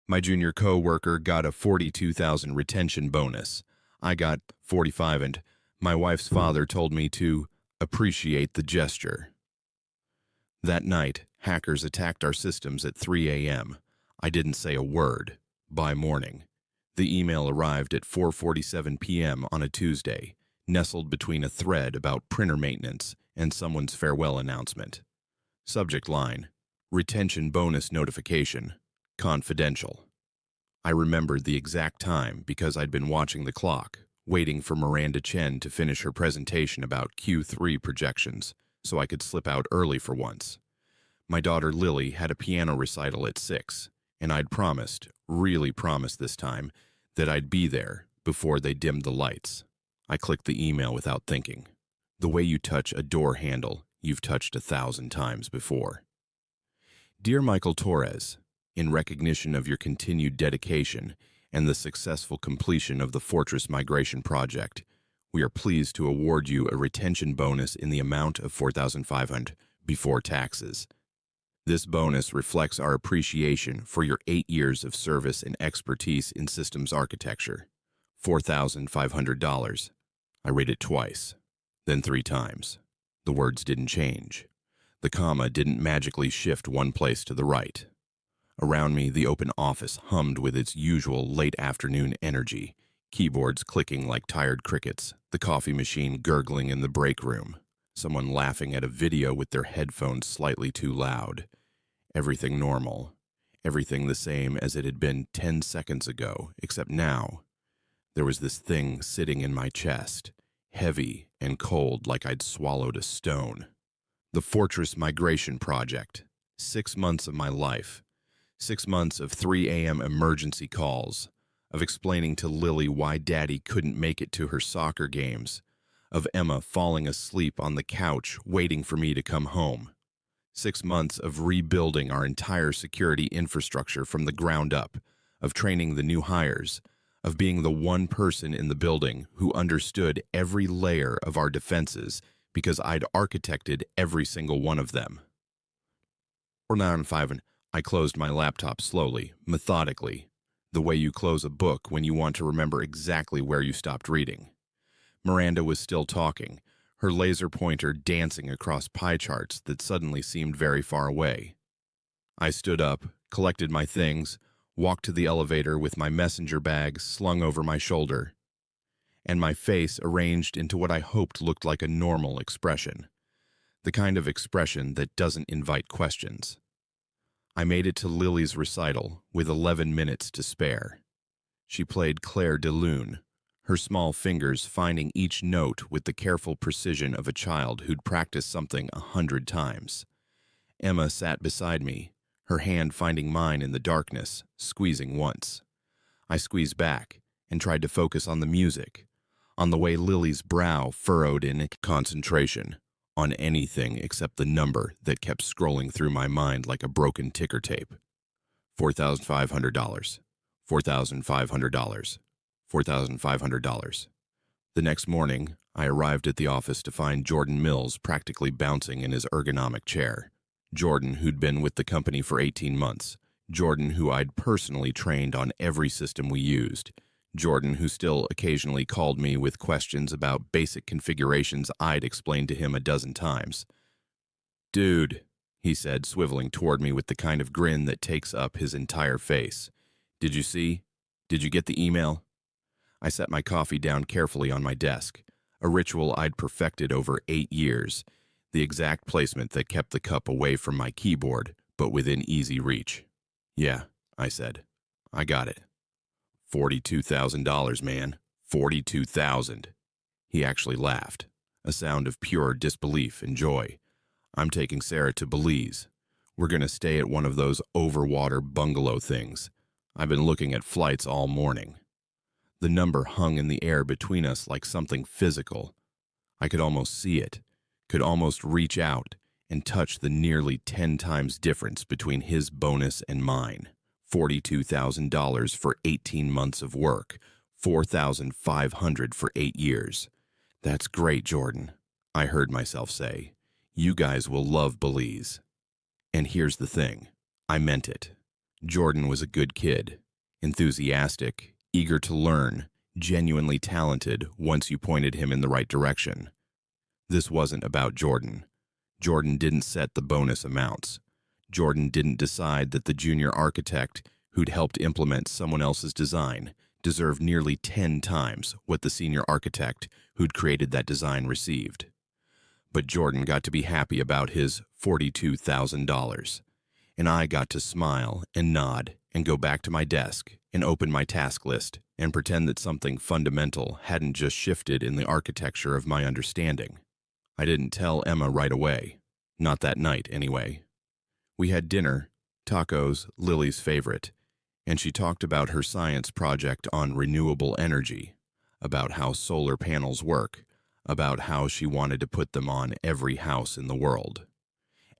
My junior co-worker got a 42,000 retention bonus. I got 45, and my wife's father told me to appreciate the gesture. That night, hackers attacked our systems at 3 a.m. I didn't say a word. By morning, the email arrived at 4:47 p.m. on a Tuesday, nestled between a thread about printer maintenance and someone's farewell announcement. Subject line: retention bonus notification. Confidential. I remembered the exact time because I'd been watching the clock, waiting for Miranda Chen to finish her presentation about Q3 projections, so I could slip out early for once. My daughter Lily had a piano recital at 6, and I'd promised, really promised this time, that I'd be there before they dimmed the lights. I clicked the email without thinking. The way you touch a door handle, you've touched 1,000 times before. Dear Michael Torres, in recognition of your continued dedication and the successful completion of the Fortress Migration Project, we are pleased to award you a retention bonus in the amount of $4,500 before taxes. This bonus reflects our appreciation for your 8 years of service and expertise in systems architecture. $4,500. I read it twice, then 3 times. The words didn't change. The comma didn't magically shift one place to the right. Around me, the open office hummed with its usual late afternoon energy, keyboards clicking like tired crickets, the coffee machine gurgling in the break room, someone laughing at a video with their headphones slightly too loud. Everything normal, everything the same as it had been 10 seconds ago, except now, there was this thing sitting in my chest, heavy and cold like I'd swallowed a stone. The Fortress Migration Project. 6 months of my life. 6 months of 3 a.m. emergency calls, of explaining to Lily why Daddy couldn't make it to her soccer games, of Emma falling asleep on the couch waiting for me to come home. 6 months of rebuilding our entire security infrastructure from the ground up, of training the new hires, of being the one person in the building who understood every layer of our defenses because I'd architected every single one of them. 495. I closed my laptop slowly, methodically, the way you close a book when you want to remember exactly where you stopped reading. Miranda was still talking, her laser pointer dancing across pie charts that suddenly seemed very far away. I stood up, collected my things, walked to the elevator with my messenger bag slung over my shoulder, and my face arranged into what I hoped looked like a normal expression, the kind of expression that doesn't invite questions. I made it to Lily's recital with 11 minutes to spare. She played Claire de Lune, her small fingers finding each note with the careful precision of a child who'd practiced something 100 times. Emma sat beside me, her hand finding mine in the darkness, squeezing once. I squeezed back and tried to focus on the music, on the way Lily's brow furrowed in concentration, on anything except the number that kept scrolling through my mind like a broken ticker tape. $4,500. $4,500. $4,500. The next morning, I arrived at the office to find Jordan Mills practically bouncing in his ergonomic chair. Jordan, who'd been with the company for 18 months. Jordan, who I'd personally trained on every system we used. Jordan, who still occasionally called me with questions about basic configurations I'd explained to him a dozen times. "Dude," he said, swiveling toward me with the kind of grin that takes up his entire face. "Did you see? Did you get the email?" I set my coffee down carefully on my desk, a ritual I'd perfected over 8 years, the exact placement that kept the cup away from my keyboard, but within easy reach. "Yeah," I said. "I got it. $42,000, man. 42,000. He actually laughed, a sound of pure disbelief and joy. "I'm taking Sarah to Belize. We're going to stay at one of those overwater bungalow things. I've been looking at flights all morning." The number hung in the air between us like something physical. I could almost see it, could almost reach out and touch the nearly 10 times difference between his bonus and mine. $42,000 for 18 months of work, $4,500 for 8 years. "That's great, Jordan," I heard myself say. "You guys will love Belize." And here's the thing. I meant it. Jordan was a good kid, enthusiastic, eager to learn, genuinely talented once you pointed him in the right direction. This wasn't about Jordan. Jordan didn't set the bonus amounts. Jordan didn't decide that the junior architect who'd helped implement someone else's design deserved nearly 10 times what the senior architect who'd created that design received. But Jordan got to be happy about his $42,000, and I got to smile and nod and go back to my desk and open my task list and pretend that something fundamental hadn't just shifted in the architecture of my understanding. I didn't tell Emma right away. Not that night, anyway. We had dinner, tacos, Lily's favorite, and she talked about her science project on renewable energy, about how solar panels work, about how she wanted to put them on every house in the world.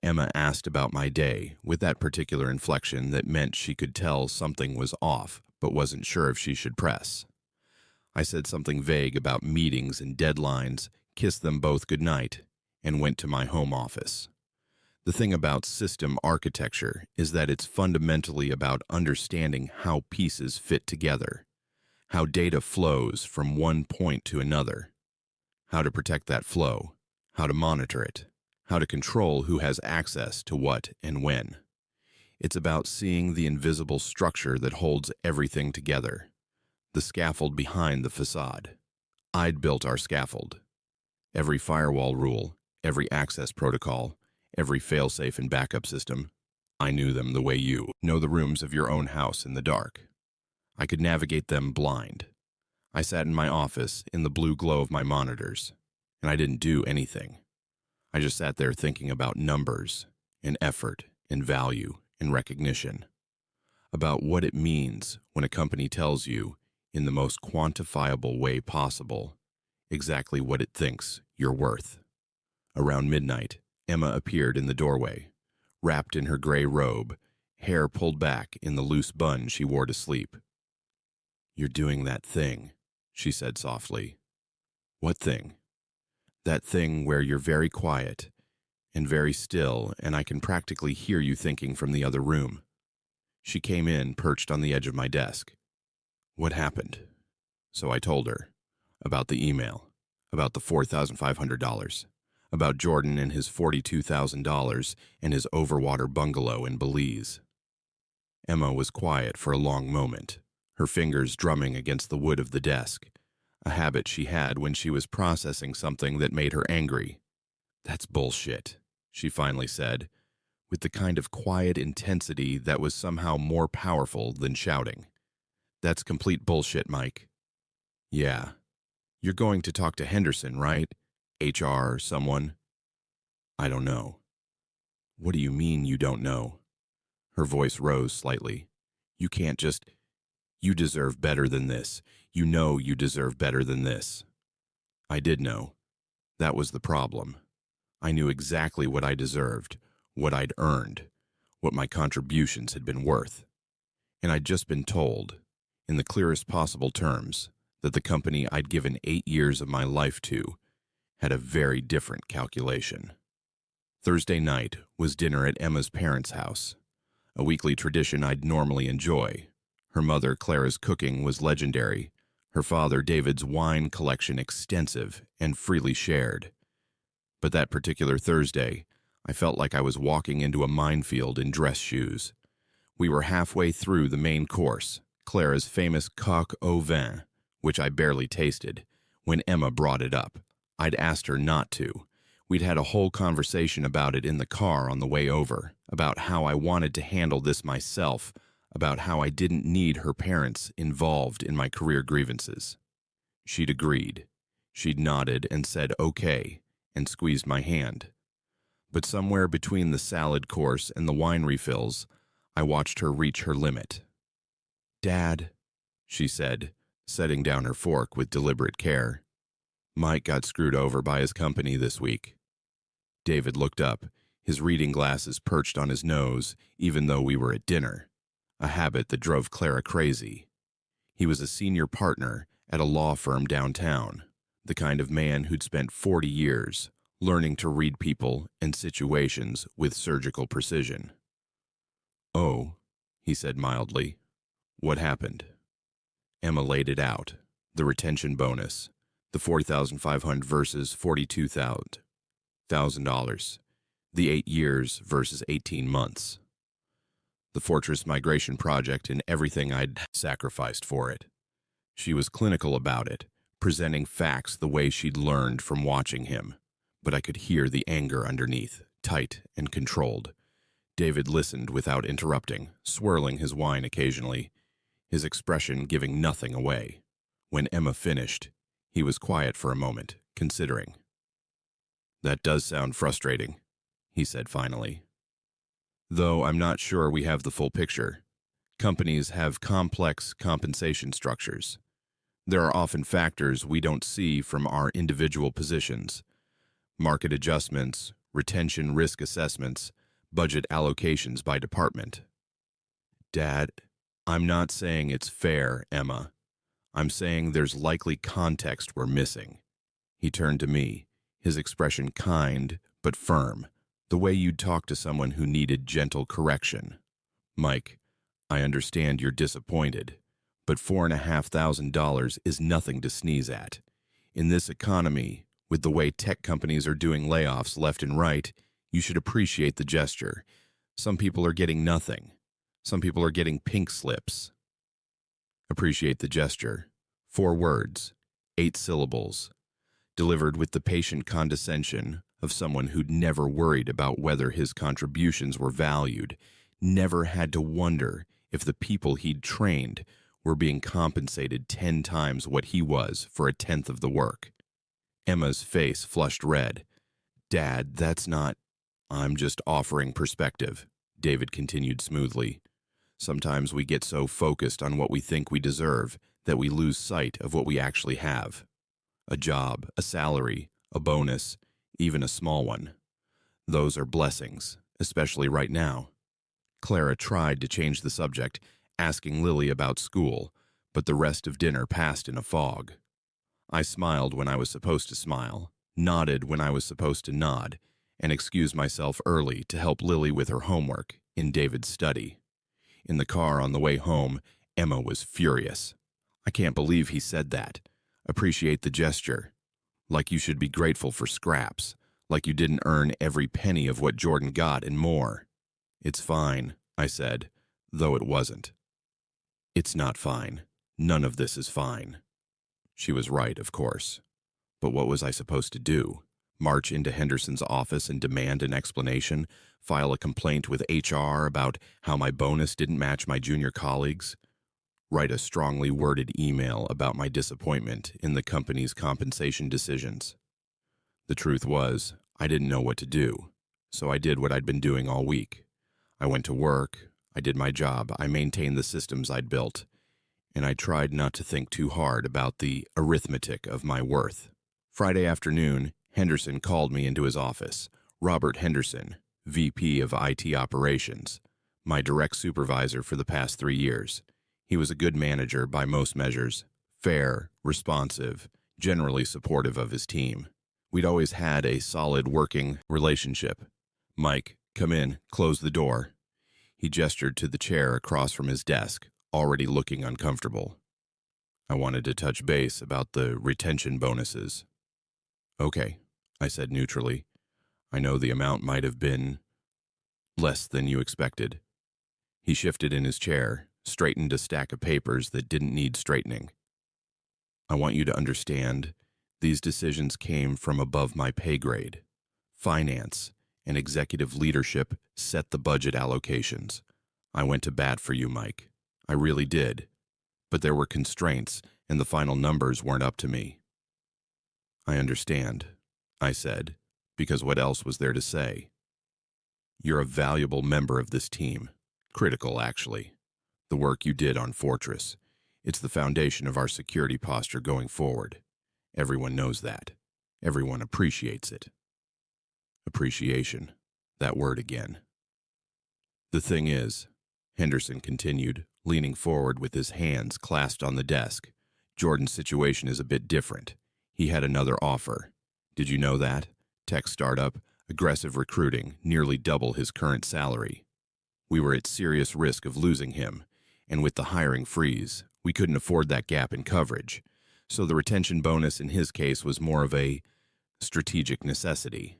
Emma asked about my day, with that particular inflection that meant she could tell something was off, but wasn't sure if she should press. I said something vague about meetings and deadlines, kissed them both goodnight, and went to my home office. The thing about system architecture is that it's fundamentally about understanding how pieces fit together, how data flows from one point to another, how to protect that flow, how to monitor it, how to control who has access to what and when. It's about seeing the invisible structure that holds everything together, the scaffold behind the facade. I'd built our scaffold. Every firewall rule, every access protocol, every failsafe and backup system. I knew them the way you know the rooms of your own house in the dark. I could navigate them blind. I sat in my office in the blue glow of my monitors, and I didn't do anything. I just sat there thinking about numbers, and effort, and value, and recognition. About what it means when a company tells you, in the most quantifiable way possible, exactly what it thinks you're worth. Around midnight, Emma appeared in the doorway, wrapped in her gray robe, hair pulled back in the loose bun she wore to sleep. "You're doing that thing," she said softly. "What thing?" "That thing where you're very quiet and very still, and I can practically hear you thinking from the other room." She came in, perched on the edge of my desk. "What happened?" So I told her about the email, about the $4,500, about Jordan and his $42,000 and his overwater bungalow in Belize. Emma was quiet for a long moment, her fingers drumming against the wood of the desk, a habit she had when she was processing something that made her angry. "That's bullshit," she finally said, with the kind of quiet intensity that was somehow more powerful than shouting. "That's complete bullshit, Mike." "Yeah. You're going to talk to Henderson, right? HR or someone?" "I don't know." "What do you mean you don't know?" Her voice rose slightly. "You can't just... You deserve better than this. You know you deserve better than this." I did know. That was the problem. I knew exactly what I deserved, what I'd earned, what my contributions had been worth. And I'd just been told, in the clearest possible terms, that the company I'd given 8 years of my life to had a very different calculation. Thursday night was dinner at Emma's parents' house, a weekly tradition I'd normally enjoy. Her mother, Clara's cooking was legendary, her father, David's wine collection extensive and freely shared. But that particular Thursday, I felt like I was walking into a minefield in dress shoes. We were halfway through the main course, Clara's famous coq au vin, which I barely tasted, when Emma brought it up. I'd asked her not to. We'd had a whole conversation about it in the car on the way over, about how I wanted to handle this myself, about how I didn't need her parents involved in my career grievances. She'd agreed. She'd nodded and said okay, and squeezed my hand. But somewhere between the salad course and the wine refills, I watched her reach her limit. "Dad," she said, setting down her fork with deliberate care, "Mike got screwed over by his company this week." David looked up, his reading glasses perched on his nose, even though we were at dinner, a habit that drove Clara crazy. He was a senior partner at a law firm downtown, the kind of man who'd spent 40 years learning to read people and situations with surgical precision. "Oh," he said mildly. What happened? Emma laid it out. The retention bonus. The $40,500 versus $42,000. The 8 years versus 18 months. The fortress migration project and everything I'd sacrificed for it. She was clinical about it, presenting facts the way she'd learned from watching him. But I could hear the anger underneath, tight and controlled. David listened without interrupting, swirling his wine occasionally, his expression giving nothing away. When Emma finished, he was quiet for a moment, considering. That does sound frustrating, he said finally. Though I'm not sure we have the full picture. Companies have complex compensation structures. There are often factors we don't see from our individual positions. Market adjustments, retention risk assessments, budget allocations by department. Dad, I'm not saying it's fair, Emma. I'm saying there's likely context we're missing. He turned to me, his expression kind but firm, the way you'd talk to someone who needed gentle correction. Mike, I understand you're disappointed, but $4,500 is nothing to sneeze at. In this economy, with the way tech companies are doing layoffs left and right, you should appreciate the gesture. Some people are getting nothing. Some people are getting pink slips. Appreciate the gesture. 4 words, 8 syllables, delivered with the patient condescension of someone who'd never worried about whether his contributions were valued, never had to wonder if the people he'd trained were being compensated 10 times what he was for a tenth of the work. Emma's face flushed red. Dad, that's not... I'm just offering perspective, David continued smoothly. Sometimes we get so focused on what we think we deserve that we lose sight of what we actually have. A job, a salary, a bonus, even a small one. Those are blessings, especially right now. Clara tried to change the subject, asking Lily about school, but the rest of dinner passed in a fog. I smiled when I was supposed to smile, nodded when I was supposed to nod, and excused myself early to help Lily with her homework in David's study. In the car on the way home, Emma was furious. I can't believe he said that. Appreciate the gesture. Like you should be grateful for scraps. Like you didn't earn every penny of what Jordan got and more. It's fine, I said, though it wasn't. It's not fine. None of this is fine. She was right, of course. But what was I supposed to do? March into Henderson's office and demand an explanation? File a complaint with HR about how my bonus didn't match my junior colleagues? Write a strongly worded email about my disappointment in the company's compensation decisions? The truth was, I didn't know what to do, so I did what I'd been doing all week. I went to work, I did my job, I maintained the systems I'd built, and I tried not to think too hard about the arithmetic of my worth. Friday afternoon, Henderson called me into his office. Robert Henderson, VP of IT Operations, my direct supervisor for the past 3 years. He was a good manager by most measures, fair, responsive, generally supportive of his team. We'd always had a solid working relationship. Mike, come in, close the door. He gestured to the chair across from his desk, already looking uncomfortable. I wanted to touch base about the retention bonuses. Okay, I said neutrally. I know the amount might have been less than you expected. He shifted in his chair, straightened a stack of papers that didn't need straightening. I want you to understand, these decisions came from above my pay grade. Finance and executive leadership set the budget allocations. I went to bat for you, Mike. I really did. But there were constraints, and the final numbers weren't up to me. I understand, I said, because what else was there to say? You're a valuable member of this team. Critical, actually. The work you did on Fortress. It's the foundation of our security posture going forward. Everyone knows that. Everyone appreciates it. Appreciation. That word again. The thing is, Henderson continued, leaning forward with his hands clasped on the desk, Jordan's situation is a bit different. He had another offer. Did you know that? Tech startup, aggressive recruiting, nearly double his current salary. We were at serious risk of losing him, and with the hiring freeze, we couldn't afford that gap in coverage. So the retention bonus in his case was more of a strategic necessity.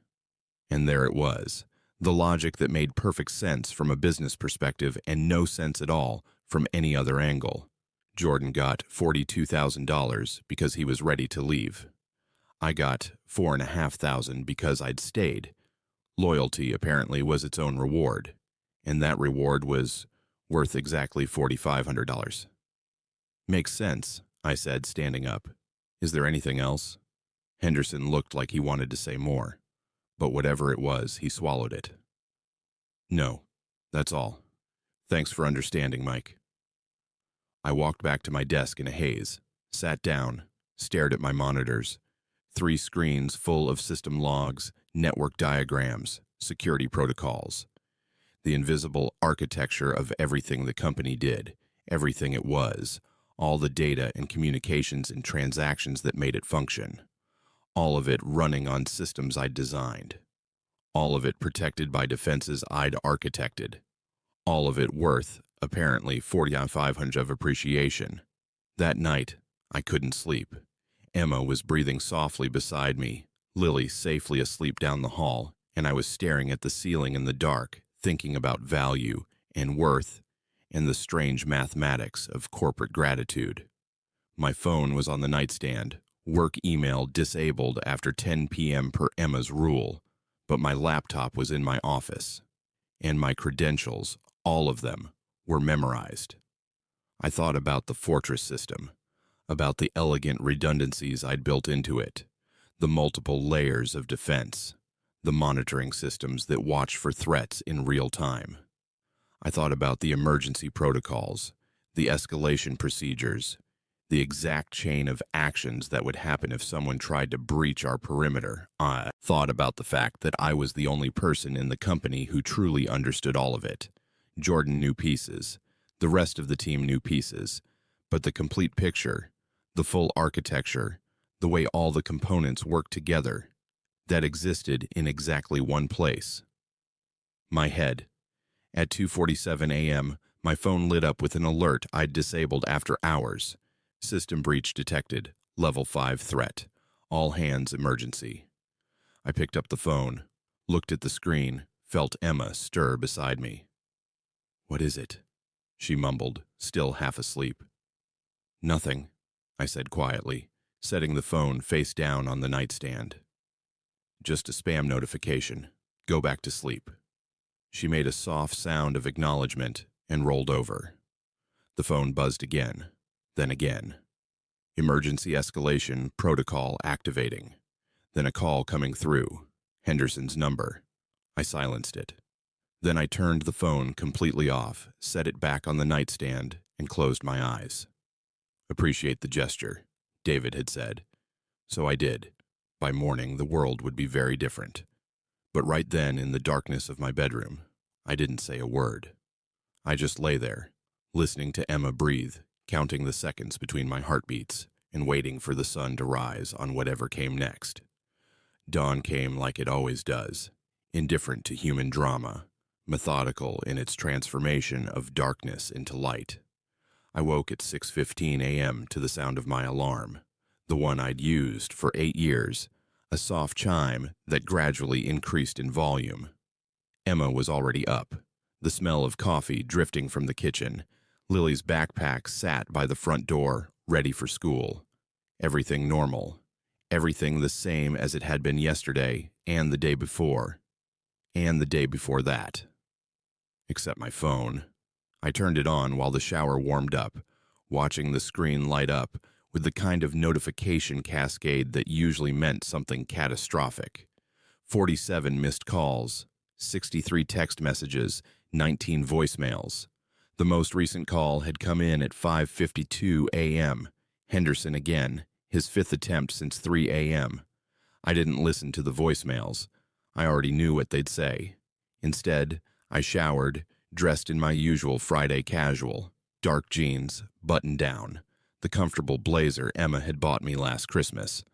And there it was, the logic that made perfect sense from a business perspective and no sense at all from any other angle. Jordan got $42,000 because he was ready to leave. I got $4,500 because I'd stayed. Loyalty apparently was its own reward, and that reward was worth exactly $4,500. Makes sense, I said, standing up. Is there anything else? Henderson looked like he wanted to say more, but whatever it was, he swallowed it. No, that's all. Thanks for understanding, Mike. I walked back to my desk in a haze, sat down, stared at my monitors. 3 screens full of system logs, network diagrams, security protocols. The invisible architecture of everything the company did, everything it was, all the data and communications and transactions that made it function. All of it running on systems I'd designed. All of it protected by defenses I'd architected. All of it worth, apparently, $4,500 of appreciation. That night, I couldn't sleep. Emma was breathing softly beside me, Lily safely asleep down the hall, and I was staring at the ceiling in the dark, thinking about value and worth and the strange mathematics of corporate gratitude. My phone was on the nightstand, work email disabled after 10 p.m. per Emma's rule, but my laptop was in my office, and my credentials, all of them, were memorized. I thought about the fortress system, about the elegant redundancies I'd built into it, the multiple layers of defense, the monitoring systems that watch for threats in real time. I thought about the emergency protocols, the escalation procedures, the exact chain of actions that would happen if someone tried to breach our perimeter. I thought about the fact that I was the only person in the company who truly understood all of it. Jordan knew pieces, the rest of the team knew pieces, but the complete picture, the full architecture, the way all the components work together, that existed in exactly one place. My head. At 2:47 a.m., my phone lit up with an alert I'd disabled after hours. System breach detected. Level 5 threat. All hands emergency. I picked up the phone, looked at the screen, felt Emma stir beside me. "What is it?" she mumbled, still half asleep. "Nothing," I said quietly, setting the phone face down on the nightstand. "Just a spam notification. Go back to sleep." She made a soft sound of acknowledgement and rolled over. The phone buzzed again, then again. Emergency escalation protocol activating. Then a call coming through. Henderson's number. I silenced it. Then I turned the phone completely off, set it back on the nightstand, and closed my eyes. "Appreciate the gesture," David had said. So I did. By morning, the world would be very different. But right then, in the darkness of my bedroom, I didn't say a word. I just lay there, listening to Emma breathe, counting the seconds between my heartbeats, and waiting for the sun to rise on whatever came next. Dawn came like it always does, indifferent to human drama, methodical in its transformation of darkness into light. I woke at 6:15 a.m. to the sound of my alarm, the one I'd used for 8 years, a soft chime that gradually increased in volume. Emma was already up, the smell of coffee drifting from the kitchen. Lily's backpack sat by the front door, ready for school. Everything normal. Everything the same as it had been yesterday and the day before. And the day before that. Except my phone. I turned it on while the shower warmed up, watching the screen light up with the kind of notification cascade that usually meant something catastrophic. 47 missed calls, 63 text messages, 19 voicemails. The most recent call had come in at 5:52 a.m. Henderson again, his 5th attempt since 3 a.m. I didn't listen to the voicemails. I already knew what they'd say. Instead, I showered, dressed in my usual Friday casual, dark jeans, button down, the comfortable blazer Emma had bought me last Christmas.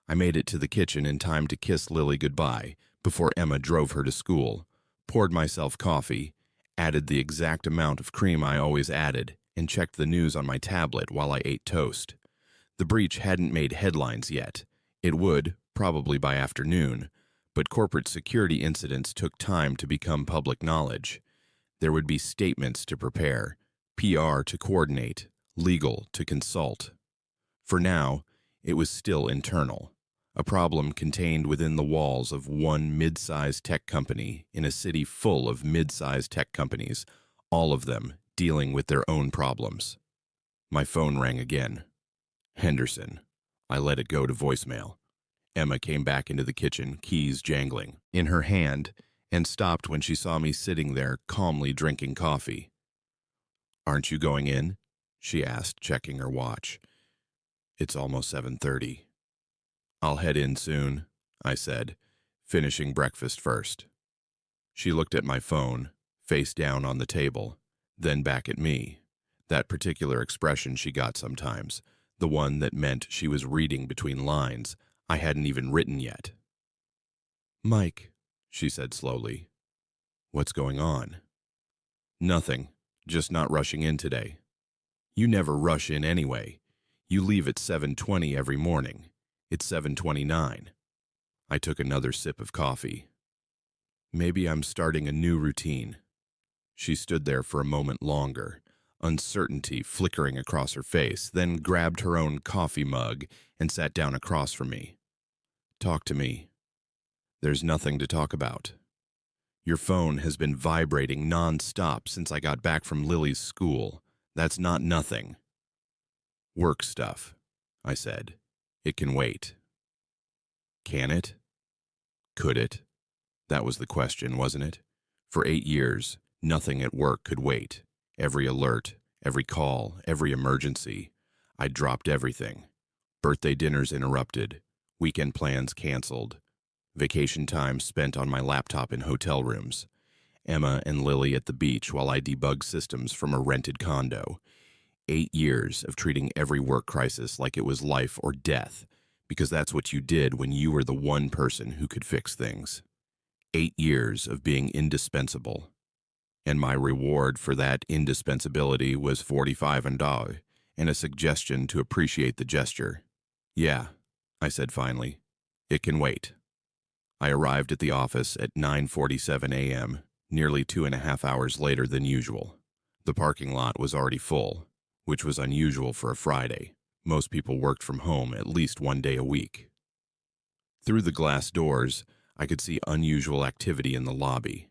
I made it to the kitchen in time to kiss Lily goodbye before Emma drove her to school, poured myself coffee, added the exact amount of cream I always added, and checked the news on my tablet while I ate toast. The breach hadn't made headlines yet. It would, probably by afternoon, but corporate security incidents took time to become public knowledge. There would be statements to prepare, PR to coordinate, legal to consult. For now, it was still internal, a problem contained within the walls of one mid-sized tech company in a city full of mid-sized tech companies, all of them dealing with their own problems. My phone rang again. Henderson. I let it go to voicemail. Emma came back into the kitchen, keys jangling in her hand, and stopped when she saw me sitting there calmly drinking coffee. "Aren't you going in?" she asked, checking her watch. "It's almost 7:30. "I'll head in soon," I said, finishing breakfast first. She looked at my phone, face down on the table, then back at me. That particular expression she got sometimes, the one that meant she was reading between lines I hadn't even written yet. "Mike," she said slowly. "What's going on?" "Nothing, just not rushing in today." "You never rush in anyway. You leave at 7:20 every morning. It's 7:29. I took another sip of coffee. "Maybe I'm starting a new routine." She stood there for a moment longer, uncertainty flickering across her face, then grabbed her own coffee mug and sat down across from me. "Talk to me." "There's nothing to talk about. Your phone has been vibrating non-stop since I got back from Lily's school. That's not nothing." "Work stuff," I said. "It can wait." Can it? Could it? That was the question, wasn't it? For 8 years, nothing at work could wait. Every alert, every call, every emergency. I dropped everything. Birthday dinners interrupted. Weekend plans canceled. Vacation time spent on my laptop in hotel rooms. Emma and Lily at the beach while I debugged systems from a rented condo. 8 years of treating every work crisis like it was life or death, because that's what you did when you were the one person who could fix things. 8 years of being indispensable. And my reward for that indispensability was $45 and a suggestion to appreciate the gesture. "Yeah," I said finally. "It can wait." I arrived at the office at 9:47 a.m., nearly 2.5 hours later than usual. The parking lot was already full, which was unusual for a Friday. Most people worked from home at least one day a week. Through the glass doors, I could see unusual activity in the lobby.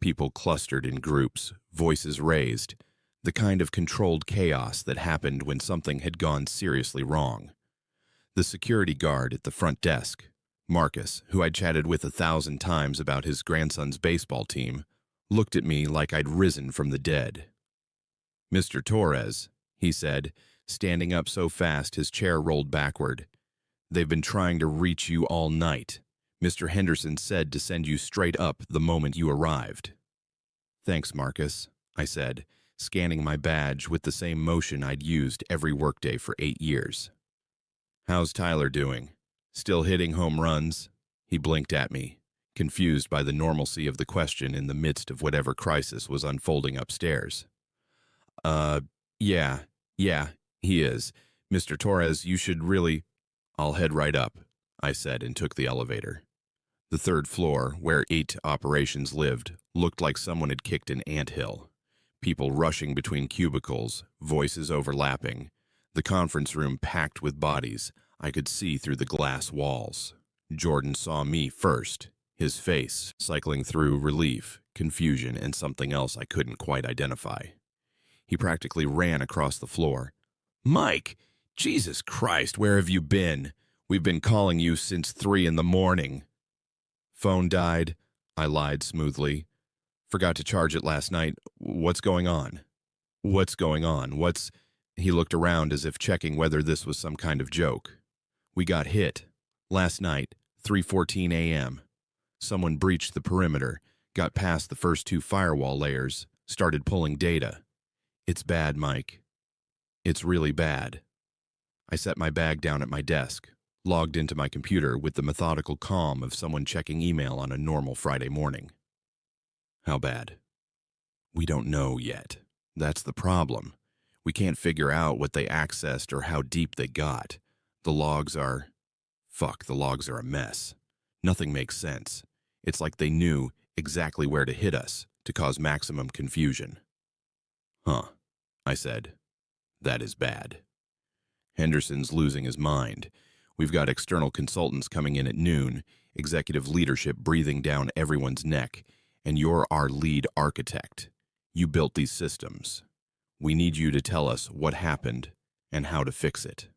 People clustered in groups, voices raised, the kind of controlled chaos that happened when something had gone seriously wrong. The security guard at the front desk, Marcus, who I'd chatted with 1,000 times about his grandson's baseball team, looked at me like I'd risen from the dead. "Mr. Torres," he said, standing up so fast his chair rolled backward. "They've been trying to reach you all night. Mr. Henderson said to send you straight up the moment you arrived." "Thanks, Marcus," I said, scanning my badge with the same motion I'd used every workday for 8 years. "How's Tyler doing? Still hitting home runs?" He blinked at me, confused by the normalcy of the question in the midst of whatever crisis was unfolding upstairs. Yeah, he is. Mr. Torres, you should really—" "I'll head right up," I said and took the elevator. The 3rd floor, where 8 operations lived, looked like someone had kicked an anthill. People rushing between cubicles, voices overlapping. The conference room packed with bodies. I could see through the glass walls. Jordan saw me first, his face cycling through relief, confusion, and something else I couldn't quite identify. He practically ran across the floor. "Mike, Jesus Christ, where have you been? We've been calling you since 3 in the morning. "Phone died," I lied smoothly. "Forgot to charge it last night. What's going on?" "What's going on? What's—" He looked around as if checking whether this was some kind of joke. "We got hit. Last night, 3:14 a.m. Someone breached the perimeter, got past the first 2 firewall layers, started pulling data. It's bad, Mike. It's really bad." I set my bag down at my desk, logged into my computer with the methodical calm of someone checking email on a normal Friday morning. "How bad?" We don't know yet. That's the problem. We can't figure out what they accessed or how deep they got. The logs are... the logs are a mess. Nothing makes sense. It's like they knew exactly where to hit us to cause maximum confusion. Huh, I said. That is bad. Henderson's losing his mind. We've got external consultants coming in at noon, executive leadership breathing down everyone's neck, and you're our lead architect. You built these systems. We need you to tell us what happened and how to fix it.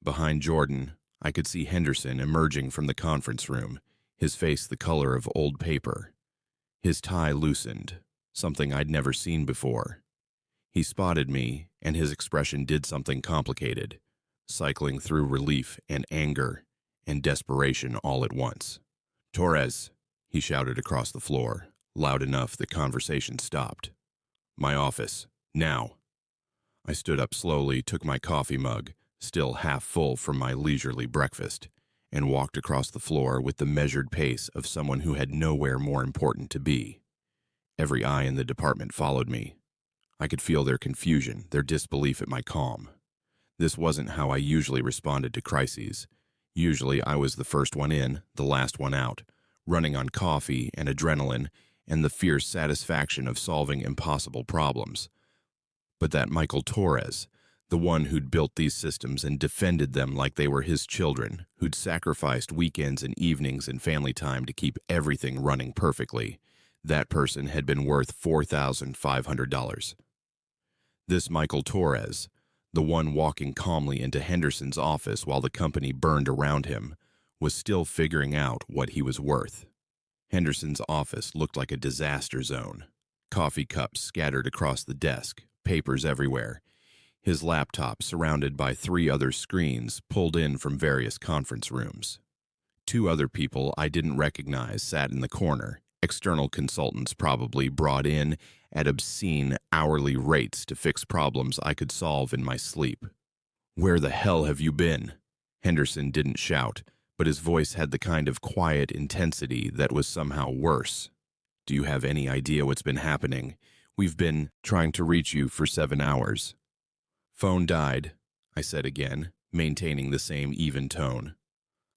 Behind Jordan, I could see Henderson emerging from the conference room, his face the color of old paper. His tie loosened, something I'd never seen before. He spotted me, and his expression did something complicated, cycling through relief and anger and desperation all at once. "Torres," he shouted across the floor, loud enough the conversation stopped. "My office, now." I stood up slowly, took my coffee mug, still half full from my leisurely breakfast, and walked across the floor with the measured pace of someone who had nowhere more important to be. Every eye in the department followed me. I could feel their confusion, their disbelief at my calm. This wasn't how I usually responded to crises. Usually I was the first one in, the last one out, running on coffee and adrenaline and the fierce satisfaction of solving impossible problems. But that Michael Torres, the one who'd built these systems and defended them like they were his children, who'd sacrificed weekends and evenings and family time to keep everything running perfectly, that person had been worth $4,500. This Michael Torres, the one walking calmly into Henderson's office while the company burned around him, was still figuring out what he was worth. Henderson's office looked like a disaster zone. Coffee cups scattered across the desk, papers everywhere. His laptop surrounded by 3 other screens pulled in from various conference rooms. 2 other people I didn't recognize sat in the corner, external consultants probably brought in at obscene hourly rates to fix problems I could solve in my sleep. "Where the hell have you been?" Henderson didn't shout, but his voice had the kind of quiet intensity that was somehow worse. "Do you have any idea what's been happening? We've been trying to reach you for 7 hours. "Phone died," I said again, maintaining the same even tone.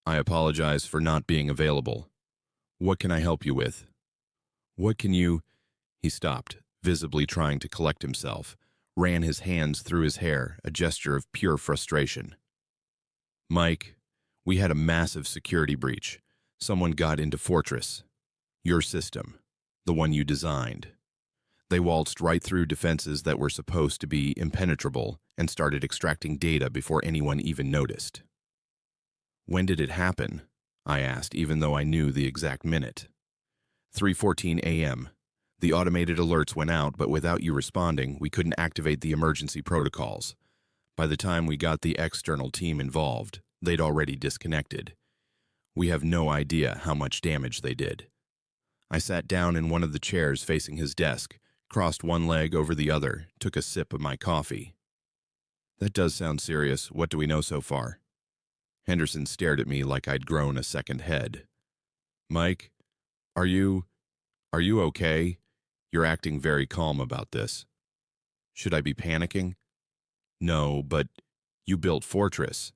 "I apologize for not being available. What can I help you with?" "What can you—" He stopped, visibly trying to collect himself, ran his hands through his hair, a gesture of pure frustration. "Mike, we had a massive security breach. Someone got into Fortress. Your system, the one you designed. They waltzed right through defenses that were supposed to be impenetrable and started extracting data before anyone even noticed." "When did it happen?" I asked, even though I knew the exact minute. 3:14 a.m. The automated alerts went out, but without you responding, we couldn't activate the emergency protocols. By the time we got the external team involved, they'd already disconnected. We have no idea how much damage they did. I sat down in one of the chairs facing his desk, crossed one leg over the other, took a sip of my coffee. "That does sound serious. What do we know so far?" Henderson stared at me like I'd grown a second head. "Mike, are you okay? You're acting very calm about this. Should I be panicking?" "No, but you built Fortress.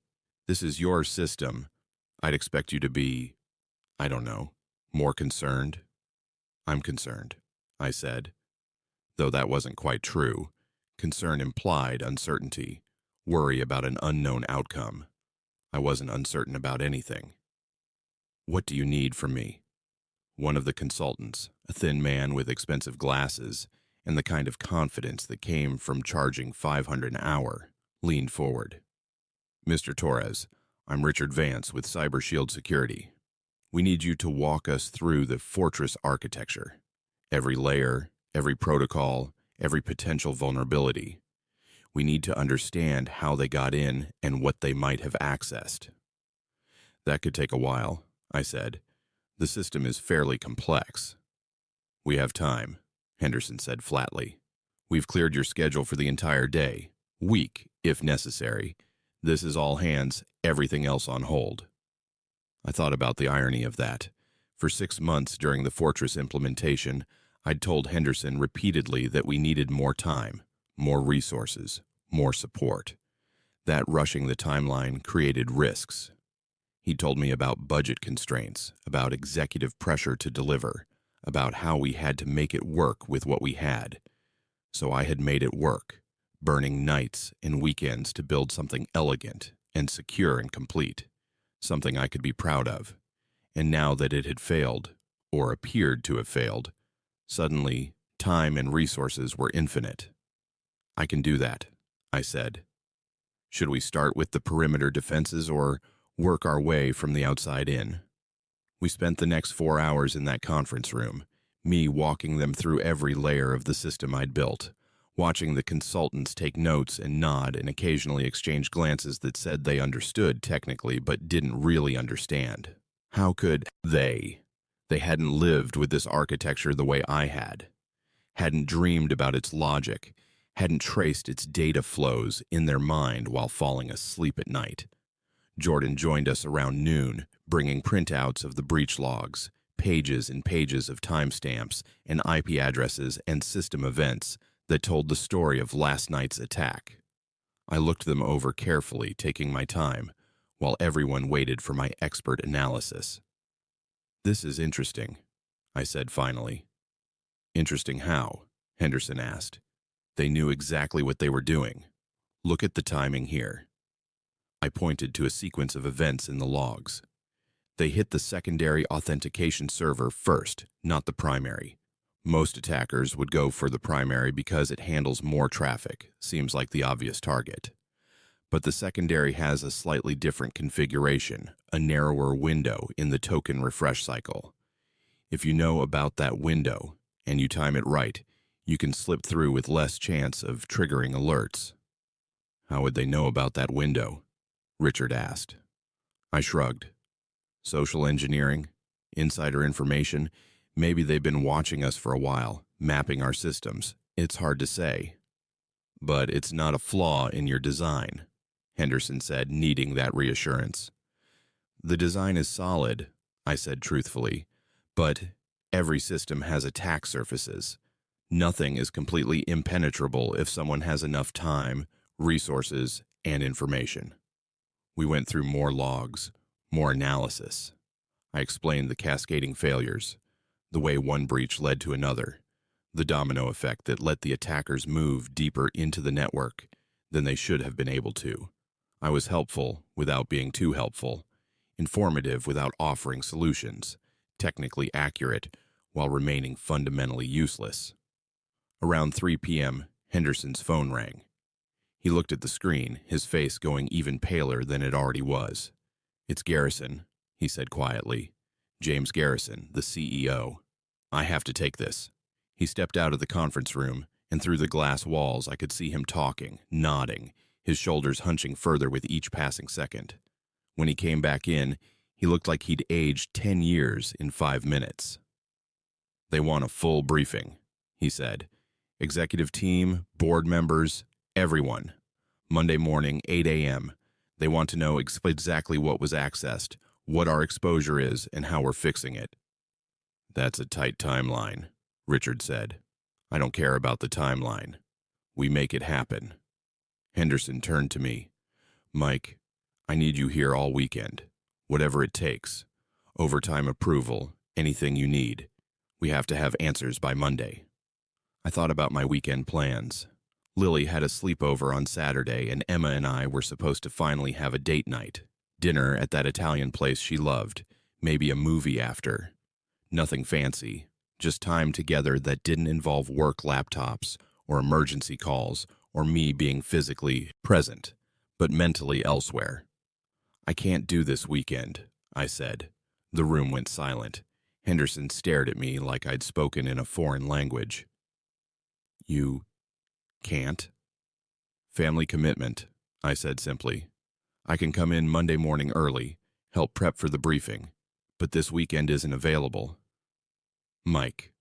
This is your system. I'd expect you to be, I don't know, more concerned." "I'm concerned," I said. Though that wasn't quite true. Concern implied uncertainty, worry about an unknown outcome. I wasn't uncertain about anything. "What do you need from me?" One of the consultants, a thin man with expensive glasses and the kind of confidence that came from charging $500 an hour, leaned forward. "Mr. Torres, I'm Richard Vance with Cyber Shield Security. We need you to walk us through the Fortress architecture. Every layer, every protocol, every potential vulnerability. We need to understand how they got in and what they might have accessed." "That could take a while," I said. "The system is fairly complex." "We have time," Henderson said flatly. "We've cleared your schedule for the entire day, week, if necessary. This is all hands, everything else on hold." I thought about the irony of that. For 6 months during the Fortress implementation, I'd told Henderson repeatedly that we needed more time, more resources, more support. That rushing the timeline created risks. He told me about budget constraints, about executive pressure to deliver, about how we had to make it work with what we had. So I had made it work, burning nights and weekends to build something elegant and secure and complete, something I could be proud of. And now that it had failed, or appeared to have failed, suddenly time and resources were infinite. I can do that, I said. Should we start with the perimeter defenses or work our way from the outside in? We spent the next 4 hours in that conference room, me walking them through every layer of the system I'd built, watching the consultants take notes and nod and occasionally exchange glances that said they understood technically but didn't really understand. How could they? They hadn't lived with this architecture the way I had, hadn't dreamed about its logic, hadn't traced its data flows in their mind while falling asleep at night. Jordan joined us around noon, bringing printouts of the breach logs, pages and pages of timestamps and IP addresses and system events that told the story of last night's attack. I looked them over carefully, taking my time, while everyone waited for my expert analysis. "This is interesting," I said finally. "Interesting how?" Henderson asked. "They knew exactly what they were doing. Look at the timing here." I pointed to a sequence of events in the logs. They hit the secondary authentication server first, not the primary. Most attackers would go for the primary because it handles more traffic, seems like the obvious target. But the secondary has a slightly different configuration, a narrower window in the token refresh cycle. If you know about that window, and you time it right, you can slip through with less chance of triggering alerts. "How would they know about that window?" Richard asked. I shrugged. Social engineering, insider information, maybe they've been watching us for a while, mapping our systems. It's hard to say. "But it's not a flaw in your design," Henderson said, needing that reassurance. "The design is solid," I said truthfully, "but every system has attack surfaces. Nothing is completely impenetrable if someone has enough time, resources, and information." We went through more logs, more analysis. I explained the cascading failures, the way one breach led to another, the domino effect that let the attackers move deeper into the network than they should have been able to. I was helpful without being too helpful, informative without offering solutions, technically accurate while remaining fundamentally useless. Around 3 p.m., Henderson's phone rang. He looked at the screen, his face going even paler than it already was. "It's Garrison," he said quietly. "James Garrison, the CEO. I have to take this." He stepped out of the conference room, and through the glass walls I could see him talking, nodding, his shoulders hunching further with each passing second. When he came back in, he looked like he'd aged 10 years in 5 minutes. "They want a full briefing," he said. "Executive team, board members, everyone. Monday morning, 8 a.m. They want to know exactly what was accessed, what our exposure is, and how we're fixing it." "That's a tight timeline," Richard said. "I don't care about the timeline. We make it happen." Henderson turned to me. "Mike, I need you here all weekend. Whatever it takes. Overtime approval, anything you need. We have to have answers by Monday." I thought about my weekend plans. Lily had a sleepover on Saturday, and Emma and I were supposed to finally have a date night. Dinner at that Italian place she loved, maybe a movie after. Nothing fancy, just time together that didn't involve work laptops or emergency calls or me being physically present, but mentally elsewhere. "I can't do this weekend," I said. The room went silent. Henderson stared at me like I'd spoken in a foreign language. "You can't?" "Family commitment," I said simply. "I can come in Monday morning early, help prep for the briefing, but this weekend isn't available." "Mike."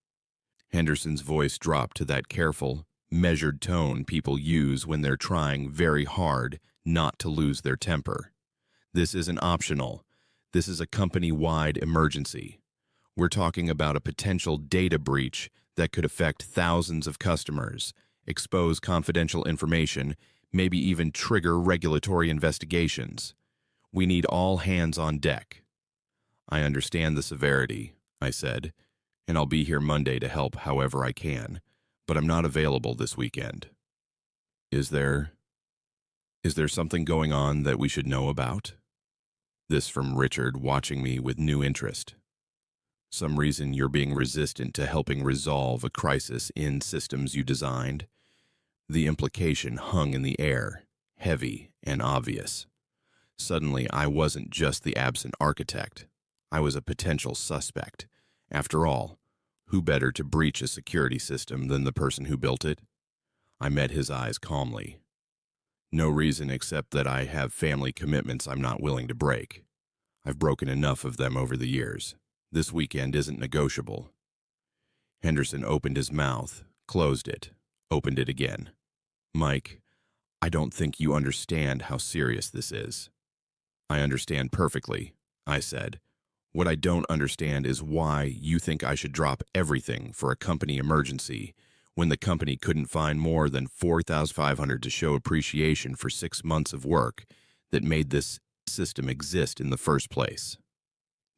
Henderson's voice dropped to that careful, measured tone people use when they're trying very hard not to lose their temper. "This isn't optional. This is a company-wide emergency. We're talking about a potential data breach that could affect thousands of customers, expose confidential information, maybe even trigger regulatory investigations. We need all hands on deck. I understand the severity, I said, and I'll be here Monday to help however I can, but I'm not available this weekend. Is there something going on that we should know about? This from Richard, watching me with new interest. Some reason you're being resistant to helping resolve a crisis in systems you designed? The implication hung in the air, heavy and obvious. Suddenly, I wasn't just the absent architect. I was a potential suspect. After all, who better to breach a security system than the person who built it? I met his eyes calmly. No reason except that I have family commitments I'm not willing to break. I've broken enough of them over the years. This weekend isn't negotiable. Henderson opened his mouth, closed it, opened it again. Mike, I don't think you understand how serious this is. I understand perfectly, I said. What I don't understand is why you think I should drop everything for a company emergency when the company couldn't find more than $4,500 to show appreciation for 6 months of work that made this system exist in the first place.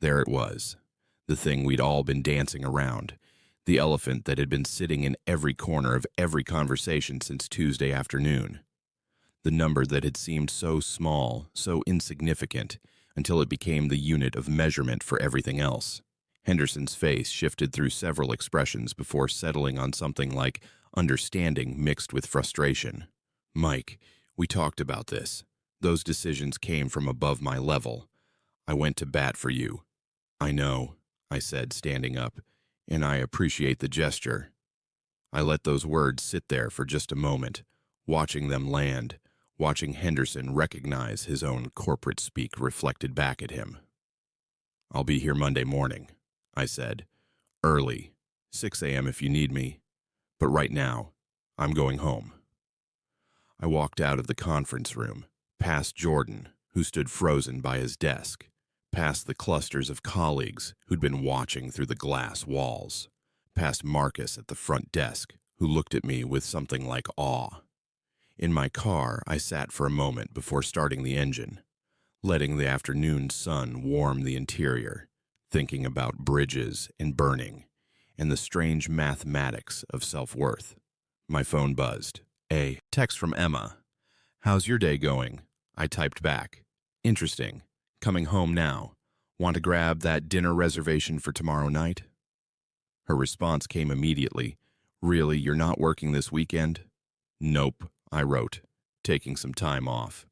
There it was, the thing we'd all been dancing around, the elephant that had been sitting in every corner of every conversation since Tuesday afternoon. The number that had seemed so small, so insignificant, until it became the unit of measurement for everything else. Henderson's face shifted through several expressions before settling on something like understanding mixed with frustration. Mike, we talked about this. Those decisions came from above my level. I went to bat for you. I know, I said, standing up, and I appreciate the gesture. I let those words sit there for just a moment, watching them land, watching Henderson recognize his own corporate speak reflected back at him. I'll be here Monday morning, I said. Early, 6 a.m. if you need me. But right now, I'm going home. I walked out of the conference room, past Jordan, who stood frozen by his desk, past the clusters of colleagues who'd been watching through the glass walls, past Marcus at the front desk, who looked at me with something like awe. In my car, I sat for a moment before starting the engine, letting the afternoon sun warm the interior, thinking about bridges and burning, and the strange mathematics of self-worth. My phone buzzed. A text from Emma. How's your day going? I typed back. Interesting. Coming home now. Want to grab that dinner reservation for tomorrow night? Her response came immediately. Really, you're not working this weekend? Nope, I wrote, taking some time off.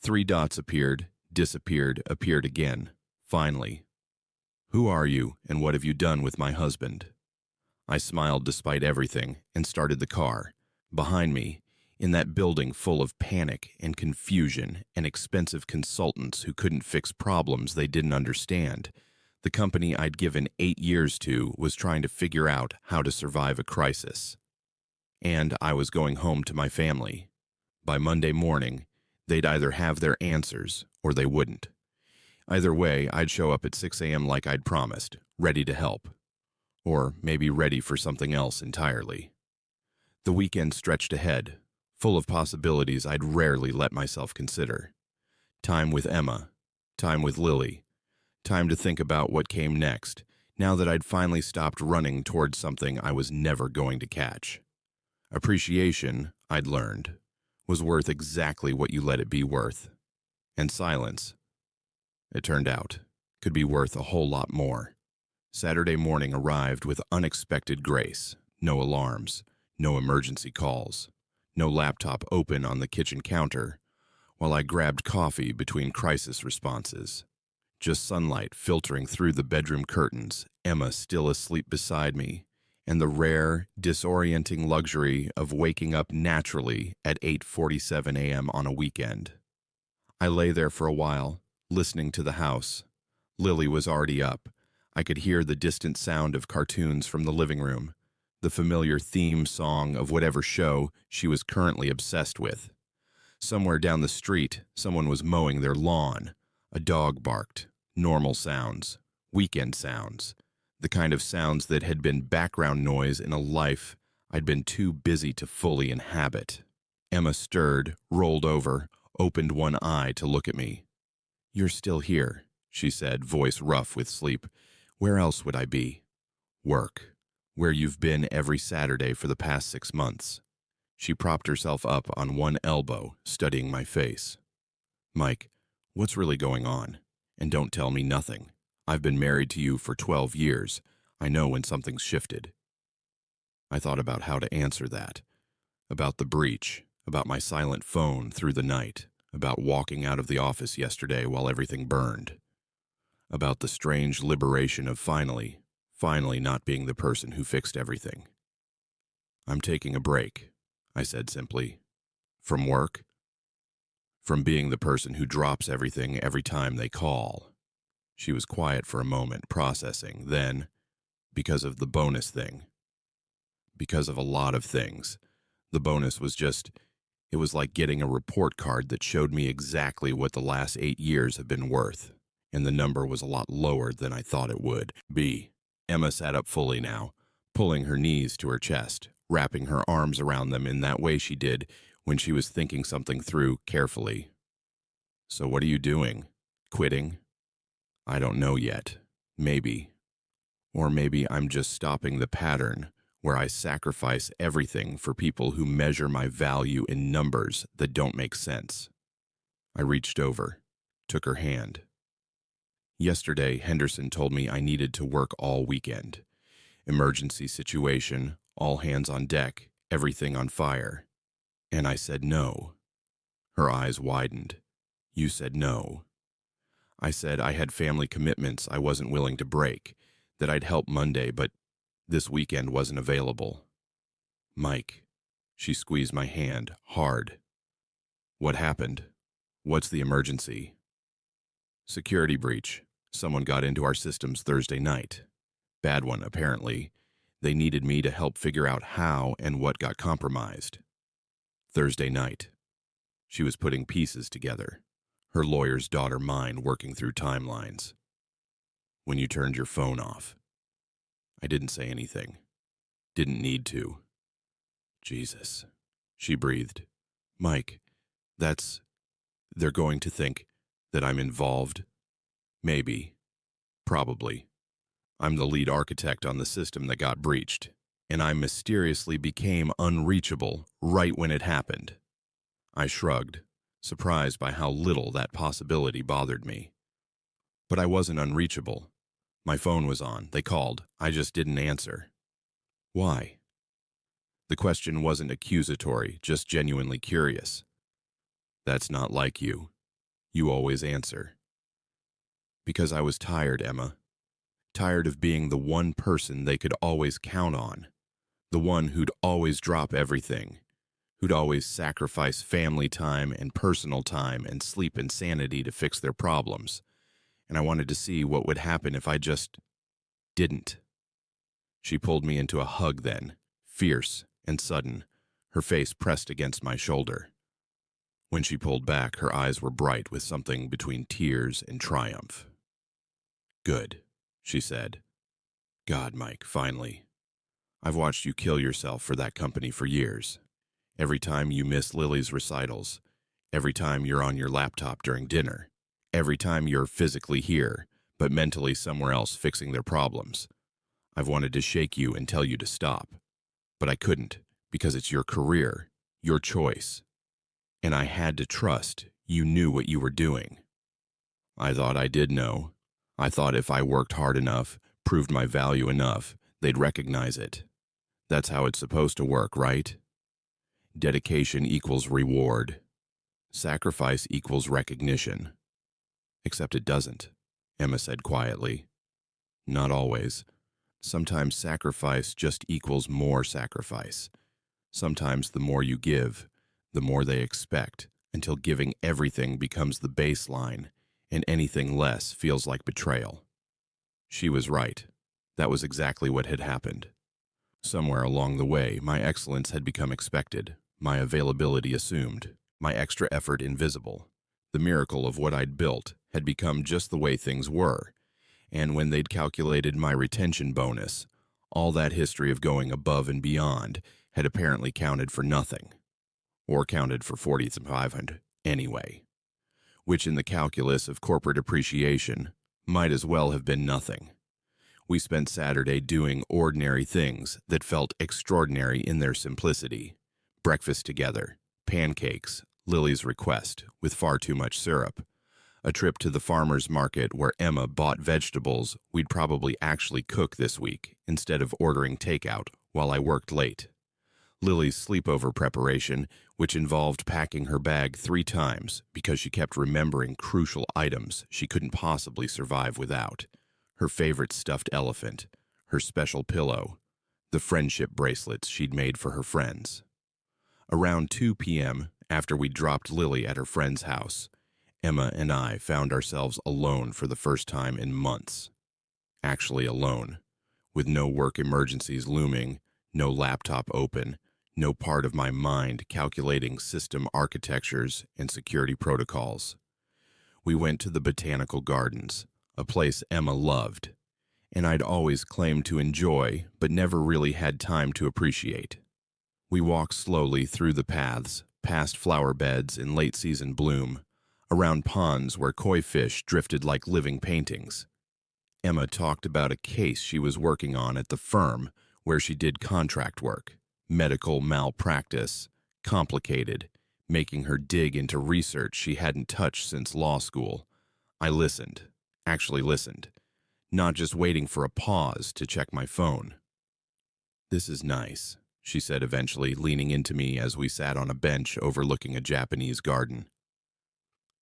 3 dots appeared, disappeared, appeared again. Finally. Who are you, and what have you done with my husband? I smiled despite everything and started the car. Behind me, in that building full of panic and confusion and expensive consultants who couldn't fix problems they didn't understand, the company I'd given 8 years to was trying to figure out how to survive a crisis. And I was going home to my family. By Monday morning, they'd either have their answers or they wouldn't. Either way, I'd show up at 6 a.m. like I'd promised, ready to help. Or maybe ready for something else entirely. The weekend stretched ahead, full of possibilities I'd rarely let myself consider. Time with Emma, time with Lily, time to think about what came next, now that I'd finally stopped running towards something I was never going to catch. Appreciation, I'd learned, was worth exactly what you let it be worth. And silence, it turned out, could be worth a whole lot more. Saturday morning arrived with unexpected grace, no alarms, no emergency calls, no laptop open on the kitchen counter, while I grabbed coffee between crisis responses. Just sunlight filtering through the bedroom curtains, Emma still asleep beside me, and the rare, disorienting luxury of waking up naturally at 8:47 a.m. on a weekend. I lay there for a while, listening to the house. Lily was already up. I could hear the distant sound of cartoons from the living room, the familiar theme song of whatever show she was currently obsessed with. Somewhere down the street, someone was mowing their lawn. A dog barked. Normal sounds. Weekend sounds. The kind of sounds that had been background noise in a life I'd been too busy to fully inhabit. Emma stirred, rolled over, opened one eye to look at me. "You're still here," she said, voice rough with sleep. "Where else would I be?" "Work. Where you've been every Saturday for the past 6 months." She propped herself up on one elbow, studying my face. "Mike, what's really going on? And don't tell me nothing. I've been married to you for 12 years. I know when something's shifted." I thought about how to answer that. About the breach, about my silent phone through the night, about walking out of the office yesterday while everything burned. About the strange liberation of finally not being the person who fixed everything. "I'm taking a break," I said simply. "From work?" "From being the person who drops everything every time they call." She was quiet for a moment, processing. Then, "Because of the bonus thing." "Because of a lot of things. The bonus was it was like getting a report card that showed me exactly what the last 8 years have been worth, and the number was a lot lower than I thought it would be." Emma sat up fully now, pulling her knees to her chest, wrapping her arms around them in that way she did when she was thinking something through carefully. "So what are you doing? Quitting?" "I don't know yet. Maybe. Or maybe I'm just stopping the pattern where I sacrifice everything for people who measure my value in numbers that don't make sense." I reached over, took her hand. "Yesterday, Henderson told me I needed to work all weekend. Emergency situation, all hands on deck, everything on fire. And I said no." Her eyes widened. "You said no." "I said I had family commitments I wasn't willing to break, that I'd help Monday, but this weekend wasn't available." "Mike." She squeezed my hand, hard. "What happened? What's the emergency?" "Security breach. Someone got into our systems Thursday night. Bad one, apparently. They needed me to help figure out how and what got compromised." Thursday night. She was putting pieces together, her lawyer's daughter mind working through timelines. "When you turned your phone off." I didn't say anything. Didn't need to. "Jesus," she breathed. "Mike, they're going to think that I'm involved. Maybe. Probably. I'm the lead architect on the system that got breached, and I mysteriously became unreachable right when it happened." I shrugged, surprised by how little that possibility bothered me. "But I wasn't unreachable. My phone was on. They called. I just didn't answer." "Why?" The question wasn't accusatory, just genuinely curious. "That's not like you. You always answer." "Because I was tired, Emma. Tired of being the one person they could always count on. The one who'd always drop everything. Who'd always sacrifice family time and personal time and sleep and sanity to fix their problems. And I wanted to see what would happen if I just didn't." She pulled me into a hug then, fierce and sudden, her face pressed against my shoulder. When she pulled back, her eyes were bright with something between tears and triumph. "Good," she said. "God, Mike, finally. I've watched you kill yourself for that company for years. Every time you miss Lily's recitals, every time you're on your laptop during dinner, every time you're physically here, but mentally somewhere else fixing their problems. I've wanted to shake you and tell you to stop. But I couldn't, because it's your career, your choice. And I had to trust you knew what you were doing." I thought I did know. I thought if I worked hard enough, proved my value enough, they'd recognize it. That's how it's supposed to work, right? Dedication equals reward. Sacrifice equals recognition. Except it doesn't, Emma said quietly. Not always. Sometimes sacrifice just equals more sacrifice. Sometimes the more you give, the more they expect, until giving everything becomes the baseline, and anything less feels like betrayal. She was right. That was exactly what had happened. Somewhere along the way, my excellence had become expected, my availability assumed, my extra effort invisible. The miracle of what I'd built had become just the way things were, And when they'd calculated my retention bonus, all that history of going above and beyond had apparently counted for nothing, or counted for 4,500 anyway, which in the calculus of corporate appreciation might as well have been nothing. We spent Saturday doing ordinary things that felt extraordinary in their simplicity. Breakfast together, pancakes, Lily's request, with far too much syrup. A trip to the farmer's market where Emma bought vegetables we'd probably actually cook this week instead of ordering takeout while I worked late. Lily's sleepover preparation, which involved packing her bag 3 times because she kept remembering crucial items she couldn't possibly survive without. Her favorite stuffed elephant, her special pillow, the friendship bracelets she'd made for her friends. Around 2 p.m., after we dropped Lily at her friend's house, Emma and I found ourselves alone for the first time in months. Actually alone, with no work emergencies looming, no laptop open, no part of my mind calculating system architectures and security protocols. We went to the botanical gardens, a place Emma loved, and I'd always claimed to enjoy but never really had time to appreciate. We walked slowly through the paths, past flower beds in late-season bloom, around ponds where koi fish drifted like living paintings. Emma talked about a case she was working on at the firm where she did contract work, medical malpractice, complicated, making her dig into research she hadn't touched since law school. I listened, actually listened, not just waiting for a pause to check my phone. "This is nice," she said eventually, leaning into me as we sat on a bench overlooking a Japanese garden.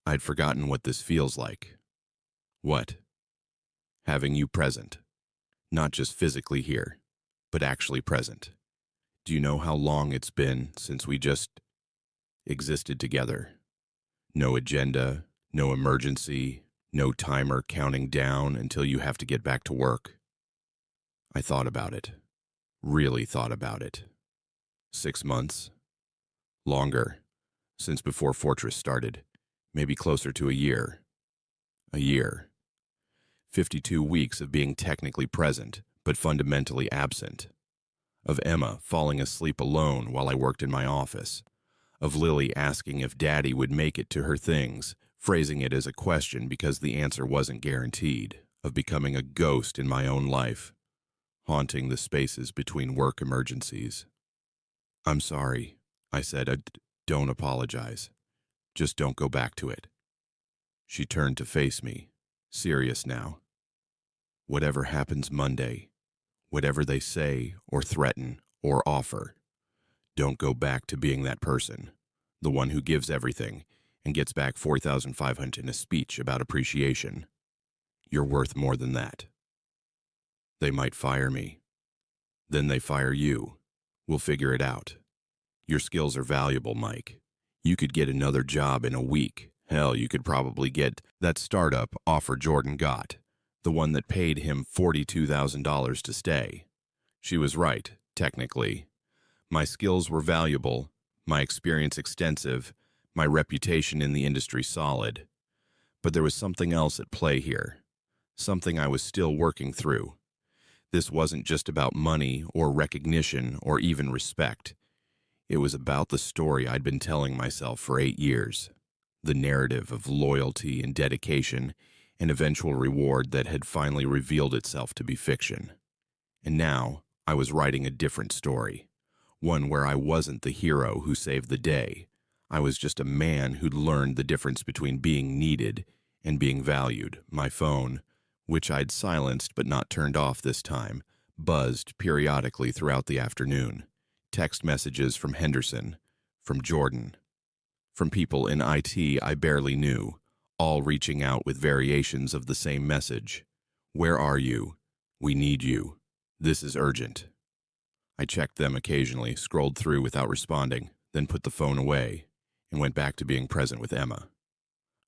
"I'd forgotten what this feels like." "What?" "Having you present. Not just physically here, but actually present. Do you know how long it's been since we just existed together? No agenda, no emergency, no timer counting down until you have to get back to work." I thought about it. Really thought about it. 6 months? Longer. Since before Fortress started. Maybe closer to a year. A year. 52 weeks of being technically present, but fundamentally absent. Of Emma falling asleep alone while I worked in my office. Of Lily asking if Daddy would make it to her things, phrasing it as a question because the answer wasn't guaranteed. Of becoming a ghost in my own life, haunting the spaces between work emergencies. "I'm sorry," I said. Don't apologize. Just don't go back to it." She turned to face me, serious now. "Whatever happens Monday, whatever they say or threaten or offer, don't go back to being that person, the one who gives everything and gets back 4,500 in a speech about appreciation. You're worth more than that. They might fire me. Then they fire you. We'll figure it out. Your skills are valuable, Mike. You could get another job in a week. Hell, you could probably get that startup offer Jordan got, the one that paid him $42,000 to stay." She was right, technically. My skills were valuable, my experience extensive, my reputation in the industry solid. But there was something else at play here, something I was still working through. This wasn't just about money or recognition or even respect. It was about the story I'd been telling myself for 8 years, the narrative of loyalty and dedication and eventual reward that had finally revealed itself to be fiction. And now I was writing a different story, one where I wasn't the hero who saved the day. I was just a man who'd learned the difference between being needed and being valued. My phone, which I'd silenced but not turned off this time, buzzed periodically throughout the afternoon. Text messages from Henderson, from Jordan, from people in IT I barely knew, all reaching out with variations of the same message. "Where are you? We need you. This is urgent." I checked them occasionally, scrolled through without responding, then put the phone away, and went back to being present with Emma.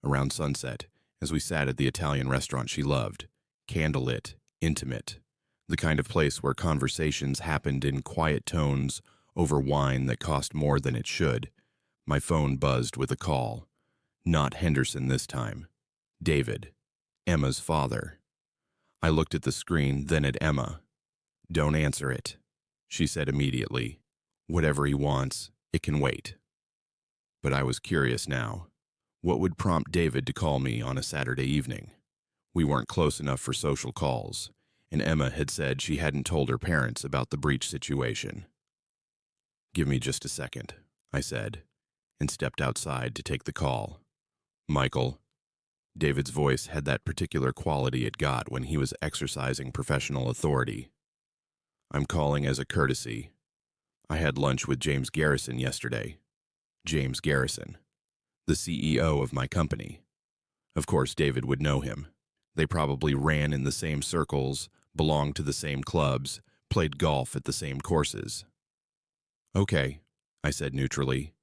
Around sunset, as we sat at the Italian restaurant she loved, candlelit, intimate, the kind of place where conversations happened in quiet tones over wine that cost more than it should, my phone buzzed with a call. Not Henderson this time. David, Emma's father. I looked at the screen, then at Emma. "Don't answer it," she said immediately. "Whatever he wants, it can wait." But I was curious now. What would prompt David to call me on a Saturday evening? We weren't close enough for social calls, and Emma had said she hadn't told her parents about the breach situation. "Give me just a second," I said, and stepped outside to take the call. "Michael." David's voice had that particular quality it got when he was exercising professional authority. "I'm calling as a courtesy. I had lunch with James Garrison yesterday." James Garrison, the CEO of my company. Of course, David would know him. They probably ran in the same circles, belonged to the same clubs, played golf at the same courses. "Okay," I said neutrally.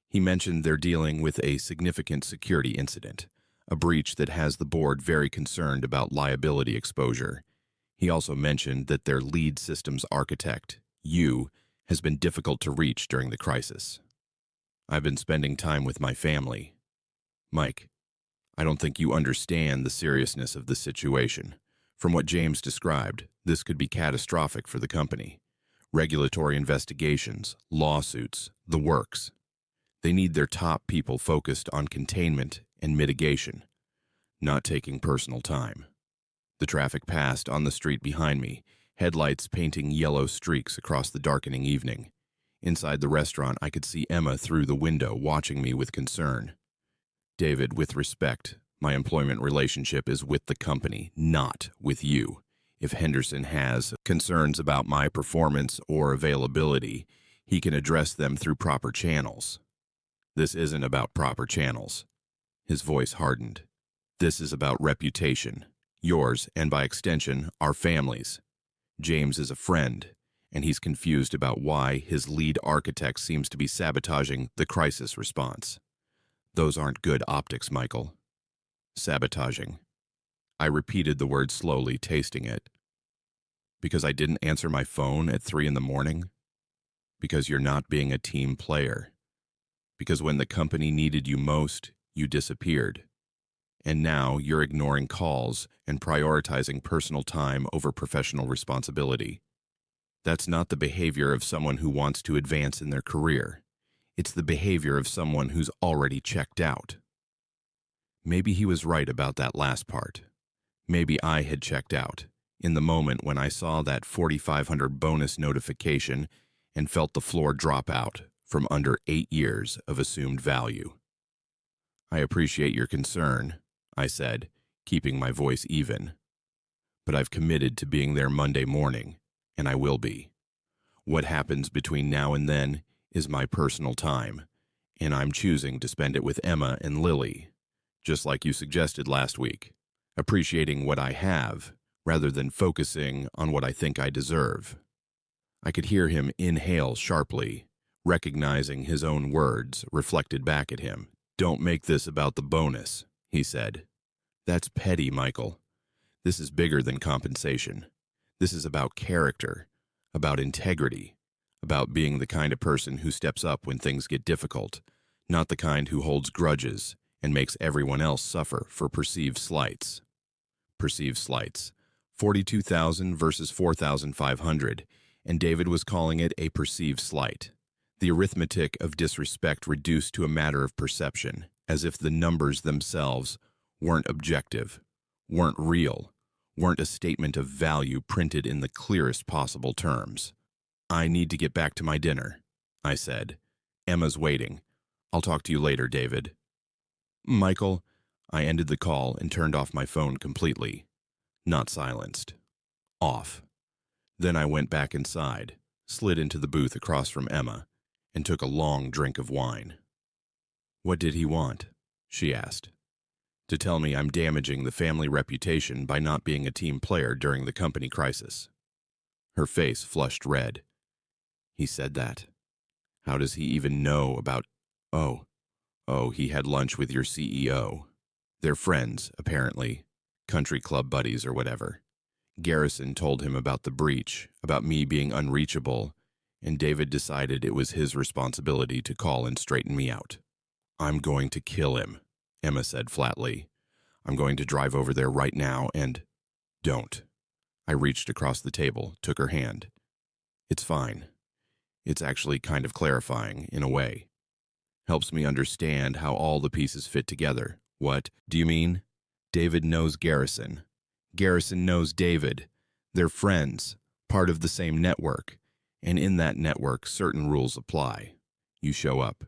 He mentioned they're dealing with a significant security incident, a breach that has the board very concerned about liability exposure. He also mentioned that their lead systems architect, you, has been difficult to reach during the crisis. "I've been spending time with my family." "Mike, I don't think you understand the seriousness of this situation. From what James described, this could be catastrophic for the company. Regulatory investigations, lawsuits, the works. They need their top people focused on containment and mitigation, not taking personal time." The traffic passed on the street behind me, headlights painting yellow streaks across the darkening evening. Inside the restaurant, I could see Emma through the window watching me with concern. "David, with respect, my employment relationship is with the company, not with you. If Henderson has concerns about my performance or availability, he can address them through proper channels." "This isn't about proper channels." His voice hardened. "This is about reputation. Yours, and by extension, our family's. James is a friend, and he's confused about why his lead architect seems to be sabotaging the crisis response. Those aren't good optics, Michael." "Sabotaging." I repeated the word slowly, tasting it. "Because I didn't answer my phone at 3 in the morning? Because you're not being a team player? Because when the company needed you most, you disappeared? And now you're ignoring calls and prioritizing personal time over professional responsibility? That's not the behavior of someone who wants to advance in their career. It's the behavior of someone who's already checked out." Maybe he was right about that last part. Maybe I had checked out in the moment when I saw that 4,500 bonus notification and felt the floor drop out from under 8 years of assumed value. "I appreciate your concern," I said, keeping my voice even. "But I've committed to being there Monday morning, and I will be. What happens between now and then is my personal time, and I'm choosing to spend it with Emma and Lily, just like you suggested last week, appreciating what I have rather than focusing on what I think I deserve." I could hear him inhale sharply, recognizing his own words reflected back at him. "Don't make this about the bonus," he said. "That's petty, Michael. This is bigger than compensation. This is about character, about integrity, about being the kind of person who steps up when things get difficult, not the kind who holds grudges and makes everyone else suffer for perceived slights." Perceived slights. 42,000 versus 4,500, and David was calling it a perceived slight. The arithmetic of disrespect reduced to a matter of perception, as if the numbers themselves weren't objective, weren't real, weren't a statement of value printed in the clearest possible terms. "I need to get back to my dinner," I said. "Emma's waiting. I'll talk to you later, David." "Michael," I ended the call and turned off my phone completely. Not silenced. Off. Then I went back inside, slid into the booth across from Emma, and took a long drink of wine. "What did he want?" she asked. "To tell me I'm damaging the family reputation by not being a team player during the company crisis." Her face flushed red. "He said that? How does he even know about... Oh, he had lunch with your CEO. They're friends, apparently. Country club buddies or whatever. Garrison told him about the breach, about me being unreachable, and David decided it was his responsibility to call and straighten me out." "I'm going to kill him," Emma said flatly. "I'm going to drive over there right now and..." Don't. I reached across the table, took her hand. It's fine. It's actually kind of clarifying, in a way. Helps me understand how all the pieces fit together. What do you mean? David knows Garrison. Garrison knows David. They're friends, part of the same network. And in that network, certain rules apply. You show up.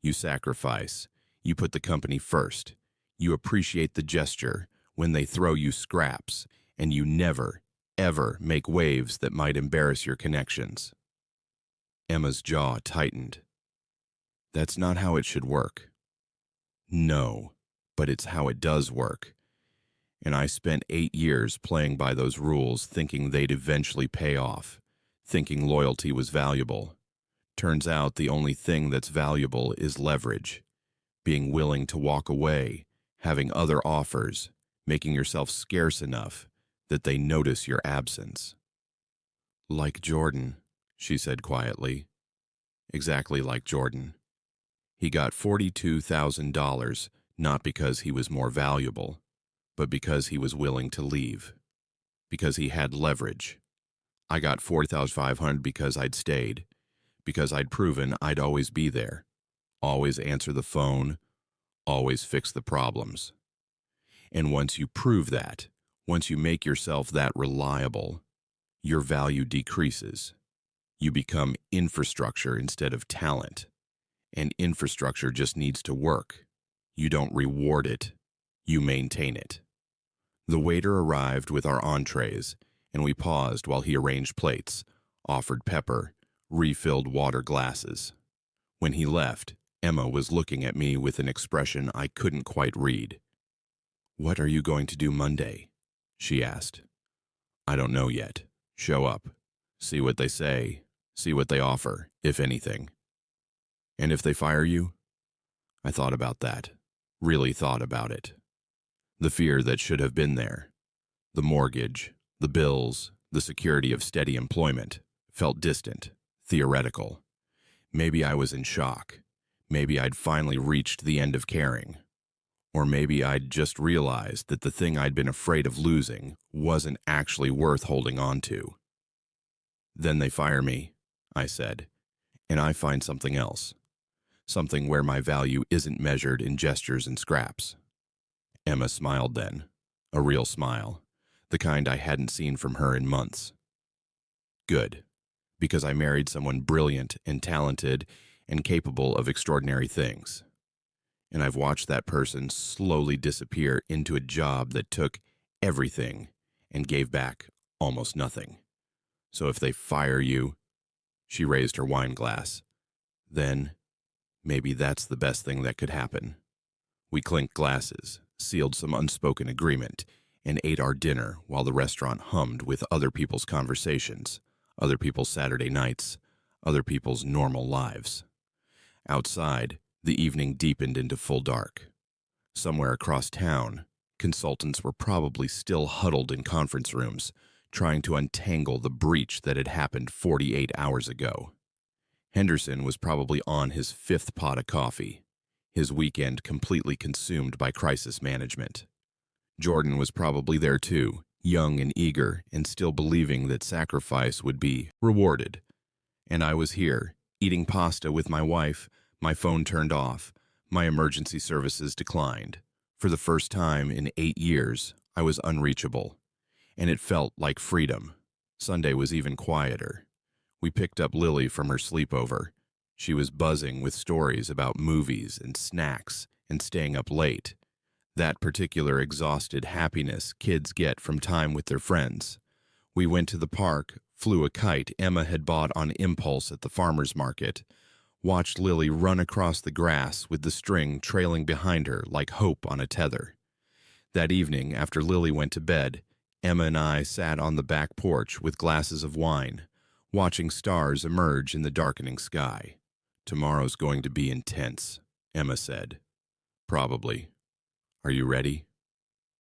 You sacrifice. You put the company first. You appreciate the gesture when they throw you scraps, and you never, ever make waves that might embarrass your connections. Emma's jaw tightened. That's not how it should work. No, but it's how it does work. And I spent 8 years playing by those rules, thinking they'd eventually pay off, thinking loyalty was valuable. Turns out the only thing that's valuable is leverage, being willing to walk away, having other offers, making yourself scarce enough that they notice your absence. Like Jordan, she said quietly. Exactly like Jordan. He got $42,000 not because he was more valuable, but because he was willing to leave. Because he had leverage. I got $4,500 because I'd stayed, because I'd proven I'd always be there, always answer the phone, always fix the problems. And once you prove that, once you make yourself that reliable, your value decreases. You become infrastructure instead of talent. And infrastructure just needs to work. You don't reward it, you maintain it. The waiter arrived with our entrees, and we paused while he arranged plates, offered pepper, refilled water glasses. When he left, Emma was looking at me with an expression I couldn't quite read. "What are you going to do Monday?" she asked. "I don't know yet. Show up. See what they say. See what they offer, if anything." "And if they fire you?" I thought about that. Really thought about it. The fear that should have been there. The mortgage, the bills, the security of steady employment felt distant, theoretical. Maybe I was in shock. Maybe I'd finally reached the end of caring. Or maybe I'd just realized that the thing I'd been afraid of losing wasn't actually worth holding on to. "Then they fire me," I said, "and I find something else. Something where my value isn't measured in gestures and scraps." Emma smiled then, a real smile, the kind I hadn't seen from her in months. "Good, because I married someone brilliant and talented and capable of extraordinary things. And I've watched that person slowly disappear into a job that took everything and gave back almost nothing. So if they fire you," she raised her wine glass, "then maybe that's the best thing that could happen." We clinked glasses, sealed some unspoken agreement, and ate our dinner while the restaurant hummed with other people's conversations, other people's Saturday nights, other people's normal lives. Outside, the evening deepened into full dark. Somewhere across town, consultants were probably still huddled in conference rooms, trying to untangle the breach that had happened 48 hours ago. Henderson was probably on his 5th pot of coffee, his weekend completely consumed by crisis management. Jordan was probably there too, young and eager and still believing that sacrifice would be rewarded. And I was here, eating pasta with my wife, my phone turned off, my emergency services declined. For the first time in 8 years, I was unreachable. And it felt like freedom. Sunday was even quieter. We picked up Lily from her sleepover. She was buzzing with stories about movies and snacks and staying up late. That particular exhausted happiness kids get from time with their friends. We went to the park, flew a kite Emma had bought on impulse at the farmer's market, watched Lily run across the grass with the string trailing behind her like hope on a tether. That evening, after Lily went to bed, Emma and I sat on the back porch with glasses of wine, watching stars emerge in the darkening sky. "Tomorrow's going to be intense," Emma said. "Probably. Are you ready?"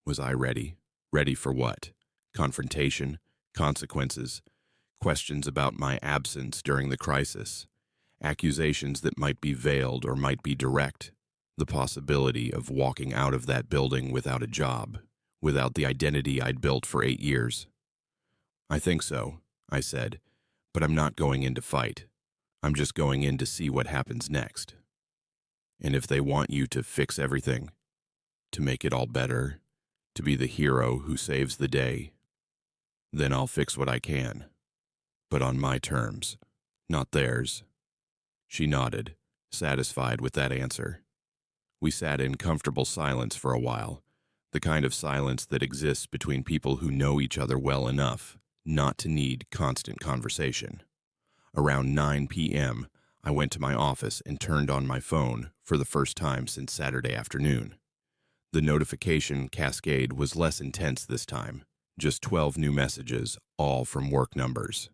Was I ready? Ready for what? Confrontation? Consequences? Questions about my absence during the crisis? Accusations that might be veiled or might be direct? The possibility of walking out of that building without a job, without the identity I'd built for 8 years. I think so, I said, but I'm not going in to fight. I'm just going in to see what happens next. And if they want you to fix everything, to make it all better, to be the hero who saves the day, then I'll fix what I can, but on my terms, not theirs. She nodded, satisfied with that answer. We sat in comfortable silence for a while, the kind of silence that exists between people who know each other well enough not to need constant conversation. Around 9 p.m., I went to my office and turned on my phone for the first time since Saturday afternoon. The notification cascade was less intense this time, just 12 new messages, all from work numbers.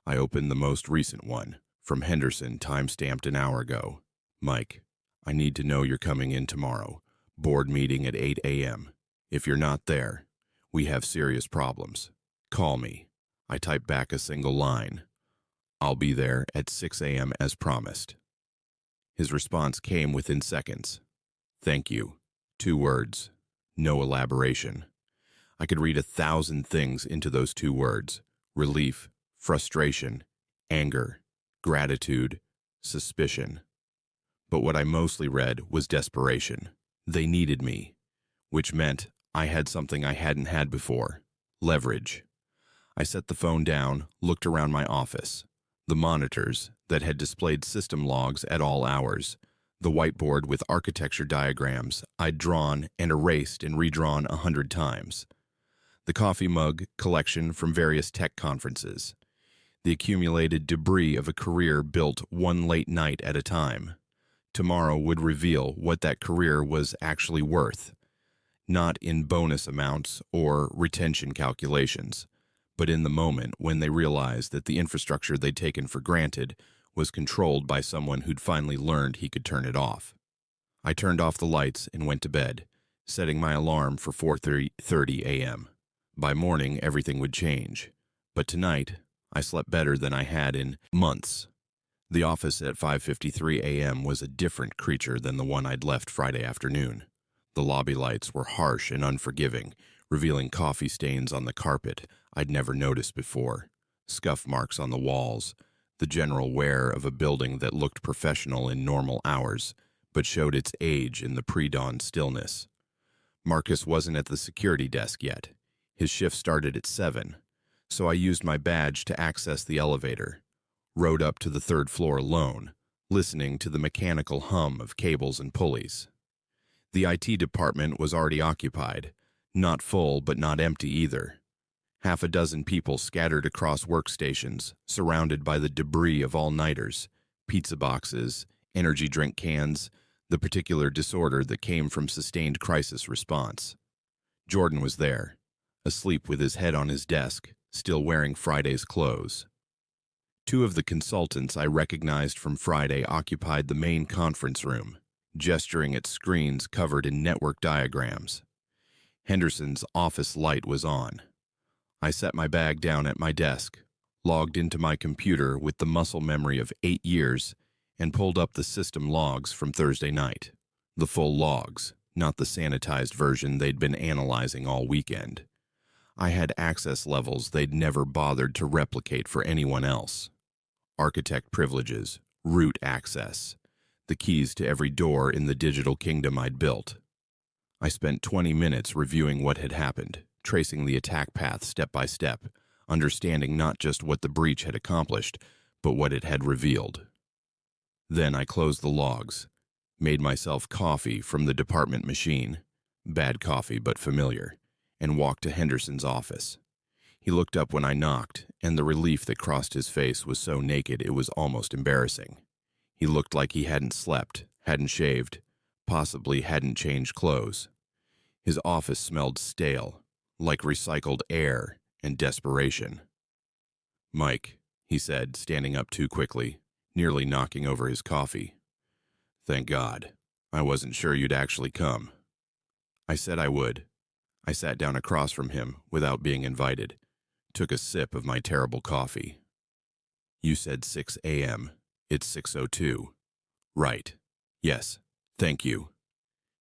I opened the most recent one, from Henderson, time-stamped an hour ago. Mike, I need to know you're coming in tomorrow. Board meeting at 8 a.m. If you're not there, we have serious problems. Call me. I typed back a single line. I'll be there at 6 a.m. as promised. His response came within seconds. Thank you. 2 words. No elaboration. I could read 1,000 things into those 2 words. Relief, frustration, anger, gratitude, suspicion. But what I mostly read was desperation. They needed me, which meant I had something I hadn't had before. Leverage. I set the phone down, looked around my office. The monitors that had displayed system logs at all hours, the whiteboard with architecture diagrams I'd drawn and erased and redrawn 100 times, the coffee mug collection from various tech conferences, the accumulated debris of a career built one late night at a time. Tomorrow would reveal what that career was actually worth, not in bonus amounts or retention calculations, but in the moment when they realized that the infrastructure they'd taken for granted was controlled by someone who'd finally learned he could turn it off. I turned off the lights and went to bed, setting my alarm for 4:30 a.m. By morning, everything would change. But tonight, I slept better than I had in months. The office at 5:53 a.m. was a different creature than the one I'd left Friday afternoon. The lobby lights were harsh and unforgiving, revealing coffee stains on the carpet I'd never noticed before, scuff marks on the walls, the general wear of a building that looked professional in normal hours, but showed its age in the pre-dawn stillness. Marcus wasn't at the security desk yet. His shift started at 7, so I used my badge to access the elevator, rode up to the 3rd floor alone, listening to the mechanical hum of cables and pulleys. The IT department was already occupied, not full but not empty either. Half a dozen people scattered across workstations, surrounded by the debris of all-nighters, pizza boxes, energy drink cans, the particular disorder that came from sustained crisis response. Jordan was there, asleep with his head on his desk, still wearing Friday's clothes. 2 of the consultants I recognized from Friday occupied the main conference room, gesturing at screens covered in network diagrams. Henderson's office light was on. I set my bag down at my desk, logged into my computer with the muscle memory of 8 years, and pulled up the system logs from Thursday night. The full logs, not the sanitized version they'd been analyzing all weekend. I had access levels they'd never bothered to replicate for anyone else. Architect privileges, root access, the keys to every door in the digital kingdom I'd built. I spent 20 minutes reviewing what had happened, tracing the attack path step by step, understanding not just what the breach had accomplished, but what it had revealed. Then I closed the logs, made myself coffee from the department machine, bad coffee but familiar, and walked to Henderson's office. He looked up when I knocked, and the relief that crossed his face was so naked it was almost embarrassing. He looked like he hadn't slept, hadn't shaved, possibly hadn't changed clothes. His office smelled stale, like recycled air and desperation. "Mike," he said, standing up too quickly, nearly knocking over his coffee. "Thank God. I wasn't sure you'd actually come." I said I would. I sat down across from him without being invited, took a sip of my terrible coffee. "You said 6 a.m. It's 6:02. "Right. Yes. Thank you."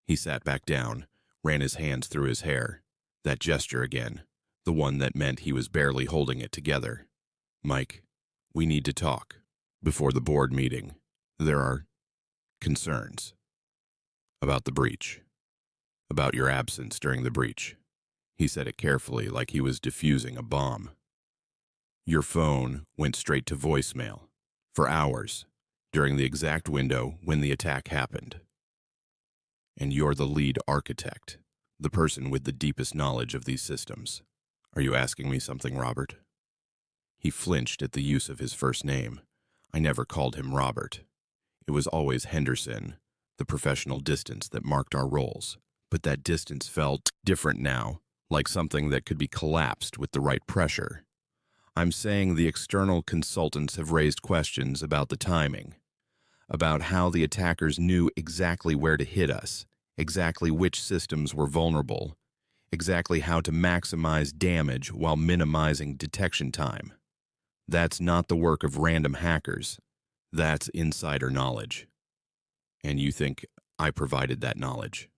He sat back down, ran his hands through his hair. That gesture again, the one that meant he was barely holding it together. Mike, we need to talk. Before the board meeting, there are concerns about the breach, about your absence during the breach. He said it carefully, like he was defusing a bomb. Your phone went straight to voicemail for hours during the exact window when the attack happened. And you're the lead architect, the person with the deepest knowledge of these systems. Are you asking me something, Robert? He flinched at the use of his first name. I never called him Robert. It was always Henderson, the professional distance that marked our roles. But that distance felt different now, like something that could be collapsed with the right pressure. I'm saying the external consultants have raised questions about the timing, about how the attackers knew exactly where to hit us, exactly which systems were vulnerable, exactly how to maximize damage while minimizing detection time. That's not the work of random hackers. That's insider knowledge. And you think I provided that knowledge?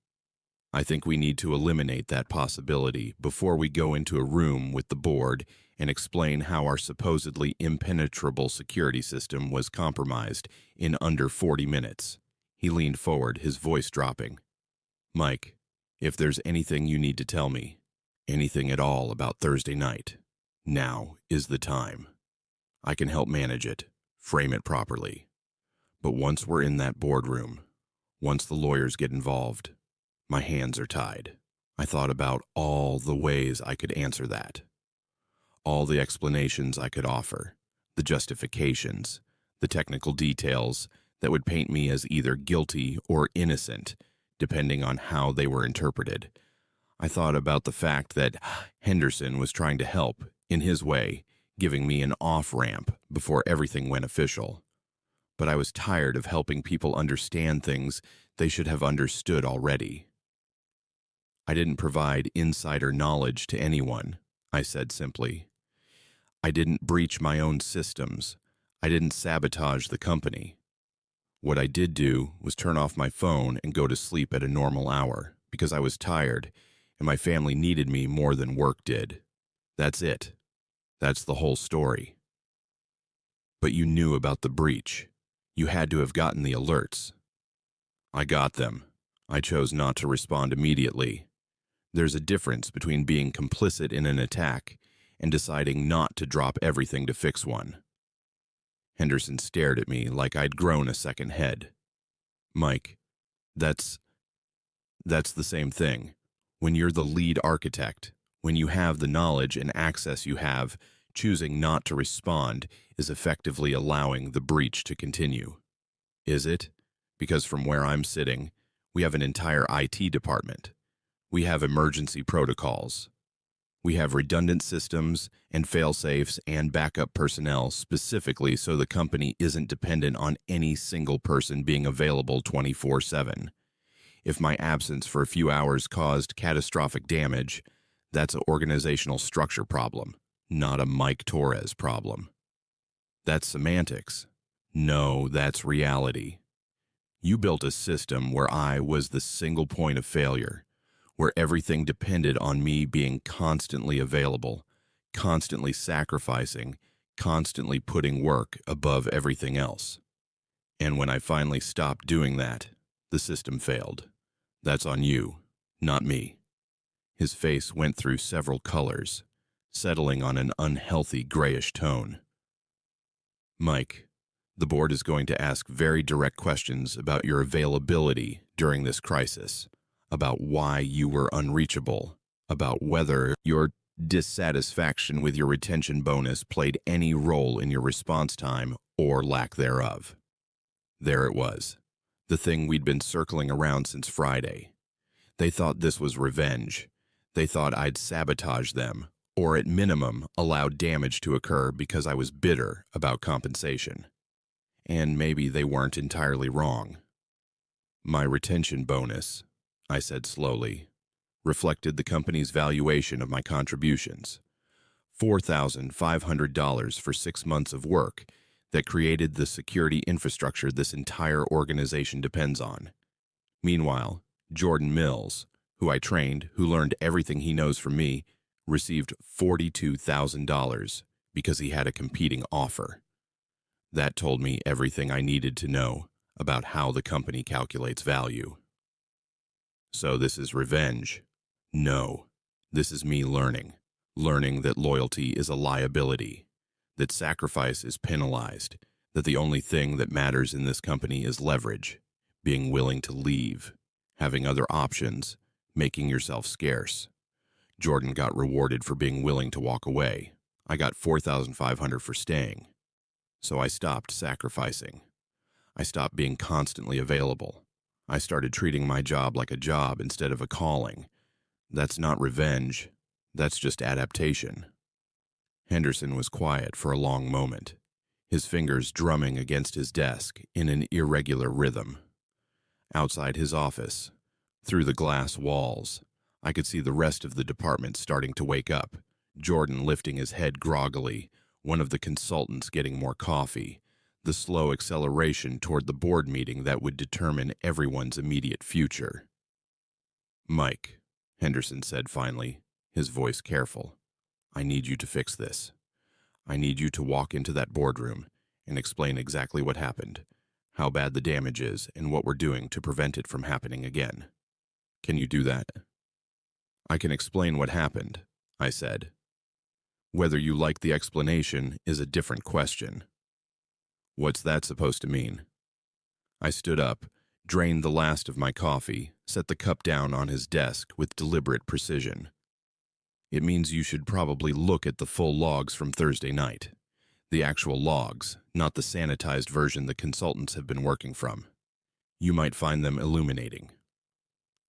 I think we need to eliminate that possibility before we go into a room with the board and explain how our supposedly impenetrable security system was compromised in under 40 minutes. He leaned forward, his voice dropping. Mike, if there's anything you need to tell me, anything at all about Thursday night, now is the time. I can help manage it, frame it properly. But once we're in that boardroom, once the lawyers get involved, my hands are tied. I thought about all the ways I could answer that. All the explanations I could offer, the justifications, the technical details that would paint me as either guilty or innocent, depending on how they were interpreted. I thought about the fact that Henderson was trying to help, in his way, giving me an off-ramp before everything went official. But I was tired of helping people understand things they should have understood already. I didn't provide insider knowledge to anyone, I said simply. I didn't breach my own systems. I didn't sabotage the company. What I did do was turn off my phone and go to sleep at a normal hour because I was tired and my family needed me more than work did. That's it. That's the whole story. But you knew about the breach. You had to have gotten the alerts. I got them. I chose not to respond immediately. There's a difference between being complicit in an attack and deciding not to drop everything to fix one. Henderson stared at me like I'd grown a second head. Mike, that's the same thing. When you're the lead architect, when you have the knowledge and access you have, choosing not to respond is effectively allowing the breach to continue. Is it? Because from where I'm sitting, we have an entire IT department. We have emergency protocols. We have redundant systems and fail-safes and backup personnel specifically so the company isn't dependent on any single person being available 24/7. If my absence for a few hours caused catastrophic damage, that's an organizational structure problem, not a Mike Torres problem. That's semantics. No, that's reality. You built a system where I was the single point of failure, where everything depended on me being constantly available, constantly sacrificing, constantly putting work above everything else. And when I finally stopped doing that, the system failed. That's on you, not me. His face went through several colors, settling on an unhealthy grayish tone. Mike, the board is going to ask very direct questions about your availability during this crisis, about why you were unreachable, about whether your dissatisfaction with your retention bonus played any role in your response time or lack thereof. There it was, the thing we'd been circling around since Friday. They thought this was revenge. They thought I'd sabotage them, or at minimum allow damage to occur because I was bitter about compensation. And maybe they weren't entirely wrong. My retention bonus, I said slowly, reflected the company's valuation of my contributions. $4,500 for 6 months of work that created the security infrastructure this entire organization depends on. Meanwhile, Jordan Mills, who I trained, who learned everything he knows from me, received $42,000 because he had a competing offer. That told me everything I needed to know about how the company calculates value. So this is revenge? No. This is me learning that loyalty is a liability, that sacrifice is penalized, that the only thing that matters in this company is leverage, being willing to leave, having other options, making yourself scarce. Jordan got rewarded for being willing to walk away. I got $4,500 for staying. So I stopped sacrificing. I stopped being constantly available. I started treating my job like a job instead of a calling. That's not revenge. That's just adaptation. Henderson was quiet for a long moment, his fingers drumming against his desk in an irregular rhythm. Outside his office, through the glass walls, I could see the rest of the department starting to wake up, Jordan lifting his head groggily, one of the consultants getting more coffee, the slow acceleration toward the board meeting that would determine everyone's immediate future. "Mike," Henderson said finally, his voice careful, "I need you to fix this. I need you to walk into that boardroom and explain exactly what happened, how bad the damage is, and what we're doing to prevent it from happening again. Can you do that?" "I can explain what happened," I said. "Whether you like the explanation is a different question." "What's that supposed to mean?" I stood up, drained the last of my coffee, set the cup down on his desk with deliberate precision. "It means you should probably look at the full logs from Thursday night. The actual logs, not the sanitized version the consultants have been working from. You might find them illuminating.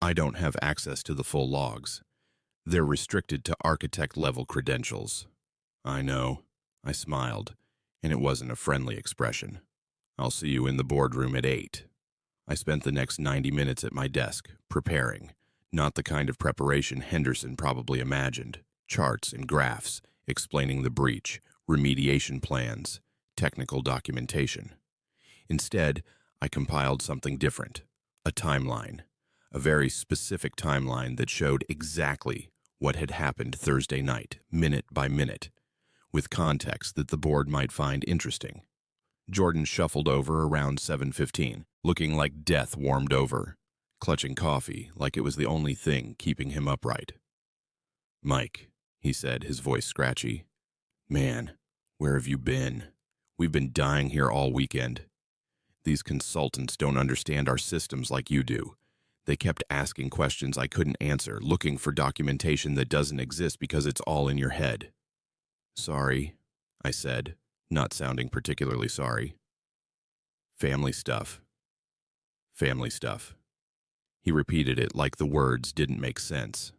I don't have access to the full logs. They're restricted to architect-level credentials." "I know." I smiled, and it wasn't a friendly expression. "I'll see you in the boardroom at 8. I spent the next 90 minutes at my desk, preparing. Not the kind of preparation Henderson probably imagined. Charts and graphs, explaining the breach, remediation plans, technical documentation. Instead, I compiled something different. A timeline. A very specific timeline that showed exactly what had happened Thursday night, minute by minute, with context that the board might find interesting. Jordan shuffled over around 7:15, looking like death warmed over, clutching coffee like it was the only thing keeping him upright. "Mike," he said, his voice scratchy. "Man, where have you been? We've been dying here all weekend. These consultants don't understand our systems like you do. They kept asking questions I couldn't answer, looking for documentation that doesn't exist because it's all in your head." "Sorry," I said, not sounding particularly sorry. "Family stuff. Family stuff." He repeated it like the words didn't make sense.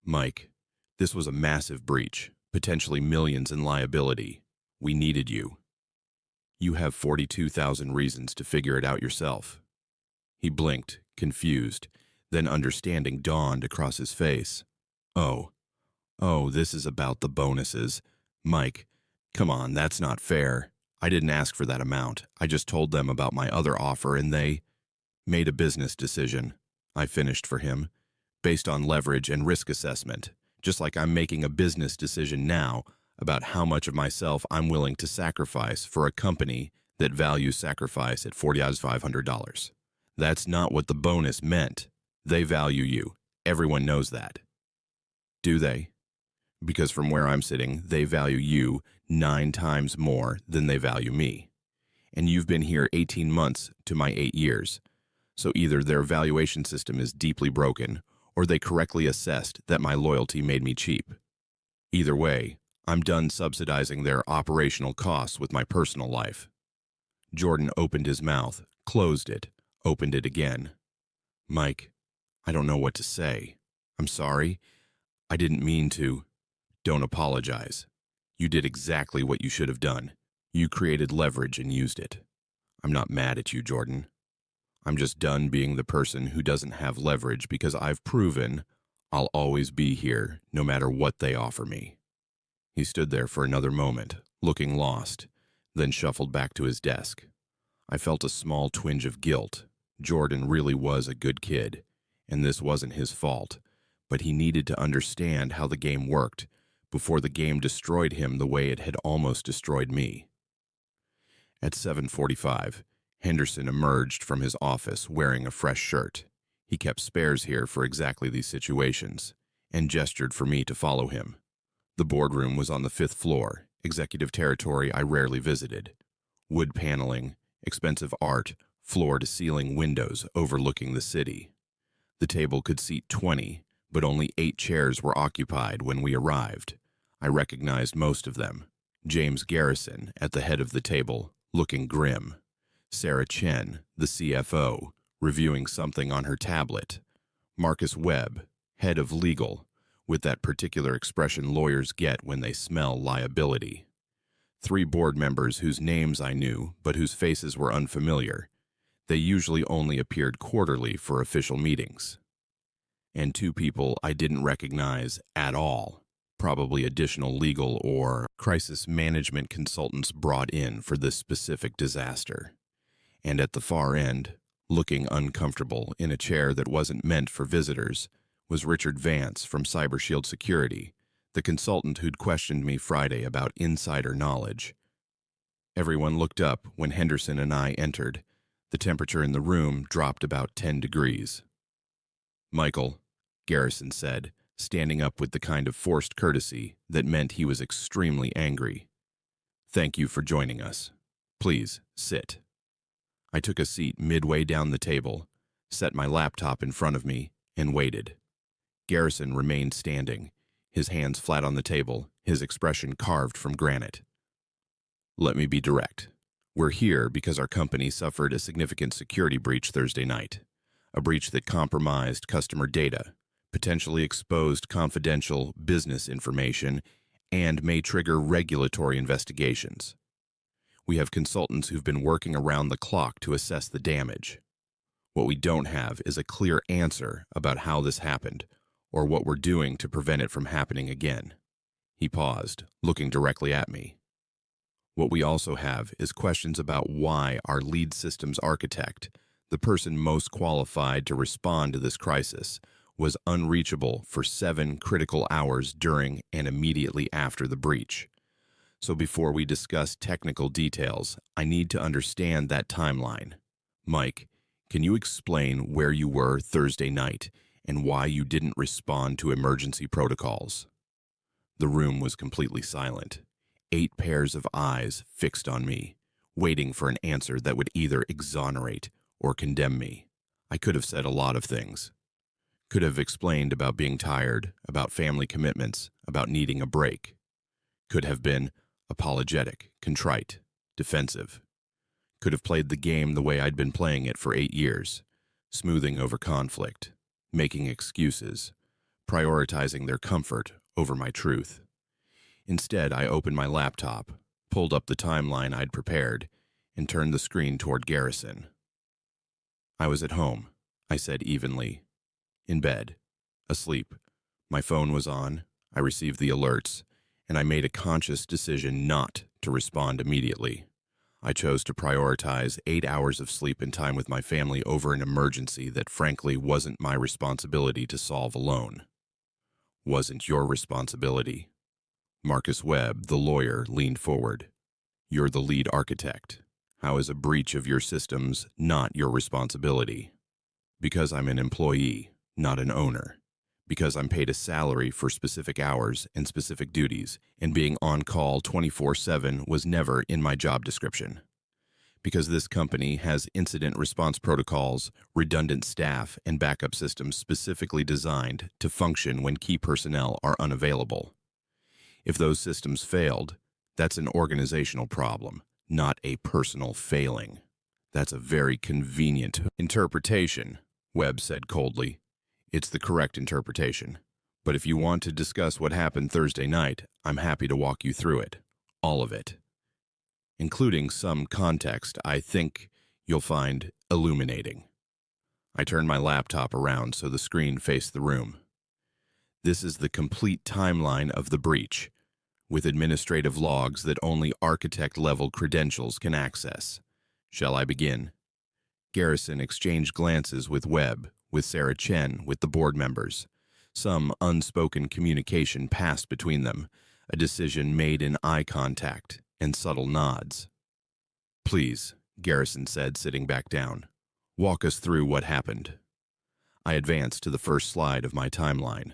"Mike, this was a massive breach, potentially millions in liability. We needed you. You have 42,000 reasons to figure it out yourself." He blinked, confused, then understanding dawned across his face. Oh, this is about the bonuses. Mike, come on, that's not fair. I didn't ask for that amount. I just told them about my other offer and they made a business decision. I finished for him, based on leverage and risk assessment, just like I'm making a business decision now about how much of myself I'm willing to sacrifice for a company that values sacrifice at $40,500. That's not what the bonus meant. They value you. Everyone knows that. Do they? Because from where I'm sitting, they value you 9 times more than they value me. And you've been here 18 months to my 8 years. So either their valuation system is deeply broken, or they correctly assessed that my loyalty made me cheap. Either way, I'm done subsidizing their operational costs with my personal life. Jordan opened his mouth, closed it, opened it again. Mike, I don't know what to say. I'm sorry. I didn't mean to. Don't apologize. You did exactly what you should have done. You created leverage and used it. I'm not mad at you, Jordan. I'm just done being the person who doesn't have leverage because I've proven I'll always be here no matter what they offer me. He stood there for another moment, looking lost, then shuffled back to his desk. I felt a small twinge of guilt. Jordan really was a good kid, and this wasn't his fault, but he needed to understand how the game worked before the game destroyed him the way it had almost destroyed me. At 7:45, Henderson emerged from his office wearing a fresh shirt. He kept spares here for exactly these situations, and gestured for me to follow him. The boardroom was on the 5th floor, executive territory I rarely visited. Wood paneling, expensive art, floor-to-ceiling windows overlooking the city. The table could seat 20, but only 8 chairs were occupied when we arrived. I recognized most of them. James Garrison at the head of the table, looking grim. Sarah Chen, the CFO, reviewing something on her tablet. Marcus Webb, head of legal, with that particular expression lawyers get when they smell liability. 3 board members whose names I knew, but whose faces were unfamiliar. They usually only appeared quarterly for official meetings. And 2 people I didn't recognize at all, probably additional legal or crisis management consultants brought in for this specific disaster. And at the far end, looking uncomfortable in a chair that wasn't meant for visitors, was Richard Vance from Cyber Shield Security, the consultant who'd questioned me Friday about insider knowledge. Everyone looked up when Henderson and I entered. The temperature in the room dropped about 10 degrees. "Michael," Garrison said, standing up with the kind of forced courtesy that meant he was extremely angry. "Thank you for joining us. Please, sit." I took a seat midway down the table, set my laptop in front of me, and waited. Garrison remained standing, his hands flat on the table, his expression carved from granite. "Let me be direct. We're here because our company suffered a significant security breach Thursday night, a breach that compromised customer data, potentially exposed confidential business information, and may trigger regulatory investigations. We have consultants who've been working around the clock to assess the damage. What we don't have is a clear answer about how this happened, or what we're doing to prevent it from happening again." He paused, looking directly at me. "What we also have is questions about why our lead systems architect, the person most qualified to respond to this crisis, was unreachable for 7 critical hours during and immediately after the breach. So before we discuss technical details, I need to understand that timeline. Mike, can you explain where you were Thursday night and why you didn't respond to emergency protocols?" The room was completely silent. 8 pairs of eyes fixed on me, waiting for an answer that would either exonerate or condemn me. I could have said a lot of things. Could have explained about being tired, about family commitments, about needing a break. Could have been apologetic, contrite, defensive. Could have played the game the way I'd been playing it for 8 years, smoothing over conflict, making excuses, prioritizing their comfort over my truth. Instead, I opened my laptop, pulled up the timeline I'd prepared, and turned the screen toward Garrison. "I was at home," I said evenly. "In bed. Asleep. My phone was on, I received the alerts, and I made a conscious decision not to respond immediately. I chose to prioritize 8 hours of sleep and time with my family over an emergency that frankly wasn't my responsibility to solve alone." "Wasn't your responsibility?" Marcus Webb, the lawyer, leaned forward. "You're the lead architect. How is a breach of your systems not your responsibility?" "Because I'm an employee, not an owner. Because I'm paid a salary for specific hours and specific duties, and being on call 24/7 was never in my job description. Because this company has incident response protocols, redundant staff, and backup systems specifically designed to function when key personnel are unavailable. If those systems failed, that's an organizational problem, not a personal failing." "That's a very convenient interpretation," Webb said coldly. "It's the correct interpretation. But if you want to discuss what happened Thursday night, I'm happy to walk you through it. All of it. Including some context I think you'll find illuminating." I turned my laptop around so the screen faced the room. "This is the complete timeline of the breach, with administrative logs that only architect-level credentials can access. Shall I begin?" Garrison exchanged glances with Webb, with Sarah Chen with the board members. Some unspoken communication passed between them, a decision made in eye contact and subtle nods. "Please," Garrison said, sitting back down. "Walk us through what happened." I advanced to the first slide of my timeline.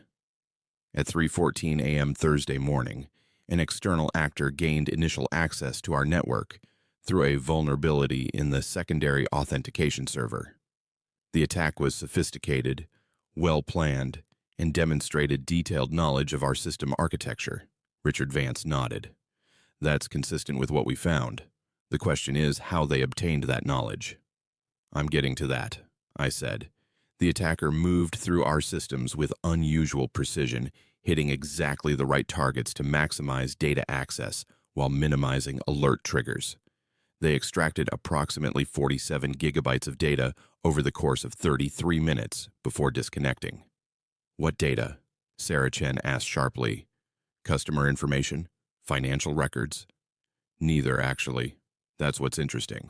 At 3:14 a.m. Thursday morning, an external actor gained initial access to our network through a vulnerability in the secondary authentication server. The attack was sophisticated, well-planned, and demonstrated detailed knowledge of our system architecture. Richard Vance nodded. "That's consistent with what we found. The question is how they obtained that knowledge." "I'm getting to that," I said. The attacker moved through our systems with unusual precision, hitting exactly the right targets to maximize data access while minimizing alert triggers. They extracted approximately 47 gigabytes of data over the course of 33 minutes before disconnecting. "What data?" Sarah Chen asked sharply. "Customer information? Financial records?" "Neither, actually. That's what's interesting."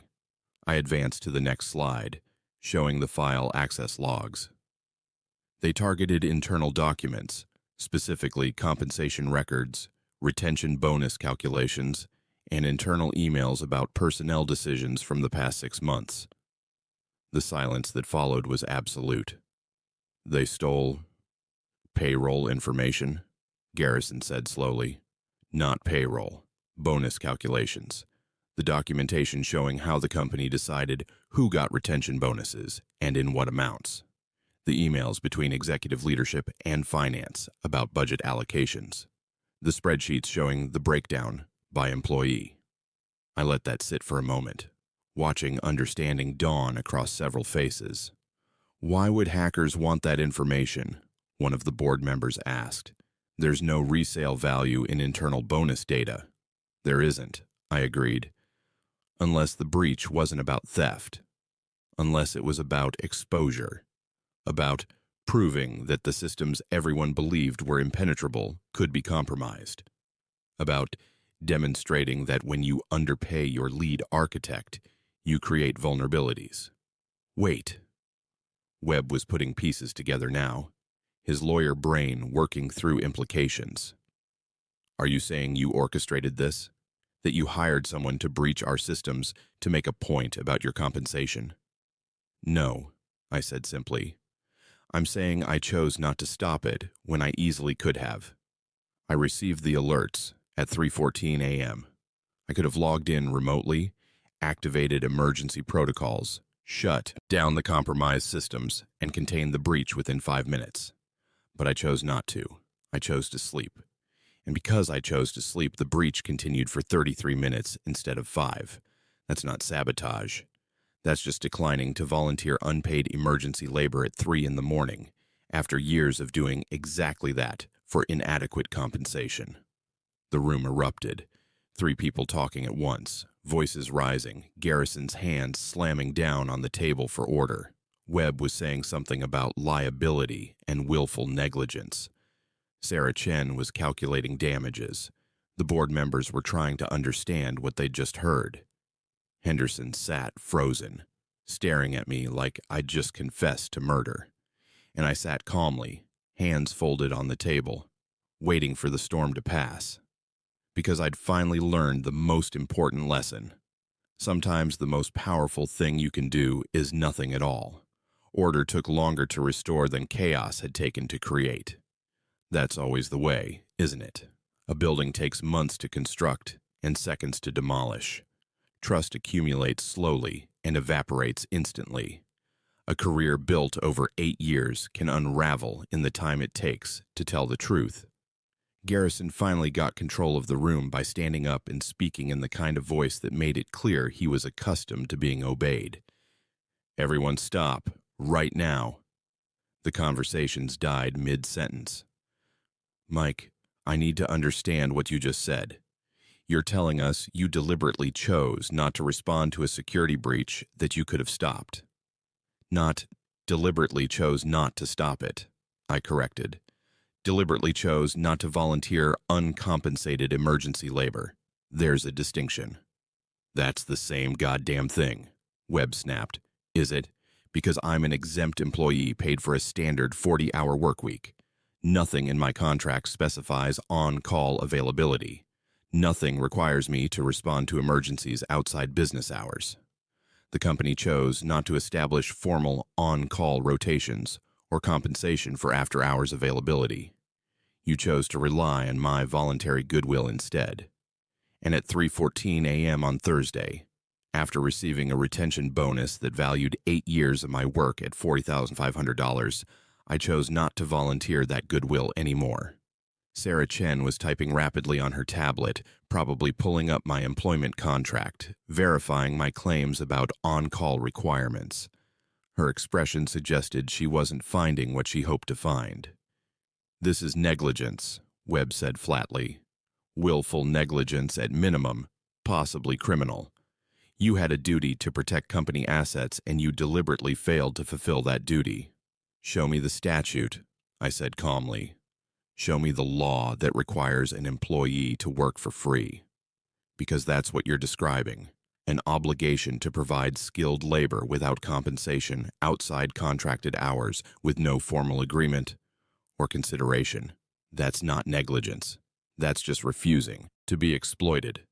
I advanced to the next slide, showing the file access logs. They targeted internal documents, specifically compensation records, retention bonus calculations, and internal emails about personnel decisions from the past 6 months. The silence that followed was absolute. "They stole payroll information," Garrison said slowly. "Not payroll, bonus calculations. The documentation showing how the company decided who got retention bonuses and in what amounts. The emails between executive leadership and finance about budget allocations. The spreadsheets showing the breakdown by employee." I let that sit for a moment, watching understanding dawn across several faces. "Why would hackers want that information?" one of the board members asked. "There's no resale value in internal bonus data." "There isn't," I agreed. "Unless the breach wasn't about theft. Unless it was about exposure. About proving that the systems everyone believed were impenetrable could be compromised. About demonstrating that when you underpay your lead architect, you create vulnerabilities." "Wait." Webb was putting pieces together now, his lawyer brain working through implications. "Are you saying you orchestrated this? That you hired someone to breach our systems to make a point about your compensation?" "No," I said simply. "I'm saying I chose not to stop it when I easily could have. I received the alerts at 3:14 a.m. I could have logged in remotely, activated emergency protocols, shut down the compromised systems, and contained the breach within 5 minutes. But I chose not to. I chose to sleep. And because I chose to sleep, the breach continued for 33 minutes instead of 5. That's not sabotage. That's just declining to volunteer unpaid emergency labor at 3 in the morning, after years of doing exactly that for inadequate compensation." The room erupted. 3 people talking at once, voices rising, Garrison's hands slamming down on the table for order. Webb was saying something about liability and willful negligence. Sarah Chen was calculating damages. The board members were trying to understand what they'd just heard. Henderson sat frozen, staring at me like I'd just confessed to murder. And I sat calmly, hands folded on the table, waiting for the storm to pass. Because I'd finally learned the most important lesson. Sometimes the most powerful thing you can do is nothing at all. Order took longer to restore than chaos had taken to create. That's always the way, isn't it? A building takes months to construct and seconds to demolish. Trust accumulates slowly and evaporates instantly. A career built over 8 years can unravel in the time it takes to tell the truth. Garrison finally got control of the room by standing up and speaking in the kind of voice that made it clear he was accustomed to being obeyed. "Everyone stop, right now." The conversations died mid-sentence. "Mike, I need to understand what you just said. You're telling us you deliberately chose not to respond to a security breach that you could have stopped." "Not deliberately chose not to stop it," I corrected. "Deliberately chose not to volunteer uncompensated emergency labor. There's a distinction." "That's the same goddamn thing," Webb snapped. "Is it? Because I'm an exempt employee paid for a standard 40-hour work week. Nothing in my contract specifies on-call availability. Nothing requires me to respond to emergencies outside business hours. The company chose not to establish formal on-call rotations or compensation for after-hours availability. You chose to rely on my voluntary goodwill instead. And at 3:14 a.m. on Thursday, after receiving a retention bonus that valued 8 years of my work at $40,500, I chose not to volunteer that goodwill anymore. Sarah Chen was typing rapidly on her tablet, probably pulling up my employment contract, verifying my claims about on-call requirements. Her expression suggested she wasn't finding what she hoped to find. "This is negligence," Webb said flatly. "Willful negligence at minimum, possibly criminal. You had a duty to protect company assets and you deliberately failed to fulfill that duty." "Show me the statute," I said calmly. "Show me the law that requires an employee to work for free. Because that's what you're describing. An obligation to provide skilled labor without compensation outside contracted hours with no formal agreement or consideration. That's not negligence. That's just refusing to be exploited."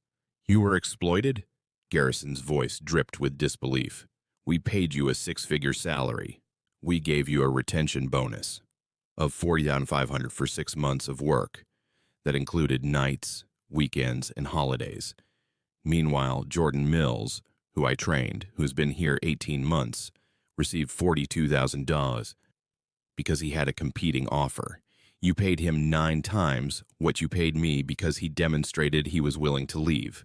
"You were exploited?" Garrison's voice dripped with disbelief. "We paid you a 6-figure salary. We gave you a retention bonus of $40,500 for 6 months of work. That included nights, weekends, and holidays. Meanwhile, Jordan Mills, who I trained, who's been here 18 months, received $42,000 because he had a competing offer. You paid him 9 times what you paid me because he demonstrated he was willing to leave.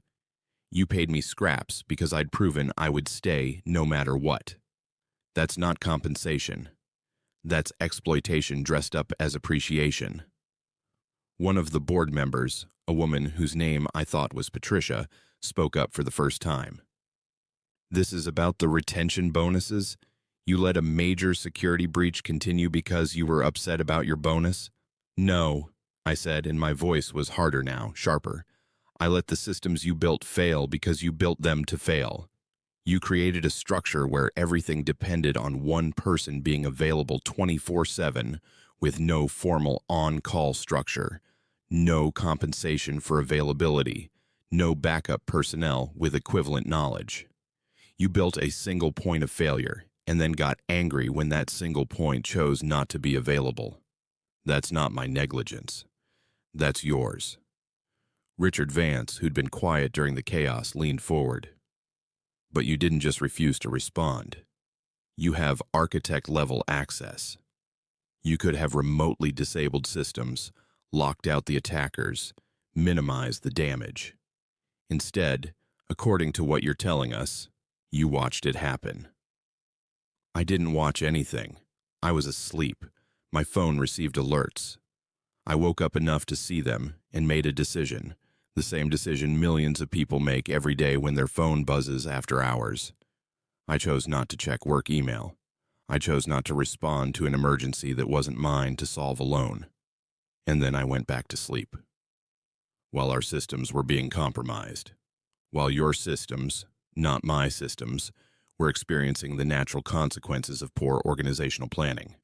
You paid me scraps because I'd proven I would stay no matter what. That's not compensation. That's exploitation dressed up as appreciation." One of the board members, a woman whose name I thought was Patricia, spoke up for the first time. "This is about the retention bonuses? You let a major security breach continue because you were upset about your bonus?" "No," I said, and my voice was harder now, sharper. "I let the systems you built fail because you built them to fail. You created a structure where everything depended on one person being available 24/7 with no formal on-call structure, no compensation for availability, no backup personnel with equivalent knowledge. You built a single point of failure and then got angry when that single point chose not to be available. That's not my negligence. That's yours." Richard Vance, who'd been quiet during the chaos, leaned forward. "But you didn't just refuse to respond. You have architect-level access. You could have remotely disabled systems, locked out the attackers, minimized the damage. Instead, according to what you're telling us, you watched it happen." "I didn't watch anything. I was asleep. My phone received alerts. I woke up enough to see them and made a decision. The same decision millions of people make every day when their phone buzzes after hours. I chose not to check work email. I chose not to respond to an emergency that wasn't mine to solve alone. And then I went back to sleep. While our systems were being compromised. While your systems, not my systems, were experiencing the natural consequences of poor organizational planning."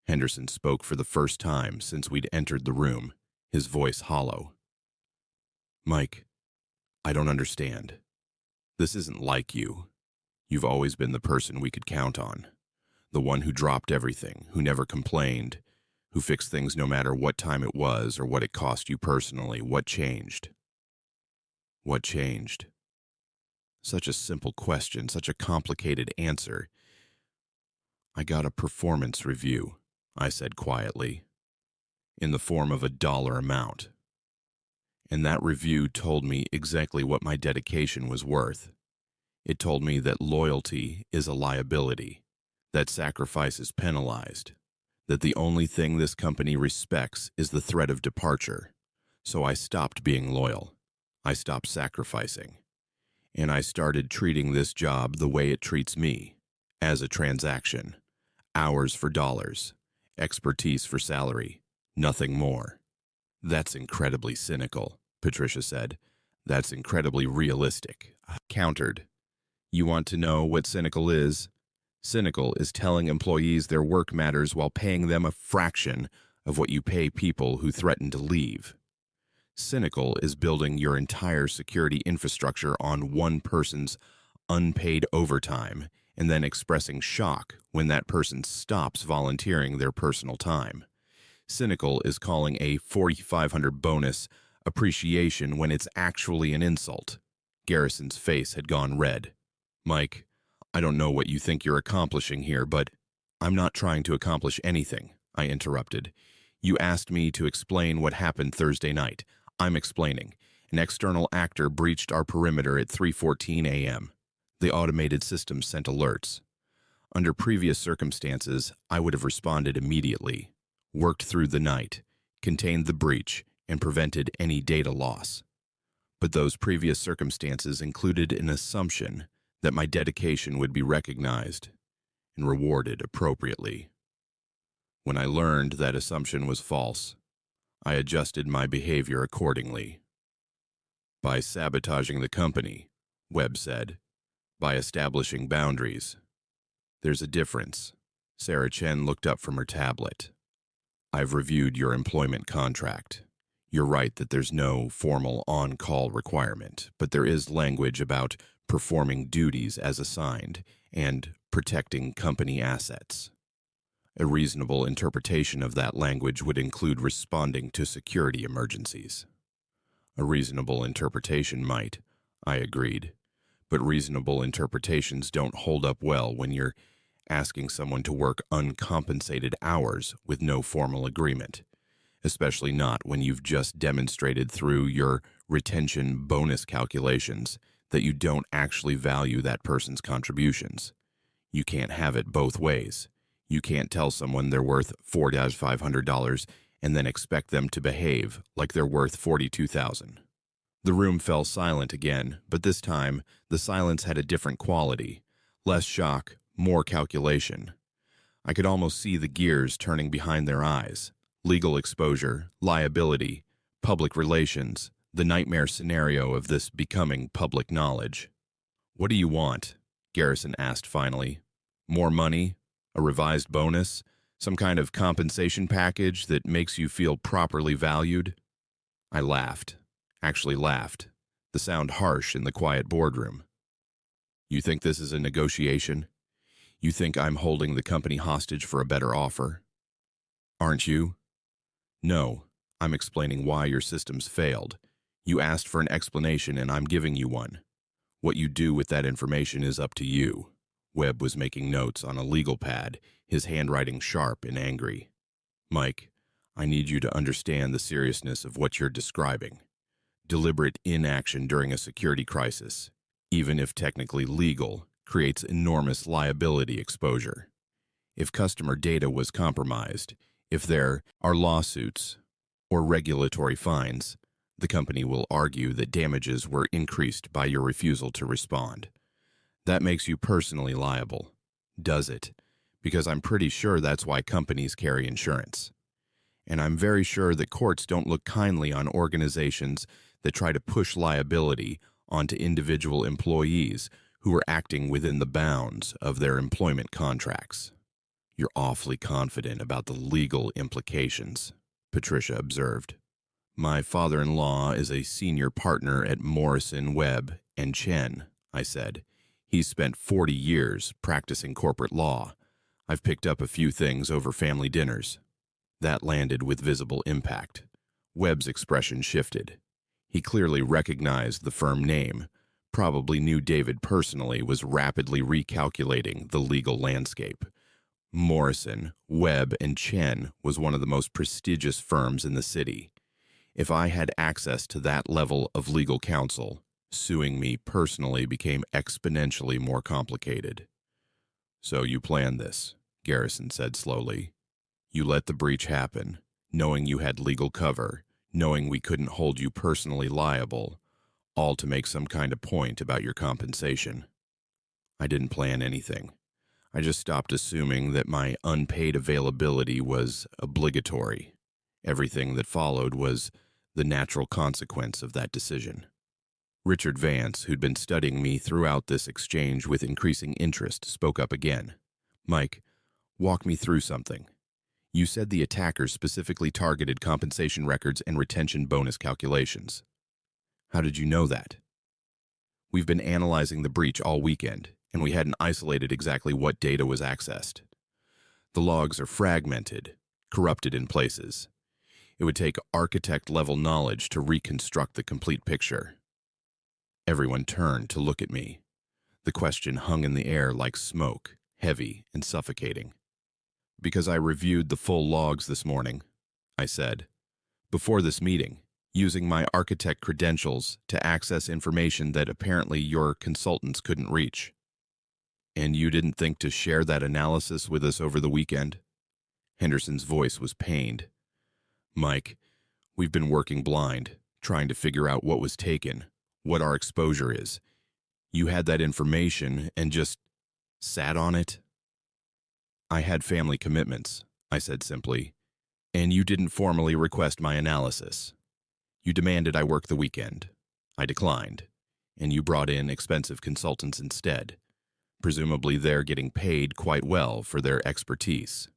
Henderson spoke for the first time since we'd entered the room, his voice hollow. "Mike, I don't understand. This isn't like you. You've always been the person we could count on. The one who dropped everything, who never complained, who fixed things no matter what time it was or what it cost you personally. What changed?" "What changed?" Such a simple question, such a complicated answer. "I got a performance review," I said quietly, "in the form of a dollar amount. And that review told me exactly what my dedication was worth. It told me that loyalty is a liability, that sacrifice is penalized, that the only thing this company respects is the threat of departure. So I stopped being loyal. I stopped sacrificing. And I started treating this job the way it treats me, as a transaction. Hours for dollars, expertise for salary, nothing more." "That's incredibly cynical," Patricia said. "That's incredibly realistic," I countered. "You want to know what cynical is? Cynical is telling employees their work matters while paying them a fraction of what you pay people who threaten to leave. Cynical is building your entire security infrastructure on one person's unpaid overtime and then expressing shock when that person stops volunteering their personal time. Cynical is calling a 4,500 bonus appreciation when it's actually an insult. Garrison's face had gone red. Mike, I don't know what you think you're accomplishing here, but I'm not trying to accomplish anything, I interrupted. You asked me to explain what happened Thursday night. I'm explaining. An external actor breached our perimeter at 3:14 a.m. The automated system sent alerts. Under previous circumstances, I would have responded immediately, worked through the night, contained the breach, and prevented any data loss. But those previous circumstances included an assumption that my dedication would be recognized and rewarded appropriately. When I learned that assumption was false, I adjusted my behavior accordingly. By sabotaging the company, Webb said, by establishing boundaries. There's a difference. Sarah Chen looked up from her tablet. I've reviewed your employment contract. You're right that there's no formal on-call requirement, but there is language about performing duties as assigned and protecting company assets. A reasonable interpretation of that language would include responding to security emergencies. A reasonable interpretation might, I agreed, but reasonable interpretations don't hold up well when you're asking someone to work uncompensated hours with no formal agreement, especially not when you've just demonstrated through your retention bonus calculations that you don't actually value that person's contributions. You can't have it both ways. You can't tell someone they're worth $4,500 and then expect them to behave like they're worth $42,000. The room fell silent again, but this time the silence had a different quality. Less shock, more calculation. I could almost see the gears turning behind their eyes. Legal exposure, liability, public relations, the nightmare scenario of this becoming public knowledge. What do you want? Garrison asked finally. More money? A revised bonus? Some kind of compensation package that makes you feel properly valued? I laughed. Actually laughed. The sound harsh in the quiet boardroom. You think this is a negotiation? You think I'm holding the company hostage for a better offer? Aren't you? No, I'm explaining why your systems failed. You asked for an explanation and I'm giving you one. What you do with that information is up to you. Webb was making notes on a legal pad, his handwriting sharp and angry. Mike, I need you to understand the seriousness of what you're describing. Deliberate inaction during a security crisis, even if technically legal, creates enormous liability exposure. If customer data was compromised, if there are lawsuits or regulatory fines, the company will argue that damages were increased by your refusal to respond. That makes you personally liable. Does it? Because I'm pretty sure that's why companies carry insurance. And I'm very sure that courts don't look kindly on organizations that try to push liability onto individual employees who are acting within the bounds of their employment contracts. You're awfully confident about the legal implications, Patricia observed. My father-in-law is a senior partner at Morrison, Webb and Chen, I said. He's spent 40 years practicing corporate law. I've picked up a few things over family dinners. That landed with visible impact. Webb's expression shifted. He clearly recognized the firm name, probably knew David personally, was rapidly recalculating the legal landscape. Morrison, Webb, and Chen was one of the most prestigious firms in the city. If I had access to that level of legal counsel, suing me personally became exponentially more complicated. So you planned this, Garrison said slowly. You let the breach happen, knowing you had legal cover, knowing we couldn't hold you personally liable, all to make some kind of point about your compensation. I didn't plan anything. I just stopped assuming that my unpaid availability was obligatory. Everything that followed was the natural consequence of that decision. Richard Vance, who'd been studying me throughout this exchange with increasing interest, spoke up again. Mike, walk me through something. You said the attackers specifically targeted compensation records and retention bonus calculations. How did you know that? We've been analyzing the breach all weekend, and we hadn't isolated exactly what data was accessed. The logs are fragmented, corrupted in places. It would take architect-level knowledge to reconstruct the complete picture. Everyone turned to look at me. The question hung in the air like smoke, heavy and suffocating. Because I reviewed the full logs this morning, I said. Before this meeting, using my architect credentials to access information that apparently your consultants couldn't reach. And you didn't think to share that analysis with us over the weekend? Henderson's voice was pained. Mike, we've been working blind, trying to figure out what was taken, what our exposure is. You had that information and just sat on it? I had family commitments, I said simply, and you didn't formally request my analysis. You demanded I work the weekend. I declined, and you brought in expensive consultants instead. Presumably they're getting paid quite well for their expertise.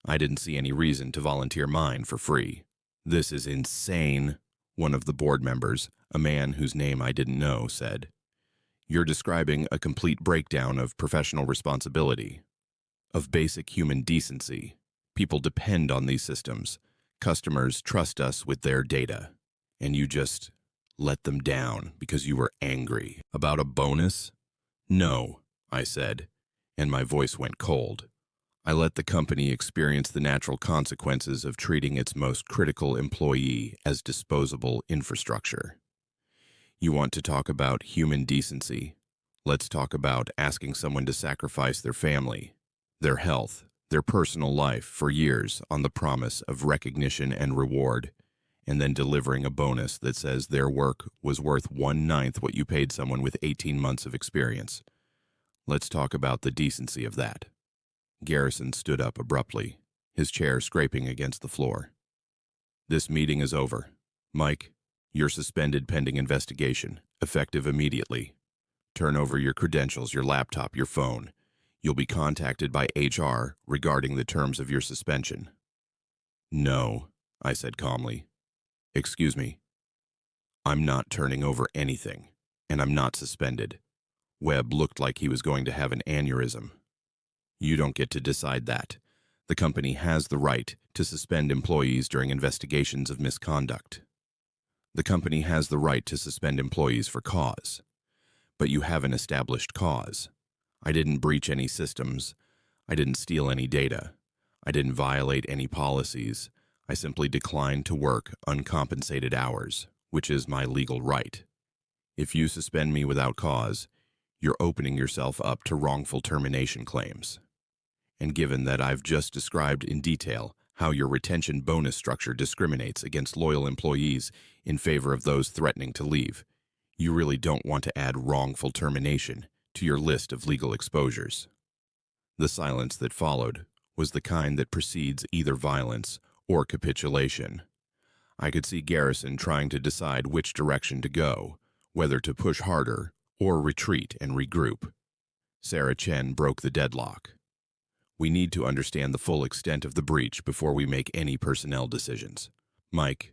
I didn't see any reason to volunteer mine for free. This is insane, one of the board members, a man whose name I didn't know, said. You're describing a complete breakdown of professional responsibility, of basic human decency. People depend on these systems. Customers trust us with their data. And you just let them down because you were angry. About a bonus? No, I said, and my voice went cold. I let the company experience the natural consequences of treating its most critical employee as disposable infrastructure. You want to talk about human decency? Let's talk about asking someone to sacrifice their family, their health, their personal life for years on the promise of recognition and reward, and then delivering a bonus that says their work was worth 1/9 what you paid someone with 18 months of experience. Let's talk about the decency of that. Garrison stood up abruptly, his chair scraping against the floor. This meeting is over. Mike, you're suspended pending investigation, effective immediately. Turn over your credentials, your laptop, your phone. You'll be contacted by HR regarding the terms of your suspension. No, I said calmly. Excuse me. I'm not turning over anything, and I'm not suspended. Webb looked like he was going to have an aneurysm. You don't get to decide that. The company has the right to suspend employees during investigations of misconduct. The company has the right to suspend employees for cause. But you have an established cause. I didn't breach any systems. I didn't steal any data. I didn't violate any policies. I simply declined to work uncompensated hours, which is my legal right. If you suspend me without cause, you're opening yourself up to wrongful termination claims. And given that I've just described in detail how your retention bonus structure discriminates against loyal employees in favor of those threatening to leave, you really don't want to add wrongful termination to your list of legal exposures. The silence that followed was the kind that precedes either violence or capitulation. I could see Garrison trying to decide which direction to go, whether to push harder or retreat and regroup. Sarah Chen broke the deadlock. We need to understand the full extent of the breach before we make any personnel decisions. Mike,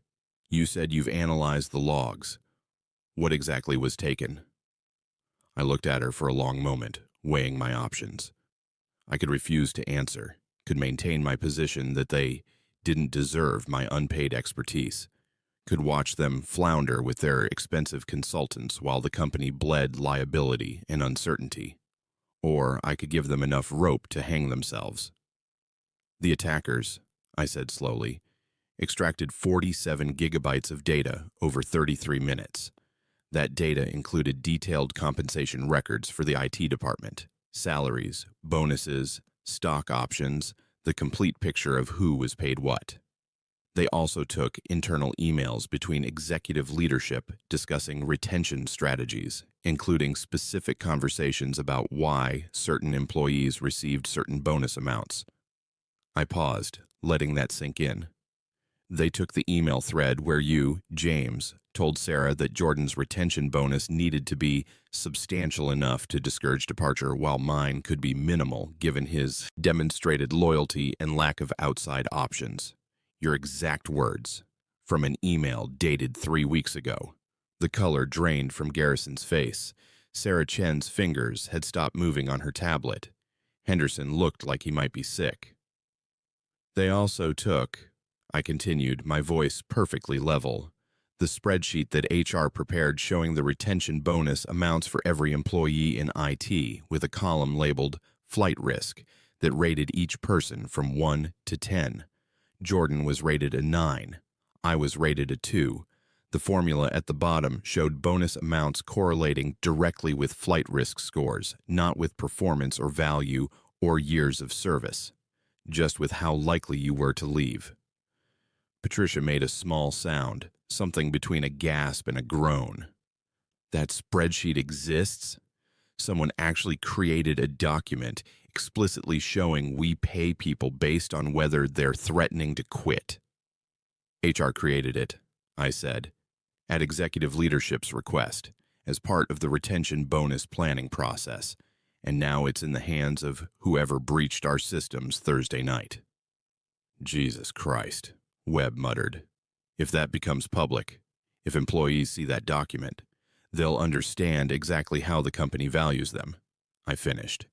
you said you've analyzed the logs. What exactly was taken? I looked at her for a long moment, weighing my options. I could refuse to answer, could maintain my position that they didn't deserve my unpaid expertise, could watch them flounder with their expensive consultants while the company bled liability and uncertainty. Or I could give them enough rope to hang themselves. The attackers, I said slowly, extracted 47 gigabytes of data over 33 minutes. That data included detailed compensation records for the IT department, salaries, bonuses, stock options, the complete picture of who was paid what. They also took internal emails between executive leadership discussing retention strategies, including specific conversations about why certain employees received certain bonus amounts. I paused, letting that sink in. They took the email thread where you, James, told Sarah that Jordan's retention bonus needed to be substantial enough to discourage departure, while mine could be minimal given his demonstrated loyalty and lack of outside options. Your exact words, from an email dated 3 weeks ago. The color drained from Garrison's face. Sarah Chen's fingers had stopped moving on her tablet. Henderson looked like he might be sick. They also took, I continued, my voice perfectly level, the spreadsheet that HR prepared showing the retention bonus amounts for every employee in IT, with a column labeled flight risk that rated each person from 1 to 10. Jordan was rated a 9. I was rated a 2. The formula at the bottom showed bonus amounts correlating directly with flight risk scores, not with performance or value or years of service, just with how likely you were to leave. Patricia made a small sound, something between a gasp and a groan. That spreadsheet exists? Someone actually created a document explicitly showing we pay people based on whether they're threatening to quit. HR created it, I said, at executive leadership's request, as part of the retention bonus planning process, and now it's in the hands of whoever breached our systems Thursday night. Jesus Christ, Webb muttered. If that becomes public, if employees see that document, they'll understand exactly how the company values them, I finished.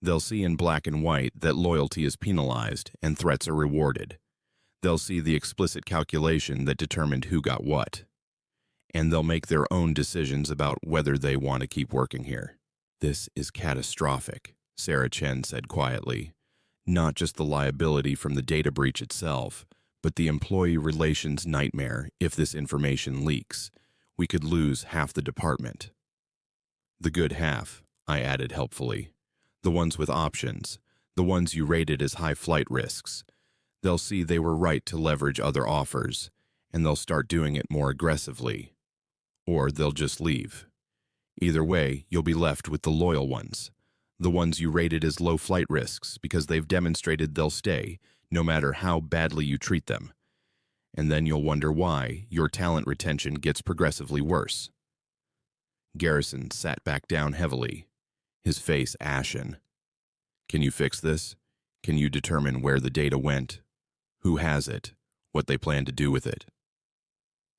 They'll see in black and white that loyalty is penalized and threats are rewarded. They'll see the explicit calculation that determined who got what. And they'll make their own decisions about whether they want to keep working here. This is catastrophic, Sarah Chen said quietly. Not just the liability from the data breach itself, but the employee relations nightmare if this information leaks. We could lose half the department. The good half, I added helpfully. The ones with options, the ones you rated as high flight risks. They'll see they were right to leverage other offers, and they'll start doing it more aggressively. Or they'll just leave. Either way, you'll be left with the loyal ones, the ones you rated as low flight risks because they've demonstrated they'll stay, no matter how badly you treat them. And then you'll wonder why your talent retention gets progressively worse. Garrison sat back down heavily, his face ashen. Can you fix this? Can you determine where the data went? Who has it? What they plan to do with it?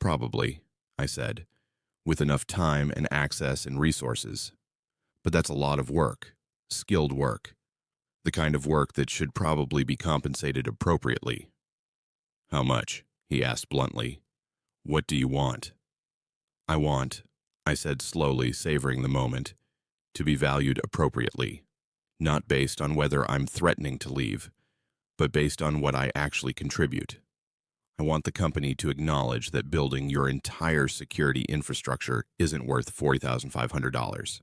Probably, I said, with enough time and access and resources. But that's a lot of work, skilled work, the kind of work that should probably be compensated appropriately. How much? He asked bluntly. What do you want? I want, I said slowly, savoring the moment, to be valued appropriately, not based on whether I'm threatening to leave, but based on what I actually contribute. I want the company to acknowledge that building your entire security infrastructure isn't worth $40,500.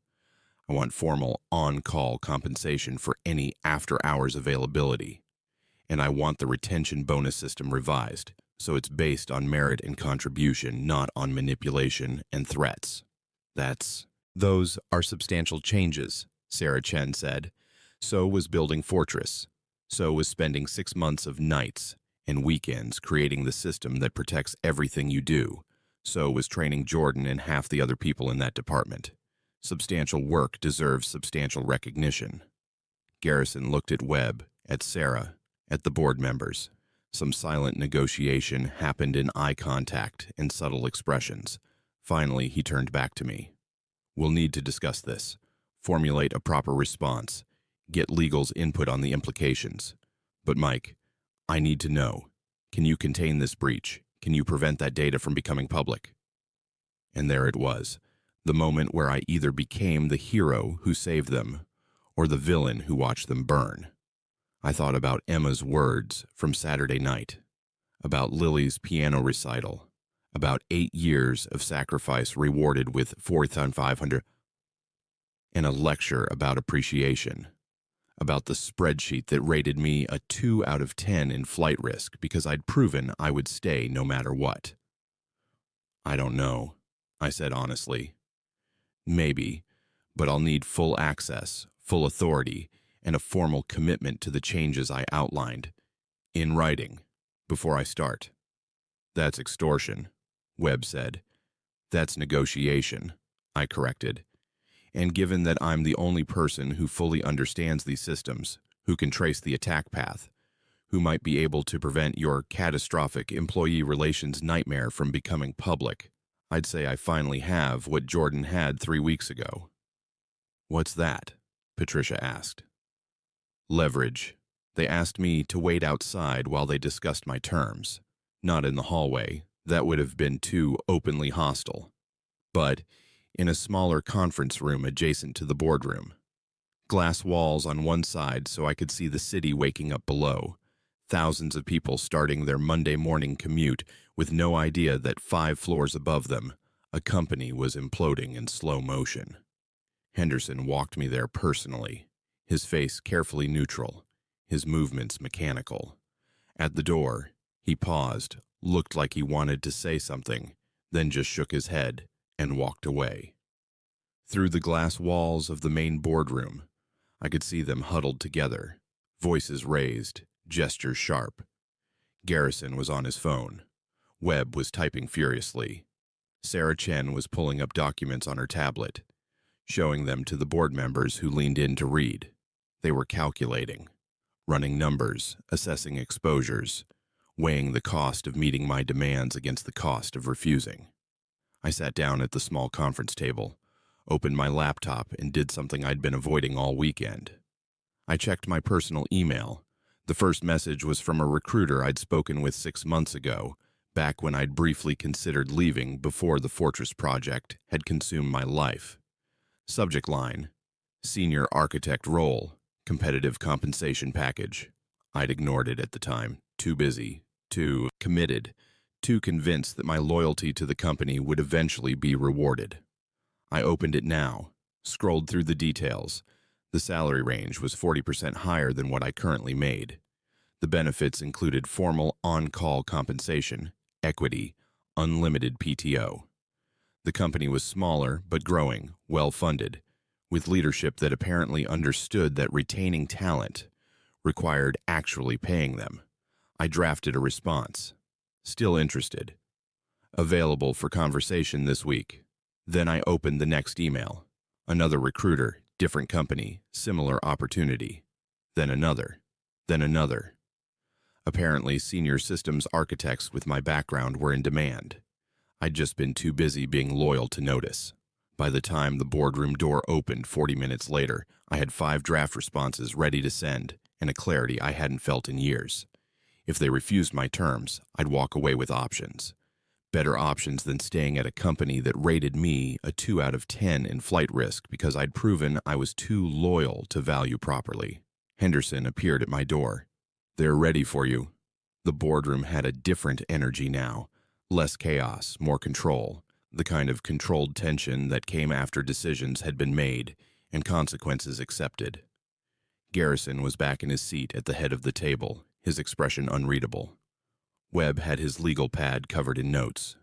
I want formal on-call compensation for any after-hours availability. And I want the retention bonus system revised, so it's based on merit and contribution, not on manipulation and threats. Those are substantial changes, Sarah Chen said. So was building Fortress. So was spending 6 months of nights and weekends creating the system that protects everything you do. So was training Jordan and half the other people in that department. Substantial work deserves substantial recognition. Garrison looked at Webb, at Sarah, at the board members. Some silent negotiation happened in eye contact and subtle expressions. Finally, he turned back to me. We'll need to discuss this, formulate a proper response, get legal's input on the implications. But Mike, I need to know, can you contain this breach? Can you prevent that data from becoming public? And there it was, the moment where I either became the hero who saved them or the villain who watched them burn. I thought about Emma's words from Saturday night, about Lily's piano recital, about 8 years of sacrifice rewarded with $4,500, and a lecture about appreciation, about the spreadsheet that rated me a 2 out of 10 in flight risk because I'd proven I would stay no matter what. I don't know, I said honestly. Maybe, but I'll need full access, full authority, and a formal commitment to the changes I outlined, in writing. before I start. That's extortion, Webb said. That's negotiation, I corrected. And given that I'm the only person who fully understands these systems, who can trace the attack path, who might be able to prevent your catastrophic employee relations nightmare from becoming public, I'd say I finally have what Jordan had 3 weeks ago. What's that? Patricia asked. Leverage. They asked me to wait outside while they discussed my terms. Not in the hallway. That would have been too openly hostile. But in a smaller conference room adjacent to the boardroom. Glass walls on one side so I could see the city waking up below. Thousands of people starting their Monday morning commute with no idea that 5 floors above them, a company was imploding in slow motion. Henderson walked me there personally, his face carefully neutral, his movements mechanical. At the door, he paused, looked like he wanted to say something, then just shook his head and walked away. Through the glass walls of the main boardroom, I could see them huddled together, voices raised, gestures sharp. Garrison was on his phone. Webb was typing furiously. Sarah Chen was pulling up documents on her tablet, showing them to the board members who leaned in to read. They were calculating, running numbers, assessing exposures, weighing the cost of meeting my demands against the cost of refusing. I sat down at the small conference table, opened my laptop, and did something I'd been avoiding all weekend. I checked my personal email. The first message was from a recruiter I'd spoken with 6 months ago, back when I'd briefly considered leaving before the Fortress project had consumed my life. Subject line: Senior Architect Role, Competitive Compensation Package. I'd ignored it at the time, too busy, too committed, too convinced that my loyalty to the company would eventually be rewarded. I opened it now, scrolled through the details. The salary range was 40% higher than what I currently made. The benefits included formal on-call compensation, equity, unlimited PTO. The company was smaller but growing, well-funded, with leadership that apparently understood that retaining talent required actually paying them. I drafted a response. Still interested. Available for conversation this week. Then I opened the next email. Another recruiter, different company, similar opportunity. Then another. Then another. Apparently, senior systems architects with my background were in demand. I'd just been too busy being loyal to notice. By the time the boardroom door opened 40 minutes later, I had 5 draft responses ready to send and a clarity I hadn't felt in years. If they refused my terms, I'd walk away with options. Better options than staying at a company that rated me a 2 out of 10 in flight risk because I'd proven I was too loyal to value properly. Henderson appeared at my door. They're ready for you. The boardroom had a different energy now. Less chaos, more control. The kind of controlled tension that came after decisions had been made and consequences accepted. Garrison was back in his seat at the head of the table, his expression unreadable. Webb had his legal pad covered in notes.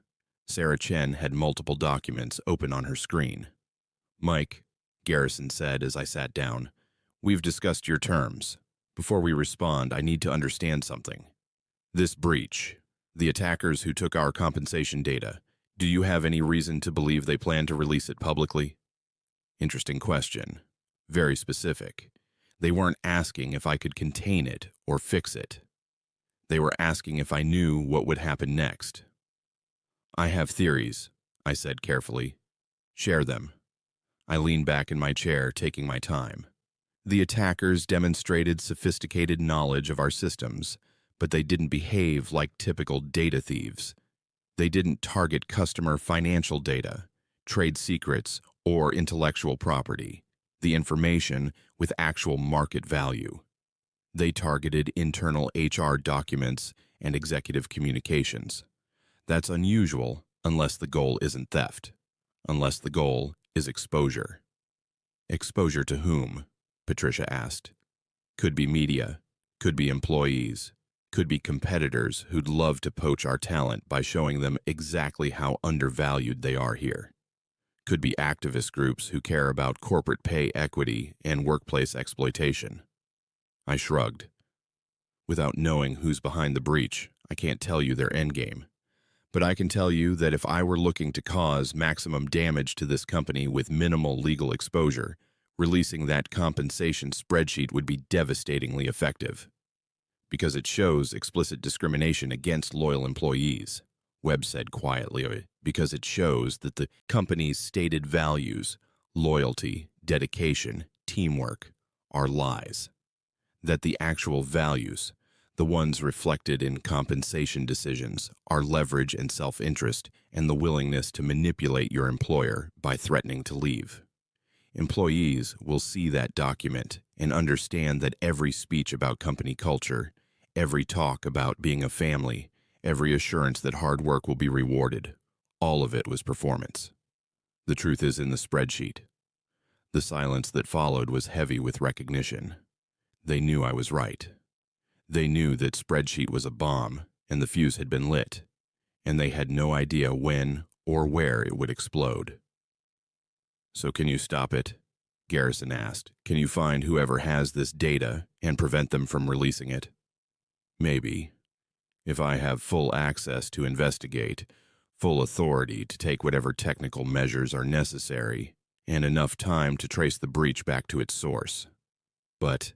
Sarah Chen had multiple documents open on her screen. Mike, Garrison said as I sat down, we've discussed your terms. Before we respond, I need to understand something. This breach, the attackers who took our compensation data, do you have any reason to believe they plan to release it publicly? Interesting question. Very specific. They weren't asking if I could contain it or fix it. They were asking if I knew what would happen next. I have theories, I said carefully. Share them. I leaned back in my chair, taking my time. The attackers demonstrated sophisticated knowledge of our systems, but they didn't behave like typical data thieves. They didn't target customer financial data, trade secrets, or intellectual property, the information with actual market value. They targeted internal HR documents and executive communications. That's unusual unless the goal isn't theft, unless the goal is exposure. Exposure to whom? Patricia asked. Could be media, could be employees, could be competitors who'd love to poach our talent by showing them exactly how undervalued they are here. Could be activist groups who care about corporate pay equity and workplace exploitation. I shrugged. Without knowing who's behind the breach, I can't tell you their endgame, but I can tell you that if I were looking to cause maximum damage to this company with minimal legal exposure, releasing that compensation spreadsheet would be devastatingly effective. Because it shows explicit discrimination against loyal employees, Webb said quietly, because it shows that the company's stated values, loyalty, dedication, teamwork, are lies. That the actual values, the ones reflected in compensation decisions, are leverage and self-interest and the willingness to manipulate your employer by threatening to leave. Employees will see that document and understand that every speech about company culture, every talk about being a family, every assurance that hard work will be rewarded, all of it was performance. The truth is in the spreadsheet. The silence that followed was heavy with recognition. They knew I was right. They knew that spreadsheet was a bomb and the fuse had been lit, and they had no idea when or where it would explode. "So can you stop it?" Garrison asked. "Can you find whoever has this data and prevent them from releasing it?" "Maybe. If I have full access to investigate, full authority to take whatever technical measures are necessary, and enough time to trace the breach back to its source. But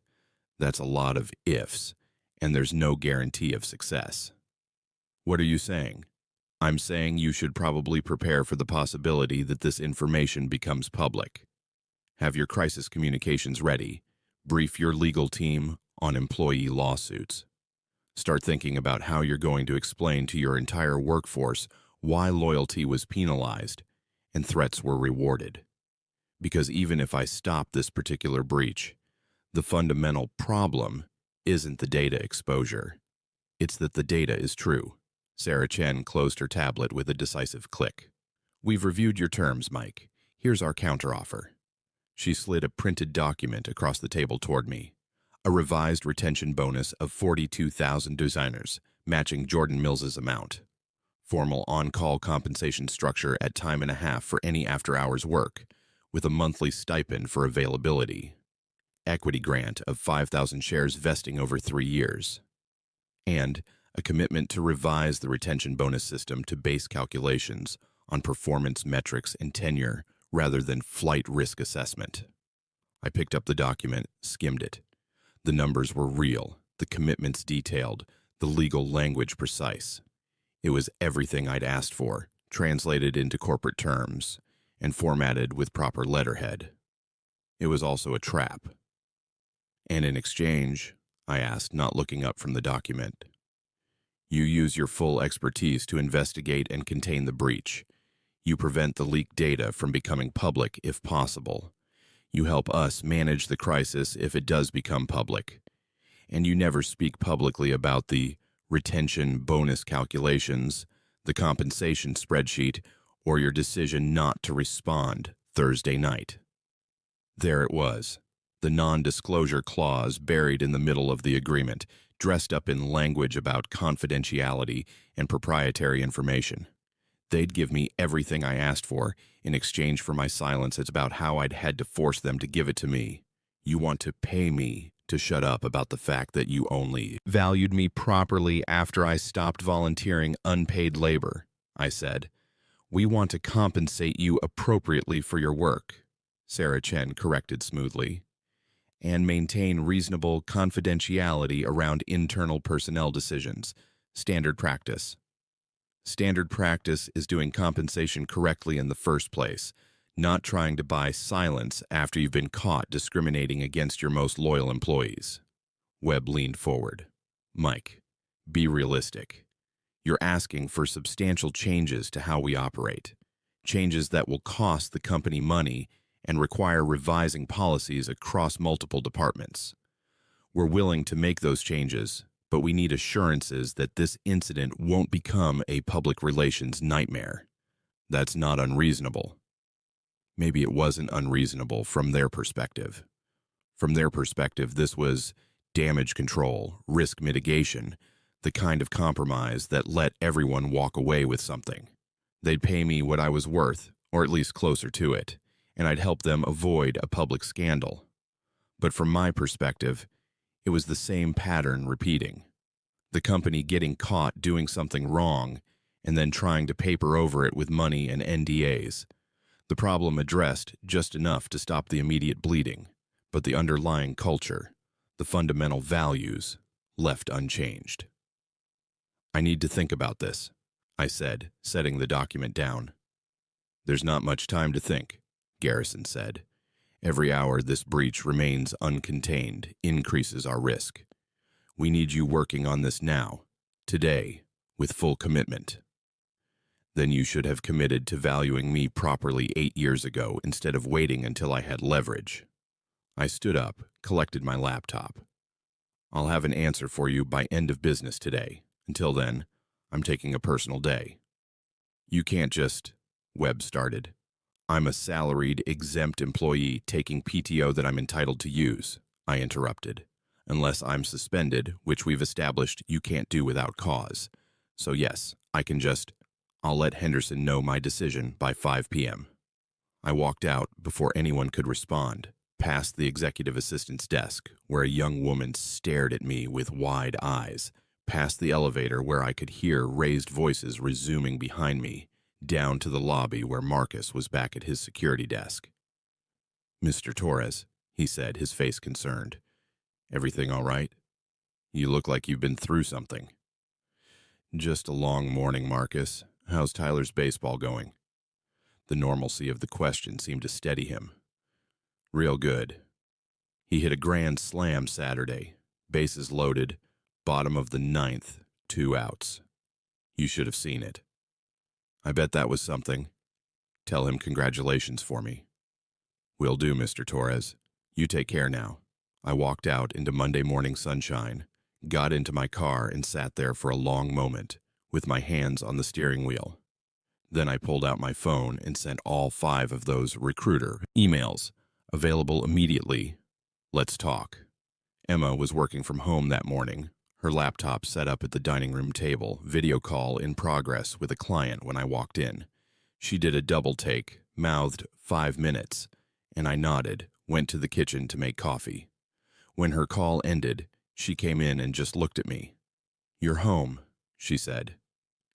that's a lot of ifs, and there's no guarantee of success." "What are you saying?" "I'm saying you should probably prepare for the possibility that this information becomes public. Have your crisis communications ready. Brief your legal team on employee lawsuits. Start thinking about how you're going to explain to your entire workforce why loyalty was penalized and threats were rewarded. Because even if I stop this particular breach, the fundamental problem isn't the data exposure. It's that the data is true." Sarah Chen closed her tablet with a decisive click. "We've reviewed your terms, Mike. Here's our counteroffer." She slid a printed document across the table toward me. A revised retention bonus of 42,000 designers, matching Jordan Mills's amount. Formal on-call compensation structure at time and a half for any after-hours work, with a monthly stipend for availability. Equity grant of 5,000 shares vesting over 3 years. And a commitment to revise the retention bonus system to base calculations on performance metrics and tenure rather than flight risk assessment. I picked up the document, skimmed it. The numbers were real, the commitments detailed, the legal language precise. It was everything I'd asked for, translated into corporate terms, and formatted with proper letterhead. It was also a trap. "And in exchange," I asked, not looking up from the document, "you use your full expertise to investigate and contain the breach. You prevent the leaked data from becoming public if possible. You help us manage the crisis if it does become public. And you never speak publicly about the retention bonus calculations, the compensation spreadsheet, or your decision not to respond Thursday night." There it was, the non-disclosure clause buried in the middle of the agreement, dressed up in language about confidentiality and proprietary information. They'd give me everything I asked for in exchange for my silence. It's about how I'd had to force them to give it to me. "You want to pay me to shut up about the fact that you only valued me properly after I stopped volunteering unpaid labor," I said. "We want to compensate you appropriately for your work," Sarah Chen corrected smoothly, "and maintain reasonable confidentiality around internal personnel decisions. Standard practice. Standard practice is doing compensation correctly in the first place, not trying to buy silence after you've been caught discriminating against your most loyal employees." Webb leaned forward. "Mike, be realistic. You're asking for substantial changes to how we operate, changes that will cost the company money and require revising policies across multiple departments. We're willing to make those changes, but we need assurances that this incident won't become a public relations nightmare. That's not unreasonable." Maybe it wasn't unreasonable from their perspective. From their perspective, this was damage control, risk mitigation, the kind of compromise that let everyone walk away with something. They'd pay me what I was worth, or at least closer to it, and I'd help them avoid a public scandal. But from my perspective, it was the same pattern repeating. The company getting caught doing something wrong and then trying to paper over it with money and NDAs. The problem addressed just enough to stop the immediate bleeding, but the underlying culture, the fundamental values, left unchanged. I need to think about this, I said, setting the document down. There's not much time to think, Garrison said. Every hour this breach remains uncontained increases our risk. We need you working on this now, today, with full commitment. Then you should have committed to valuing me properly 8 years ago instead of waiting until I had leverage. I stood up, collected my laptop. I'll have an answer for you by end of business today. Until then, I'm taking a personal day. You can't just, Webb started. I'm a salaried, exempt employee taking PTO that I'm entitled to use, I interrupted. Unless I'm suspended, which we've established you can't do without cause. So yes, I'll let Henderson know my decision by 5 p.m. I walked out before anyone could respond, past the executive assistant's desk, where a young woman stared at me with wide eyes, past the elevator where I could hear raised voices resuming behind me, down to the lobby where Marcus was back at his security desk. Mr. Torres, he said, his face concerned. Everything all right? You look like you've been through something. Just a long morning, Marcus. How's Tyler's baseball going? The normalcy of the question seemed to steady him. Real good. He hit a grand slam Saturday. Bases loaded. Bottom of the ninth. 2 outs. You should have seen it. I bet that was something. Tell him congratulations for me. Will do, Mr. Torres. You take care now. I walked out into Monday morning sunshine, got into my car and sat there for a long moment, with my hands on the steering wheel. Then I pulled out my phone and sent all 5 of those recruiter emails, available immediately. Let's talk. Emma was working from home that morning, her laptop set up at the dining room table, video call in progress with a client when I walked in. She did a double take, mouthed 5 minutes, and I nodded, went to the kitchen to make coffee. When her call ended, she came in and just looked at me. You're home, she said.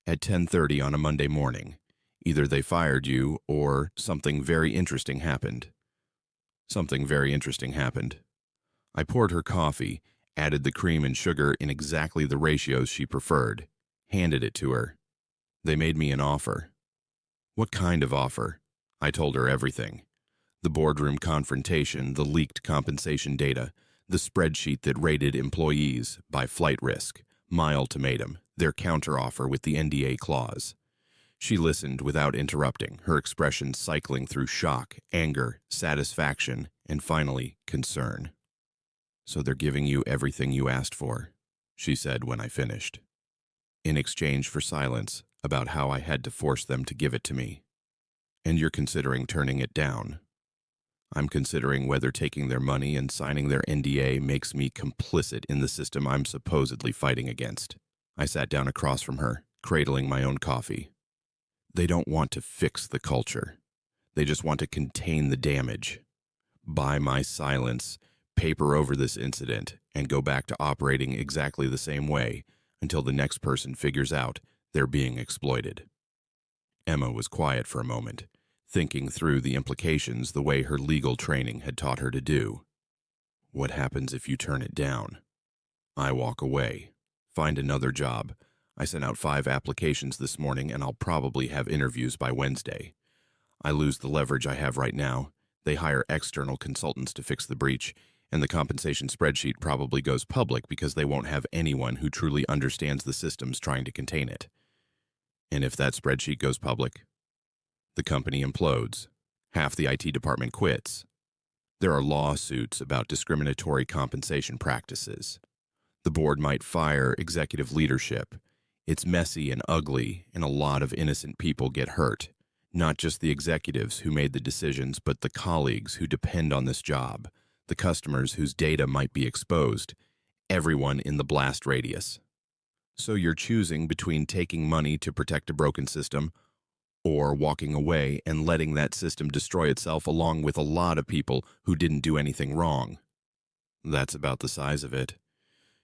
At 10:30 on a Monday morning. Either they fired you or something very interesting happened. Something very interesting happened. I poured her coffee, added the cream and sugar in exactly the ratios she preferred, handed it to her. They made me an offer. What kind of offer? I told her everything. The boardroom confrontation, the leaked compensation data, the spreadsheet that rated employees by flight risk, my ultimatum, their counteroffer with the NDA clause. She listened without interrupting, her expression cycling through shock, anger, satisfaction, and finally, concern. So they're giving you everything you asked for, she said when I finished. In exchange for silence about how I had to force them to give it to me. And you're considering turning it down. I'm considering whether taking their money and signing their NDA makes me complicit in the system I'm supposedly fighting against. I sat down across from her, cradling my own coffee. They don't want to fix the culture. They just want to contain the damage. Buy my silence, paper over this incident, and go back to operating exactly the same way until the next person figures out they're being exploited. Emma was quiet for a moment, thinking through the implications the way her legal training had taught her to do. What happens if you turn it down? I walk away, find another job. I sent out 5 applications this morning and I'll probably have interviews by Wednesday. I lose the leverage I have right now. They hire external consultants to fix the breach, and the compensation spreadsheet probably goes public because they won't have anyone who truly understands the systems trying to contain it. And if that spreadsheet goes public, the company implodes. Half the IT department quits. There are lawsuits about discriminatory compensation practices. The board might fire executive leadership. It's messy and ugly, and a lot of innocent people get hurt. Not just the executives who made the decisions, but the colleagues who depend on this job, the customers whose data might be exposed, everyone in the blast radius. So you're choosing between taking money to protect a broken system or walking away and letting that system destroy itself along with a lot of people who didn't do anything wrong. That's about the size of it.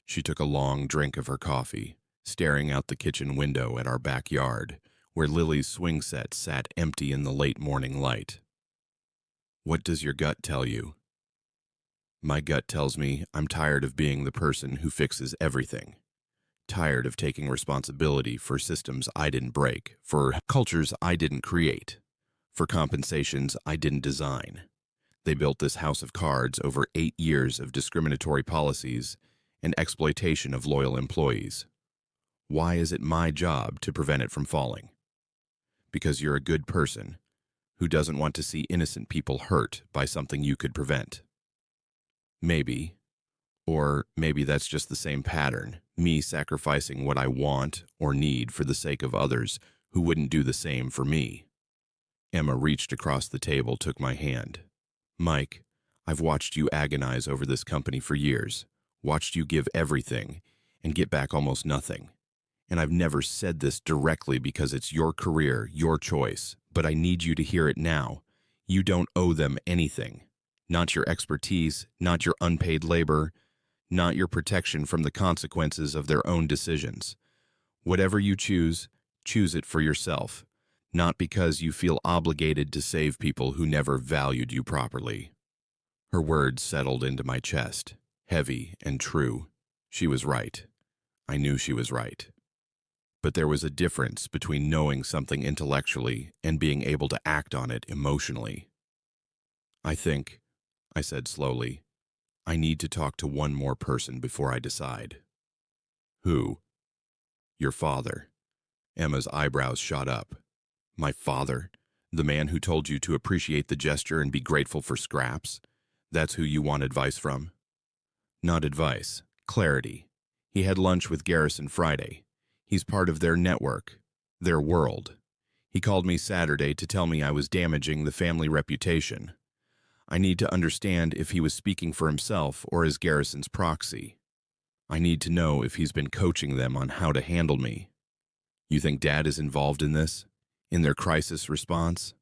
She took a long drink of her coffee, staring out the kitchen window at our backyard, where Lily's swing set sat empty in the late morning light. What does your gut tell you? My gut tells me I'm tired of being the person who fixes everything. Tired of taking responsibility for systems I didn't break, for cultures I didn't create, for compensations I didn't design. They built this house of cards over 8 years of discriminatory policies and exploitation of loyal employees. Why is it my job to prevent it from falling? Because you're a good person who doesn't want to see innocent people hurt by something you could prevent. Maybe, or maybe that's just the same pattern, me sacrificing what I want or need for the sake of others who wouldn't do the same for me. Emma reached across the table, took my hand. Mike, I've watched you agonize over this company for years, watched you give everything and get back almost nothing. And I've never said this directly because it's your career, your choice, but I need you to hear it now. You don't owe them anything. Not your expertise, not your unpaid labor, not your protection from the consequences of their own decisions. Whatever you choose it for yourself, not because you feel obligated to save people who never valued you properly. Her words settled into my chest, heavy and true. She was right. I knew she was right. But there was a difference between knowing something intellectually and being able to act on it emotionally. I said slowly, I need to talk to one more person before I decide. Who? Your father. Emma's eyebrows shot up. My father? The man who told you to appreciate the gesture and be grateful for scraps? That's who you want advice from? Not advice, clarity. He had lunch with Garrison Friday. He's part of their network, their world. He called me Saturday to tell me I was damaging the family reputation. I need to understand if he was speaking for himself or as Garrison's proxy. I need to know if he's been coaching them on how to handle me. You think Dad is involved in this? In their crisis response?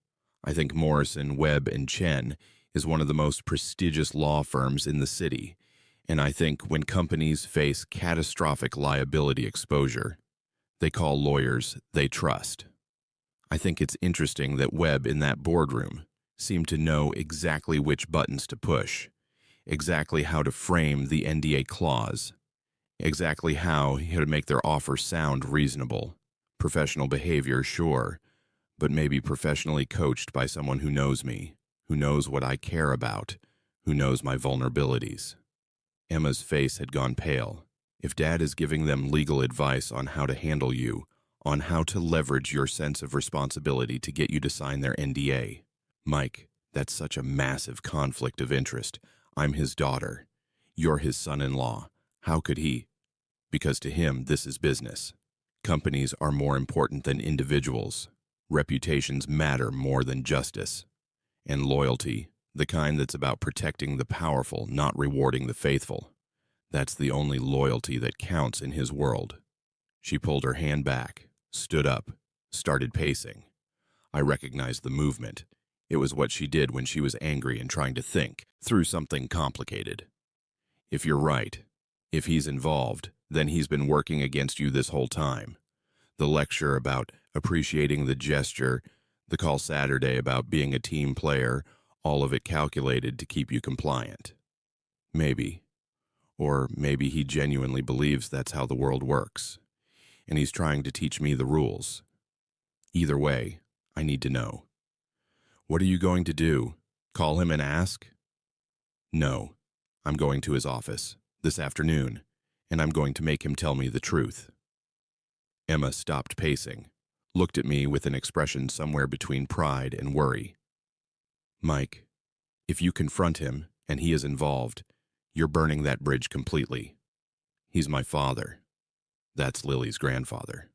I think Morrison, Webb, and Chen is one of the most prestigious law firms in the city, and I think when companies face catastrophic liability exposure, they call lawyers they trust. I think it's interesting that Webb in that boardroom seemed to know exactly which buttons to push, exactly how to frame the NDA clause, exactly how to make their offer sound reasonable. Professional behavior, sure, but maybe professionally coached by someone who knows me, who knows what I care about, who knows my vulnerabilities. Emma's face had gone pale. If Dad is giving them legal advice on how to handle you, on how to leverage your sense of responsibility to get you to sign their NDA, Mike, that's such a massive conflict of interest. I'm his daughter. You're his son-in-law. How could he? Because to him, this is business. Companies are more important than individuals. Reputations matter more than justice. And loyalty, the kind that's about protecting the powerful, not rewarding the faithful. That's the only loyalty that counts in his world. She pulled her hand back, stood up, started pacing. I recognized the movement. It was what she did when she was angry and trying to think through something complicated. If you're right, if he's involved, then he's been working against you this whole time. The lecture about appreciating the gesture, the call Saturday about being a team player, all of it calculated to keep you compliant. Maybe. Or maybe he genuinely believes that's how the world works, and he's trying to teach me the rules. Either way, I need to know. What are you going to do? Call him and ask? No. I'm going to his office this afternoon, and I'm going to make him tell me the truth. Emma stopped pacing, looked at me with an expression somewhere between pride and worry. Mike, if you confront him and he is involved, you're burning that bridge completely. He's my father. That's Lily's grandfather.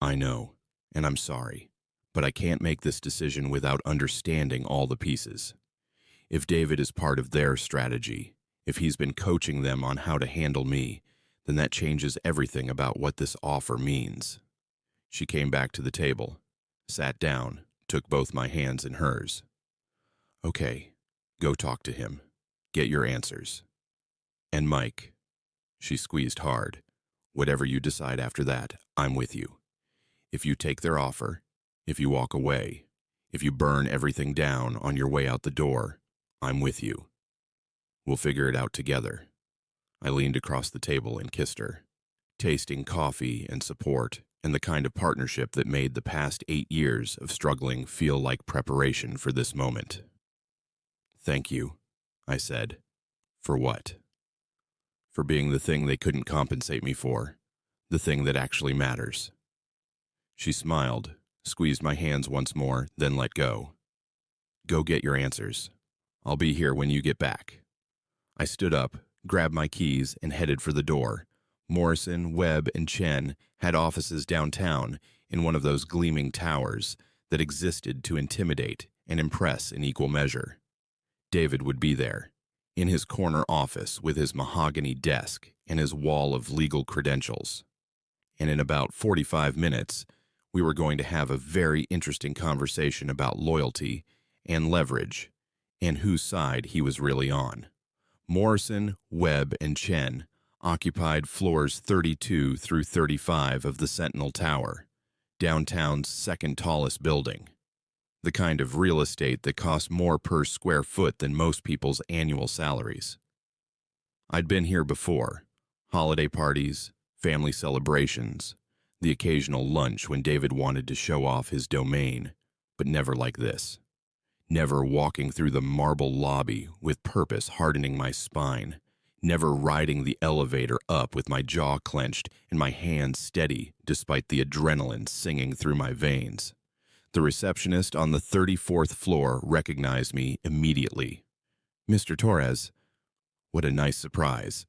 I know, and I'm sorry, but I can't make this decision without understanding all the pieces. If David is part of their strategy, if he's been coaching them on how to handle me, then that changes everything about what this offer means. She came back to the table, sat down, took both my hands in hers. Okay, go talk to him. Get your answers. And Mike, She squeezed hard. Whatever you decide after that, I'm with you. If you take their offer, if you walk away, if you burn everything down on your way out the door, I'm with you. We'll figure it out together. I leaned across the table and kissed her, tasting coffee and support and the kind of partnership that made the past 8 years of struggling feel like preparation for this moment. Thank you, I said. For what? For being the thing they couldn't compensate me for, the thing that actually matters. She smiled, squeezed my hands once more, then let go. Go get your answers. I'll be here when you get back. I stood up, grabbed my keys, and headed for the door. Morrison, Webb, and Chen had offices downtown in one of those gleaming towers that existed to intimidate and impress in equal measure. David would be there, in his corner office with his mahogany desk and his wall of legal credentials. And in about 45 minutes, we were going to have a very interesting conversation about loyalty and leverage and whose side he was really on. Morrison, Webb, and Chen occupied floors 32 through 35 of the Sentinel Tower, downtown's second tallest building, the kind of real estate that costs more per square foot than most people's annual salaries. I'd been here before, holiday parties, family celebrations, the occasional lunch when David wanted to show off his domain, but never like this. Never walking through the marble lobby with purpose hardening my spine, never riding the elevator up with my jaw clenched and my hands steady despite the adrenaline singing through my veins. The receptionist on the 34th floor recognized me immediately. Mr. Torres, what a nice surprise.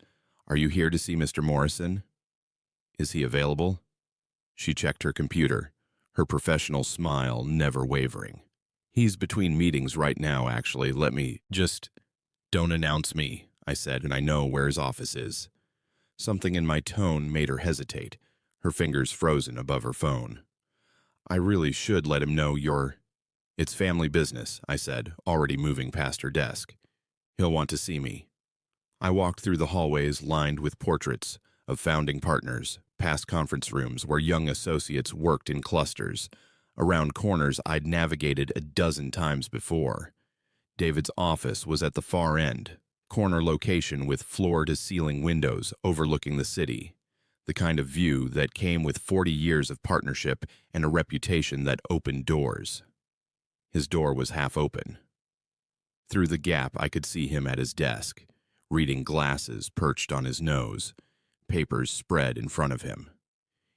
Are you here to see Mr. Morrison? Is he available? She checked her computer, her professional smile never wavering. He's between meetings right now, actually. Let me just... Don't announce me, I said, and I know where his office is. Something in my tone made her hesitate, her fingers frozen above her phone. I really should let him know you're... It's family business, I said, already moving past her desk. He'll want to see me. I walked through the hallways lined with portraits of founding partners, past conference rooms where young associates worked in clusters, around corners I'd navigated a dozen times before. David's office was at the far end, corner location with floor-to-ceiling windows overlooking the city, the kind of view that came with 40 years of partnership and a reputation that opened doors. His door was half open. Through the gap, I could see him at his desk, reading glasses perched on his nose, papers spread in front of him.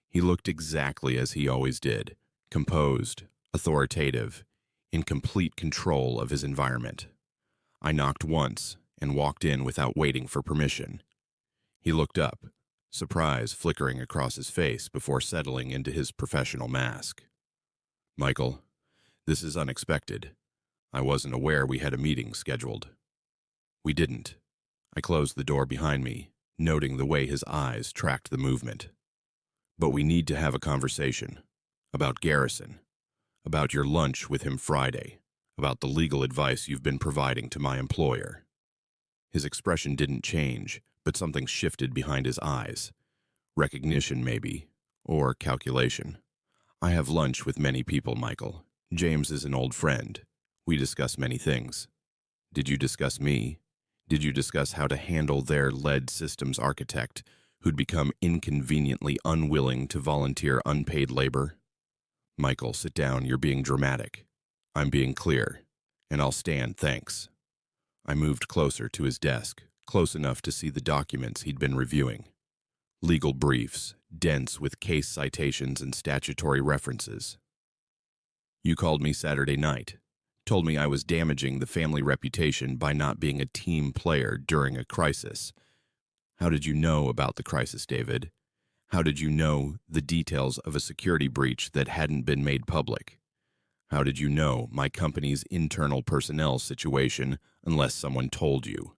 He looked exactly as he always did, composed, authoritative, in complete control of his environment. I knocked once and walked in without waiting for permission. He looked up, surprise flickering across his face before settling into his professional mask. Michael, this is unexpected. I wasn't aware we had a meeting scheduled. We didn't. I closed the door behind me, noting the way his eyes tracked the movement. But we need to have a conversation. About Garrison. About your lunch with him Friday. About the legal advice you've been providing to my employer. His expression didn't change, but something shifted behind his eyes. Recognition, maybe. Or calculation. I have lunch with many people, Michael. James is an old friend. We discuss many things. Did you discuss me? Did you discuss how to handle their lead systems architect who'd become inconveniently unwilling to volunteer unpaid labor? Michael, sit down. You're being dramatic. I'm being clear. And I'll stand, thanks. I moved closer to his desk, close enough to see the documents he'd been reviewing. Legal briefs, dense with case citations and statutory references. You called me Saturday night. Told me I was damaging the family reputation by not being a team player during a crisis. How did you know about the crisis, David? How did you know the details of a security breach that hadn't been made public? How did you know my company's internal personnel situation unless someone told you?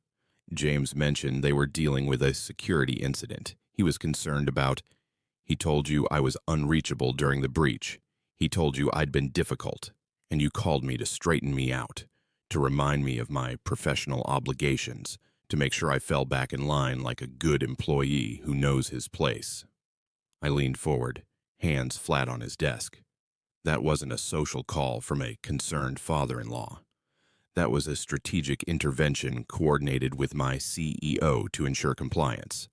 James mentioned they were dealing with a security incident. He was concerned about... He told you I was unreachable during the breach. He told you I'd been difficult, and you called me to straighten me out, to remind me of my professional obligations, to make sure I fell back in line like a good employee who knows his place. I leaned forward, hands flat on his desk. That wasn't a social call from a concerned father-in-law. That was a strategic intervention coordinated with my CEO to ensure compliance.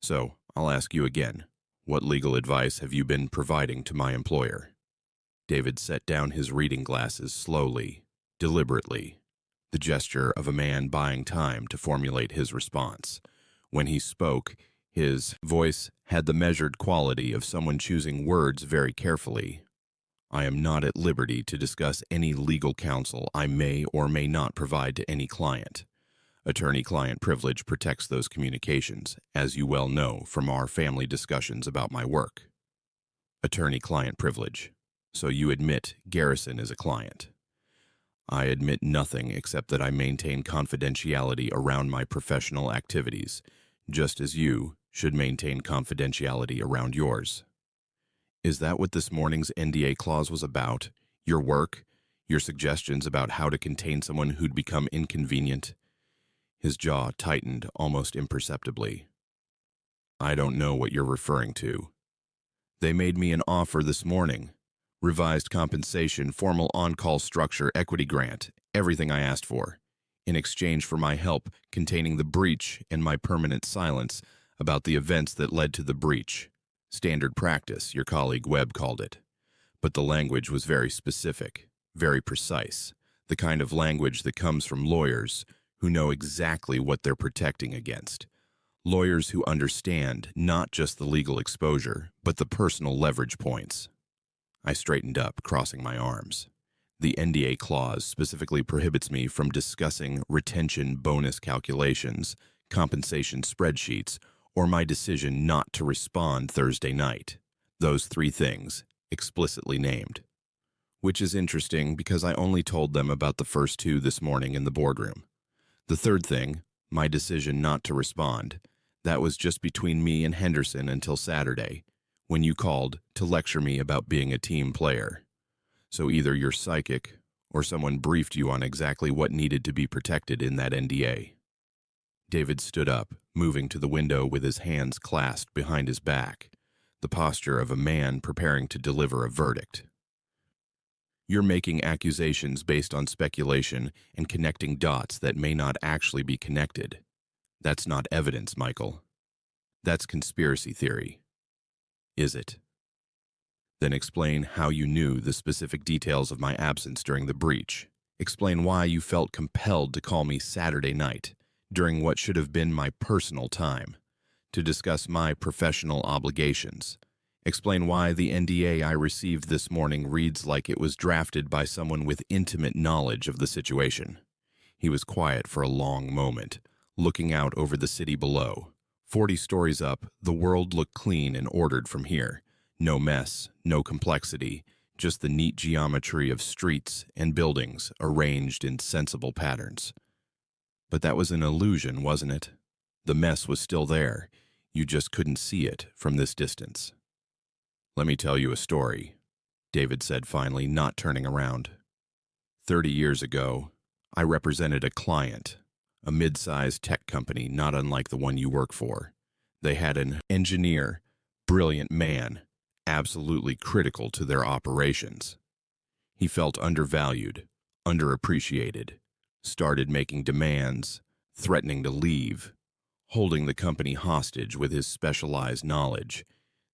So, I'll ask you again, what legal advice have you been providing to my employer? David set down his reading glasses slowly, deliberately, the gesture of a man buying time to formulate his response. When he spoke, his voice had the measured quality of someone choosing words very carefully. I am not at liberty to discuss any legal counsel I may or may not provide to any client. Attorney-client privilege protects those communications, as you well know from our family discussions about my work. Attorney-client privilege. So you admit Garrison is a client. I admit nothing except that I maintain confidentiality around my professional activities, just as you should maintain confidentiality around yours. Is that what this morning's NDA clause was about? Your work? Your suggestions about how to contain someone who'd become inconvenient? His jaw tightened almost imperceptibly. I don't know what you're referring to. They made me an offer this morning. Revised compensation, formal on-call structure, equity grant, everything I asked for, in exchange for my help containing the breach and my permanent silence about the events that led to the breach. Standard practice, your colleague Webb called it. But the language was very specific, very precise, the kind of language that comes from lawyers who know exactly what they're protecting against. Lawyers who understand not just the legal exposure, but the personal leverage points. I straightened up, crossing my arms. The NDA clause specifically prohibits me from discussing retention bonus calculations, compensation spreadsheets, or my decision not to respond Thursday night. Those three things, explicitly named. Which is interesting because I only told them about the first two this morning in the boardroom. The third thing, my decision not to respond, that was just between me and Henderson until Saturday, when you called to lecture me about being a team player. So either you're psychic or someone briefed you on exactly what needed to be protected in that NDA. David stood up, moving to the window with his hands clasped behind his back, the posture of a man preparing to deliver a verdict. You're making accusations based on speculation and connecting dots that may not actually be connected. That's not evidence, Michael. That's conspiracy theory. Is it? Then explain how you knew the specific details of my absence during the breach. Explain why you felt compelled to call me Saturday night, during what should have been my personal time, to discuss my professional obligations. Explain why the NDA I received this morning reads like it was drafted by someone with intimate knowledge of the situation. He was quiet for a long moment, looking out over the city below. 40 stories up, the world looked clean and ordered from here. No mess, no complexity, just the neat geometry of streets and buildings arranged in sensible patterns. But that was an illusion, wasn't it? The mess was still there. You just couldn't see it from this distance. Let me tell you a story, David said finally, not turning around. 30 years ago, I represented a client, a mid-sized tech company not unlike the one you work for. They had an engineer, brilliant man, absolutely critical to their operations. He felt undervalued, underappreciated, started making demands, threatening to leave, holding the company hostage with his specialized knowledge.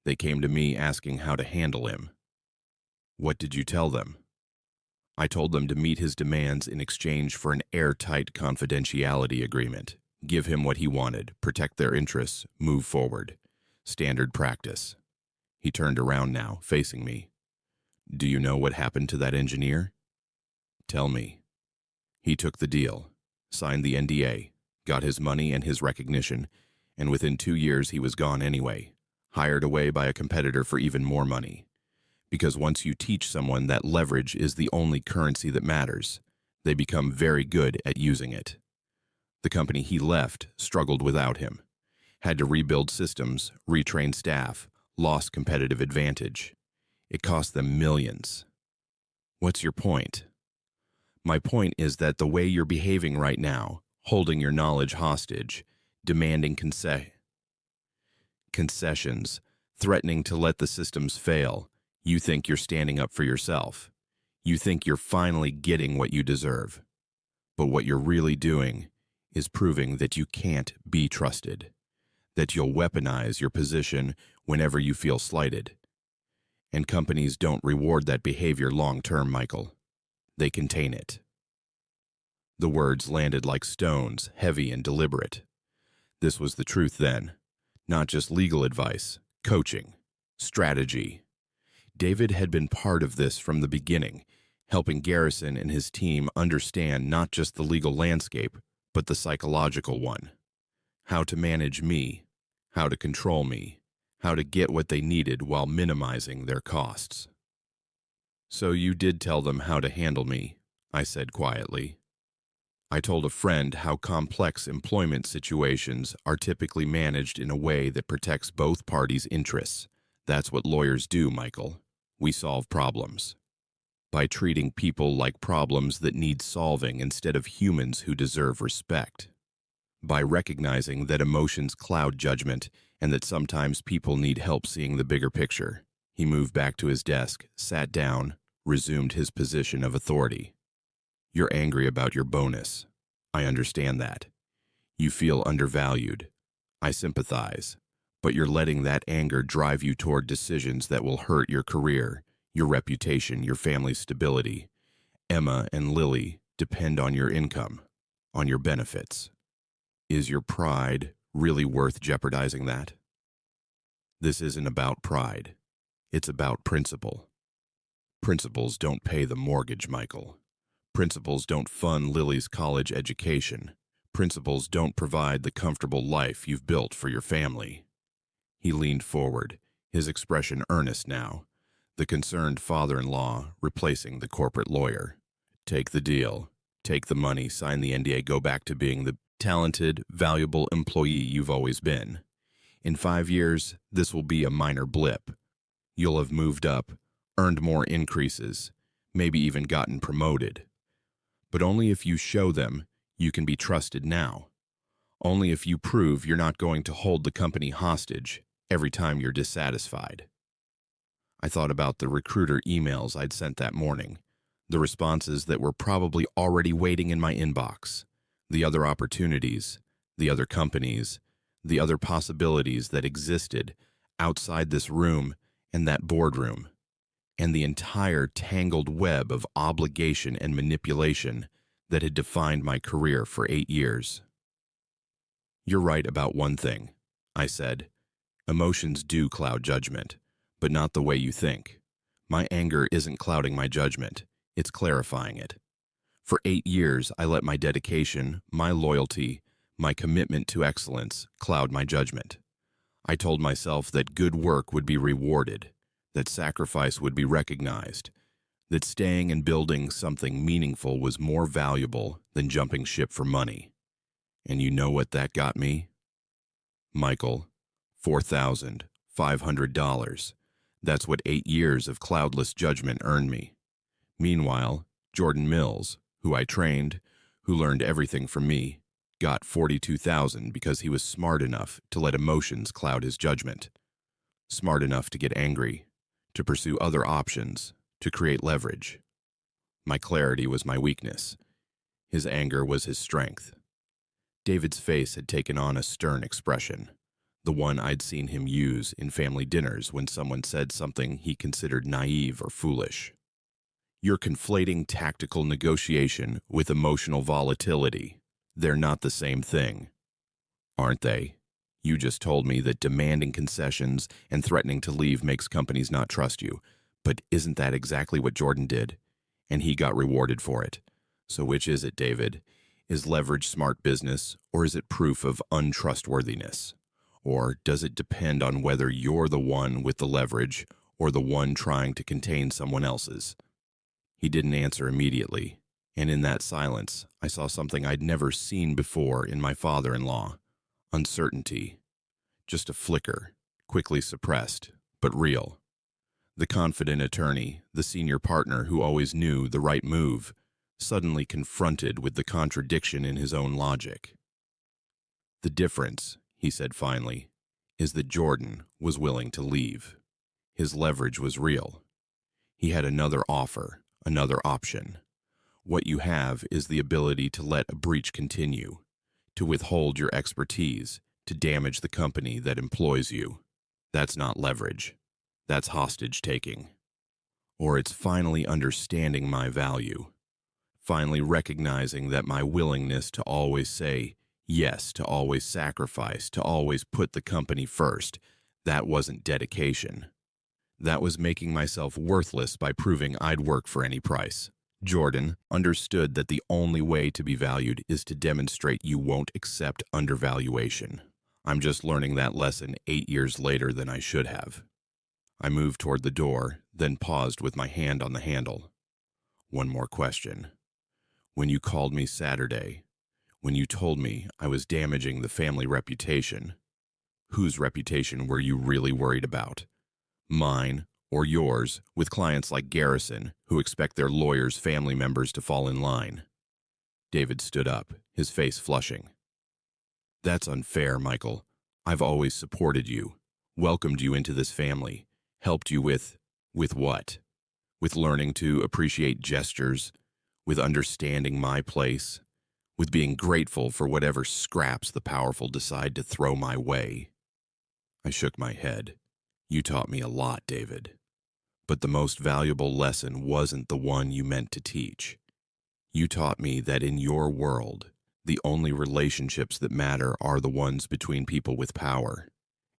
They came to me asking how to handle him. What did you tell them? I told them to meet his demands in exchange for an airtight confidentiality agreement. Give him what he wanted, protect their interests, move forward. Standard practice. He turned around now, facing me. Do you know what happened to that engineer? Tell me. He took the deal, signed the NDA, got his money and his recognition, and within 2 years he was gone anyway, hired away by a competitor for even more money. Because once you teach someone that leverage is the only currency that matters, they become very good at using it. The company he left struggled without him, had to rebuild systems, retrain staff, lost competitive advantage. It cost them millions. What's your point? My point is that the way you're behaving right now, holding your knowledge hostage, demanding concessions, threatening to let the systems fail. You think you're standing up for yourself. You think you're finally getting what you deserve. But what you're really doing is proving that you can't be trusted, that you'll weaponize your position whenever you feel slighted. And companies don't reward that behavior long-term, Michael. They contain it. The words landed like stones, heavy and deliberate. This was the truth then. Not just legal advice, coaching, strategy. David had been part of this from the beginning, helping Garrison and his team understand not just the legal landscape, but the psychological one. How to manage me, how to control me, how to get what they needed while minimizing their costs. "So you did tell them how to handle me," I said quietly. I told a friend how complex employment situations are typically managed in a way that protects both parties' interests. That's what lawyers do, Michael. We solve problems. By treating people like problems that need solving instead of humans who deserve respect. By recognizing that emotions cloud judgment and that sometimes people need help seeing the bigger picture. He moved back to his desk, sat down, resumed his position of authority. "You're angry about your bonus. I understand that. You feel undervalued. I sympathize. But you're letting that anger drive you toward decisions that will hurt your career, your reputation, your family's stability. Emma and Lily depend on your income, on your benefits. Is your pride really worth jeopardizing that?" This isn't about pride. It's about principle. Principles don't pay the mortgage, Michael. Principles don't fund Lily's college education. Principles don't provide the comfortable life you've built for your family. He leaned forward, his expression earnest now, the concerned father-in-law replacing the corporate lawyer. "Take the deal. Take the money, sign the NDA, go back to being the talented, valuable employee you've always been. In 5 years, this will be a minor blip. You'll have moved up, earned more increases, maybe even gotten promoted. But only if you show them you can be trusted now. Only if you prove you're not going to hold the company hostage every time you're dissatisfied." I thought about the recruiter emails I'd sent that morning, the responses that were probably already waiting in my inbox, the other opportunities, the other companies, the other possibilities that existed outside this room and that boardroom, and the entire tangled web of obligation and manipulation that had defined my career for 8 years. "You're right about one thing," I said. "Emotions do cloud judgment, but not the way you think. My anger isn't clouding my judgment, it's clarifying it. For 8 years, I let my dedication, my loyalty, my commitment to excellence cloud my judgment. I told myself that good work would be rewarded, that sacrifice would be recognized, that staying and building something meaningful was more valuable than jumping ship for money. And you know what that got me? Michael, $4,500. That's what 8 years of cloudless judgment earned me. Meanwhile, Jordan Mills, who I trained, who learned everything from me, got $42,000 because he was smart enough to let emotions cloud his judgment. Smart enough to get angry, to pursue other options, to create leverage. My clarity was my weakness. His anger was his strength. David's face had taken on a stern expression, the one I'd seen him use in family dinners when someone said something he considered naive or foolish. "You're conflating tactical negotiation with emotional volatility. They're not the same thing." "Aren't they? You just told me that demanding concessions and threatening to leave makes companies not trust you. But isn't that exactly what Jordan did? And he got rewarded for it. So which is it, David? Is leverage smart business, or is it proof of untrustworthiness? Or does it depend on whether you're the one with the leverage or the one trying to contain someone else's?" He didn't answer immediately, and in that silence, I saw something I'd never seen before in my father-in-law. Uncertainty. Just a flicker, quickly suppressed, but real. The confident attorney, the senior partner who always knew the right move, suddenly confronted with the contradiction in his own logic. "The difference," he said finally, "is that Jordan was willing to leave. His leverage was real. He had another offer, another option. What you have is the ability to let a breach continue, to withhold your expertise, to damage the company that employs you. That's not leverage. That's hostage-taking. Or it's finally understanding my value, finally recognizing that my willingness to always say yes, to always sacrifice, to always put the company first, that wasn't dedication. That was making myself worthless by proving I'd work for any price." Jordan understood that the only way to be valued is to demonstrate you won't accept undervaluation. I'm just learning that lesson 8 years later than I should have. I moved toward the door, then paused with my hand on the handle. "One more question. When you called me Saturday, when you told me I was damaging the family reputation, whose reputation were you really worried about? Mine or yours, with clients like Garrison, who expect their lawyers' family members to fall in line?" David stood up, his face flushing. "That's unfair, Michael. I've always supported you, welcomed you into this family, helped you with what? With learning to appreciate gestures, with understanding my place, with being grateful for whatever scraps the powerful decide to throw my way." I shook my head. "You taught me a lot, David. But the most valuable lesson wasn't the one you meant to teach. You taught me that in your world, the only relationships that matter are the ones between people with power.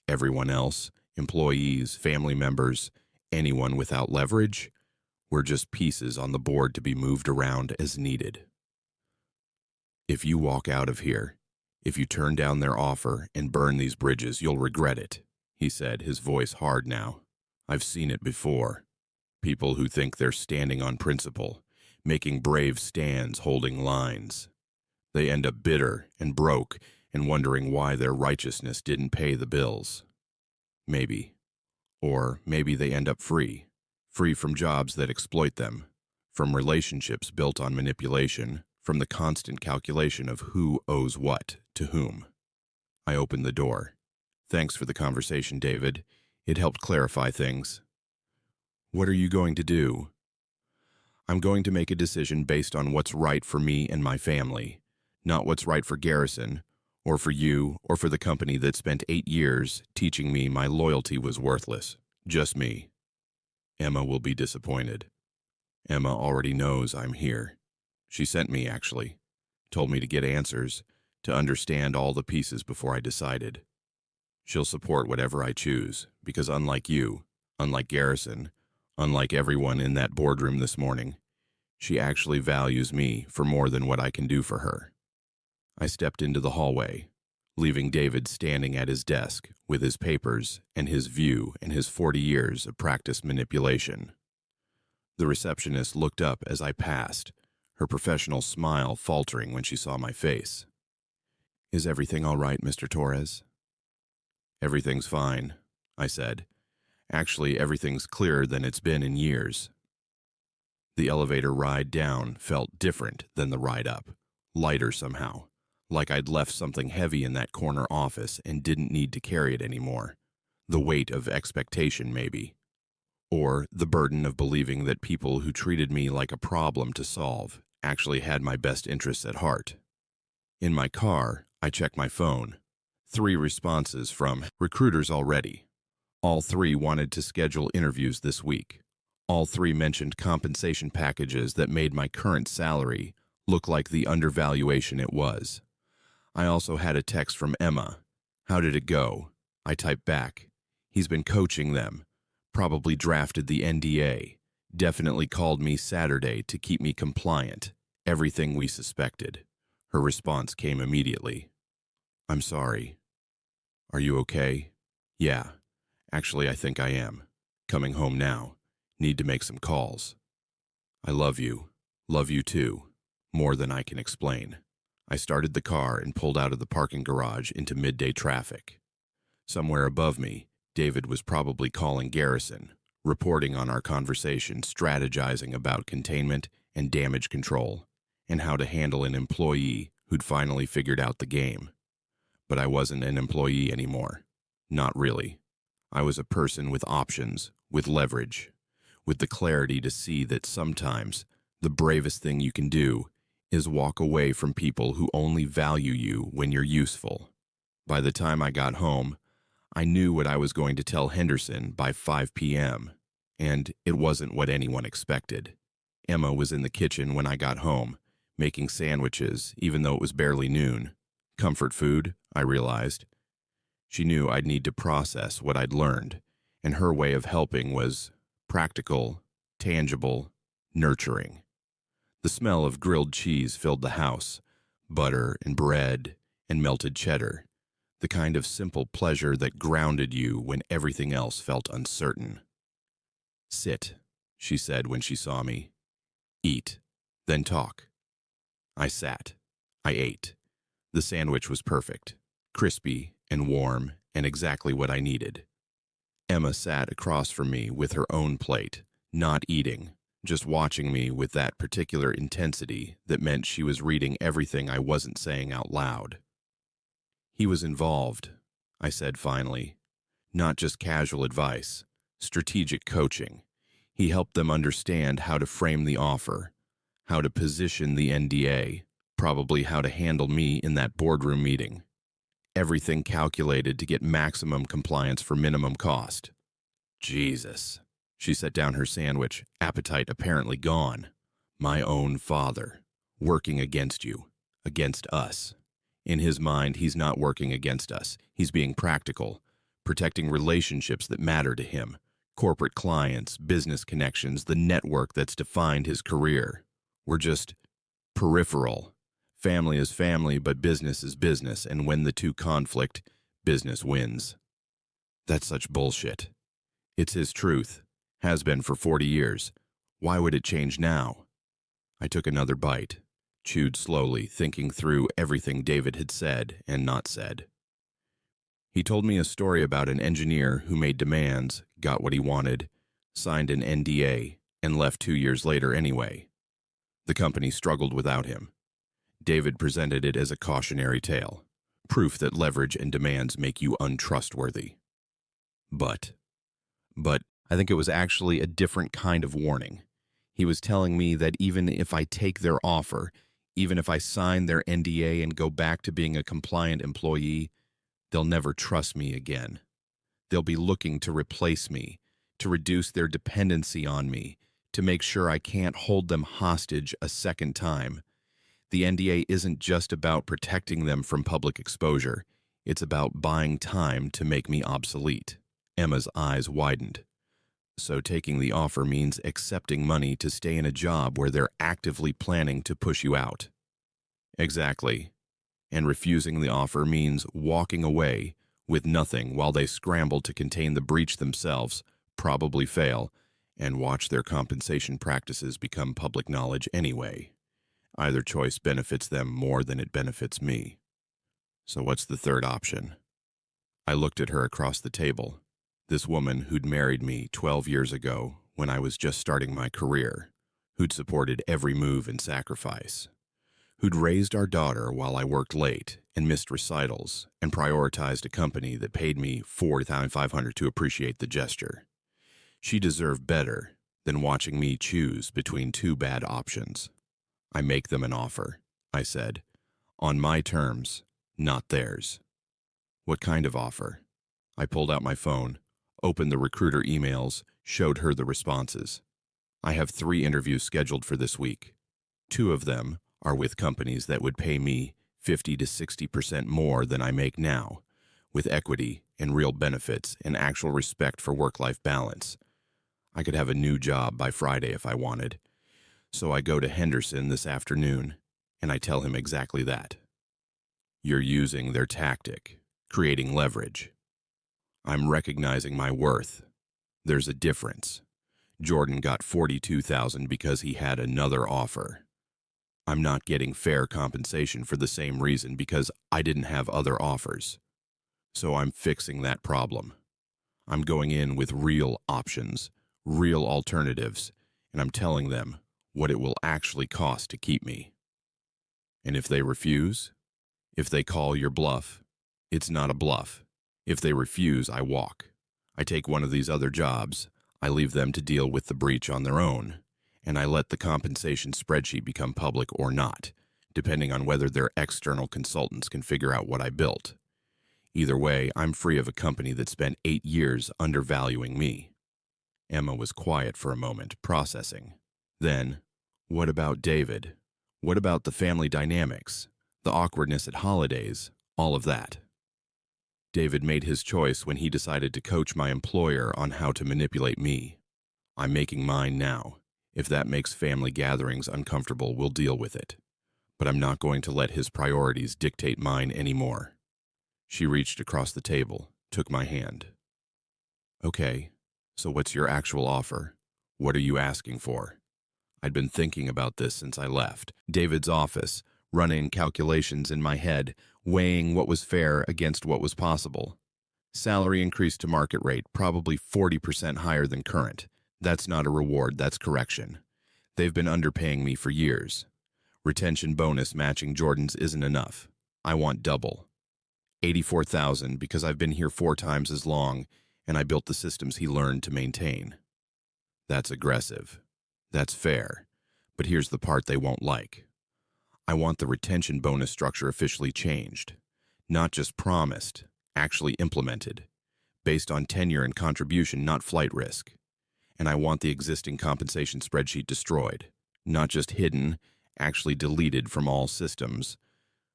Everyone else, employees, family members, anyone without leverage, we're just pieces on the board to be moved around as needed. If you walk out of here, if you turn down their offer and burn these bridges, you'll regret it," he said, his voice hard now. "I've seen it before. People who think they're standing on principle, making brave stands, holding lines. They end up bitter and broke and wondering why their righteousness didn't pay the bills. Maybe. Or maybe they end up free from jobs that exploit them, from relationships built on manipulation, from the constant calculation of who owes what to whom." I opened the door. "Thanks for the conversation, David. It helped clarify things." "What are you going to do?" "I'm going to make a decision based on what's right for me and my family, not what's right for Garrison, or for you, or for the company that spent 8 years teaching me my loyalty was worthless. Just me. Emma will be disappointed. Emma already knows I'm here. She sent me, actually. Told me to get answers, to understand all the pieces before I decided. She'll support whatever I choose, because unlike you, unlike Garrison, unlike everyone in that boardroom this morning, she actually values me for more than what I can do for her." I stepped into the hallway, leaving David standing at his desk with his papers and his view and his 40 years of practiced manipulation. The receptionist looked up as I passed, her professional smile faltering when she saw my face. "Is everything all right, Mr. Torres?" "Everything's fine," I said. "Actually, everything's clearer than it's been in years." The elevator ride down felt different than the ride up, lighter somehow, like I'd left something heavy in that corner office and didn't need to carry it anymore. The weight of expectation, maybe. Or the burden of believing that people who treated me like a problem to solve actually had my best interests at heart. In my car, I checked my phone. 3 responses from recruiters already. All 3 wanted to schedule interviews this week. All 3 mentioned compensation packages that made my current salary look like the undervaluation it was. I also had a text from Emma. "How did it go?" I typed back. "He's been coaching them. Probably drafted the NDA. Definitely called me Saturday to keep me compliant. Everything we suspected." Her response came immediately. "I'm sorry. Are you okay?" "Yeah. Actually, I think I am. Coming home now. Need to make some calls." "I love you. Love you too. More than I can explain." I started the car and pulled out of the parking garage into midday traffic. Somewhere above me, David was probably calling Garrison, reporting on our conversation, strategizing about containment and damage control. and how to handle an employee who'd finally figured out the game. But I wasn't an employee anymore. Not really. I was a person with options, with leverage, with the clarity to see that sometimes the bravest thing you can do is walk away from people who only value you when you're useful. By the time I got home, I knew what I was going to tell Henderson by 5 p.m., and it wasn't what anyone expected. Emma was in the kitchen when I got home, making sandwiches, even though it was barely noon. Comfort food, I realized. She knew I'd need to process what I'd learned, and her way of helping was practical, tangible, nurturing. The smell of grilled cheese filled the house, butter and bread and melted cheddar, the kind of simple pleasure that grounded you when everything else felt uncertain. "Sit," she said when she saw me. "Eat, then talk." I sat. I ate. The sandwich was perfect, crispy and warm and exactly what I needed. Emma sat across from me with her own plate, not eating, just watching me with that particular intensity that meant she was reading everything I wasn't saying out loud. "He was involved," I said finally. "Not just casual advice, strategic coaching. He helped them understand how to frame the offer, how to position the NDA, probably how to handle me in that boardroom meeting. Everything calculated to get maximum compliance for minimum cost." Jesus. She set down her sandwich, appetite apparently gone. "My own father, working against you, against us. In his mind, he's not working against us. He's being practical, protecting relationships that matter to him, corporate clients, business connections, the network that's defined his career. We're just peripheral. Family is family, but business is business, and when the two conflict, business wins." That's such bullshit. It's his truth. Has been for 40 years. Why would it change now? I took another bite, chewed slowly, thinking through everything David had said and not said. He told me a story about an engineer who made demands, got what he wanted, signed an NDA, and left 2 years later anyway. The company struggled without him. David presented it as a cautionary tale, proof that leverage and demands make you untrustworthy. But I think it was actually a different kind of warning. He was telling me that even if I take their offer, even if I sign their NDA and go back to being a compliant employee, they'll never trust me again. They'll be looking to replace me, to reduce their dependency on me, to make sure I can't hold them hostage a second time. The NDA isn't just about protecting them from public exposure. It's about buying time to make me obsolete. Emma's eyes widened. "So taking the offer means accepting money to stay in a job where they're actively planning to push you out." "Exactly. And refusing the offer means walking away with nothing while they scramble to contain the breach themselves, probably fail, and watch their compensation practices become public knowledge anyway. Either choice benefits them more than it benefits me. So what's the third option?" I looked at her across the table. This woman who'd married me 12 years ago when I was just starting my career, who'd supported every move and sacrifice, who'd raised our daughter while I worked late and missed recitals and prioritized a company that paid me $4,500 to appreciate the gesture. She deserved better than watching me choose between two bad options. "I make them an offer," I said, "on my terms, not theirs." "What kind of offer?" I pulled out my phone, opened the recruiter emails, showed her the responses. "I have 3 interviews scheduled for this week. 2 of them are with companies that would pay me 50 to 60% more than I make now, with equity and real benefits and actual respect for work-life balance. I could have a new job by Friday if I wanted. So I go to Henderson this afternoon, and I tell him exactly that. You're using their tactic, creating leverage. I'm recognizing my worth. There's a difference. Jordan got $42,000 because he had another offer. I'm not getting fair compensation for the same reason because I didn't have other offers. So I'm fixing that problem. I'm going in with real options, real alternatives, and I'm telling them what it will actually cost to keep me." And if they refuse? If they call your bluff? It's not a bluff. If they refuse, I walk. I take one of these other jobs. I leave them to deal with the breach on their own. And I let the compensation spreadsheet become public or not, depending on whether their external consultants can figure out what I built. Either way, I'm free of a company that spent 8 years undervaluing me. Emma was quiet for a moment, processing. Then, what about David? What about the family dynamics? The awkwardness at holidays? All of that. David made his choice when he decided to coach my employer on how to manipulate me. I'm making mine now. If that makes family gatherings uncomfortable, we'll deal with it. But I'm not going to let his priorities dictate mine anymore. She reached across the table, took my hand. Okay, so what's your actual offer? What are you asking for? I'd been thinking about this since I left David's office, running calculations in my head, weighing what was fair against what was possible. Salary increased to market rate, probably 40% higher than current. That's not a reward, that's correction. They've been underpaying me for years. Retention bonus matching Jordan's isn't enough. I want double. 84,000 because I've been here 4 times as long and I built the systems he learned to maintain. That's aggressive. That's fair. But here's the part they won't like. I want the retention bonus structure officially changed. Not just promised, actually implemented. Based on tenure and contribution, not flight risk. And I want the existing compensation spreadsheet destroyed. Not just hidden, actually deleted from all systems,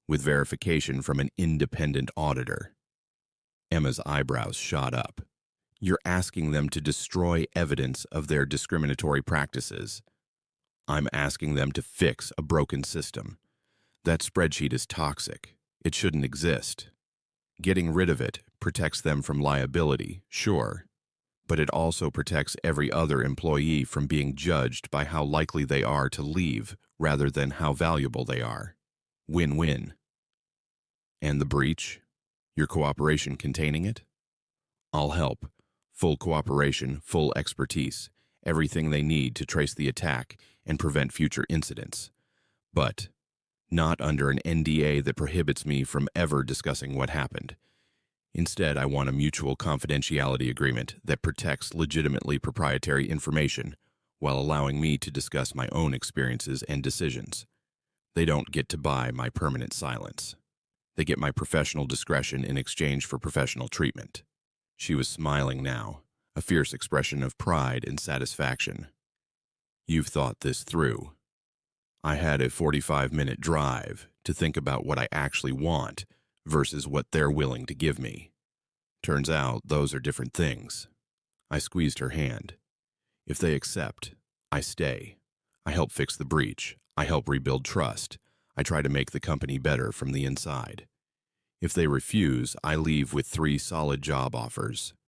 with verification from an independent auditor. Emma's eyebrows shot up. You're asking them to destroy evidence of their discriminatory practices. I'm asking them to fix a broken system. That spreadsheet is toxic. It shouldn't exist. Getting rid of it protects them from liability, sure, but it also protects every other employee from being judged by how likely they are to leave rather than how valuable they are. Win-win. And the breach? Your cooperation containing it? I'll help. Full cooperation, full expertise, everything they need to trace the attack and prevent future incidents. But not under an NDA that prohibits me from ever discussing what happened. Instead, I want a mutual confidentiality agreement that protects legitimately proprietary information while allowing me to discuss my own experiences and decisions. They don't get to buy my permanent silence. They get my professional discretion in exchange for professional treatment. She was smiling now, a fierce expression of pride and satisfaction. You've thought this through. I had a 45-minute drive to think about what I actually want versus what they're willing to give me. Turns out those are different things. I squeezed her hand. If they accept, I stay. I help fix the breach. I help rebuild trust. I try to make the company better from the inside. If they refuse, I leave with 3 solid job offers.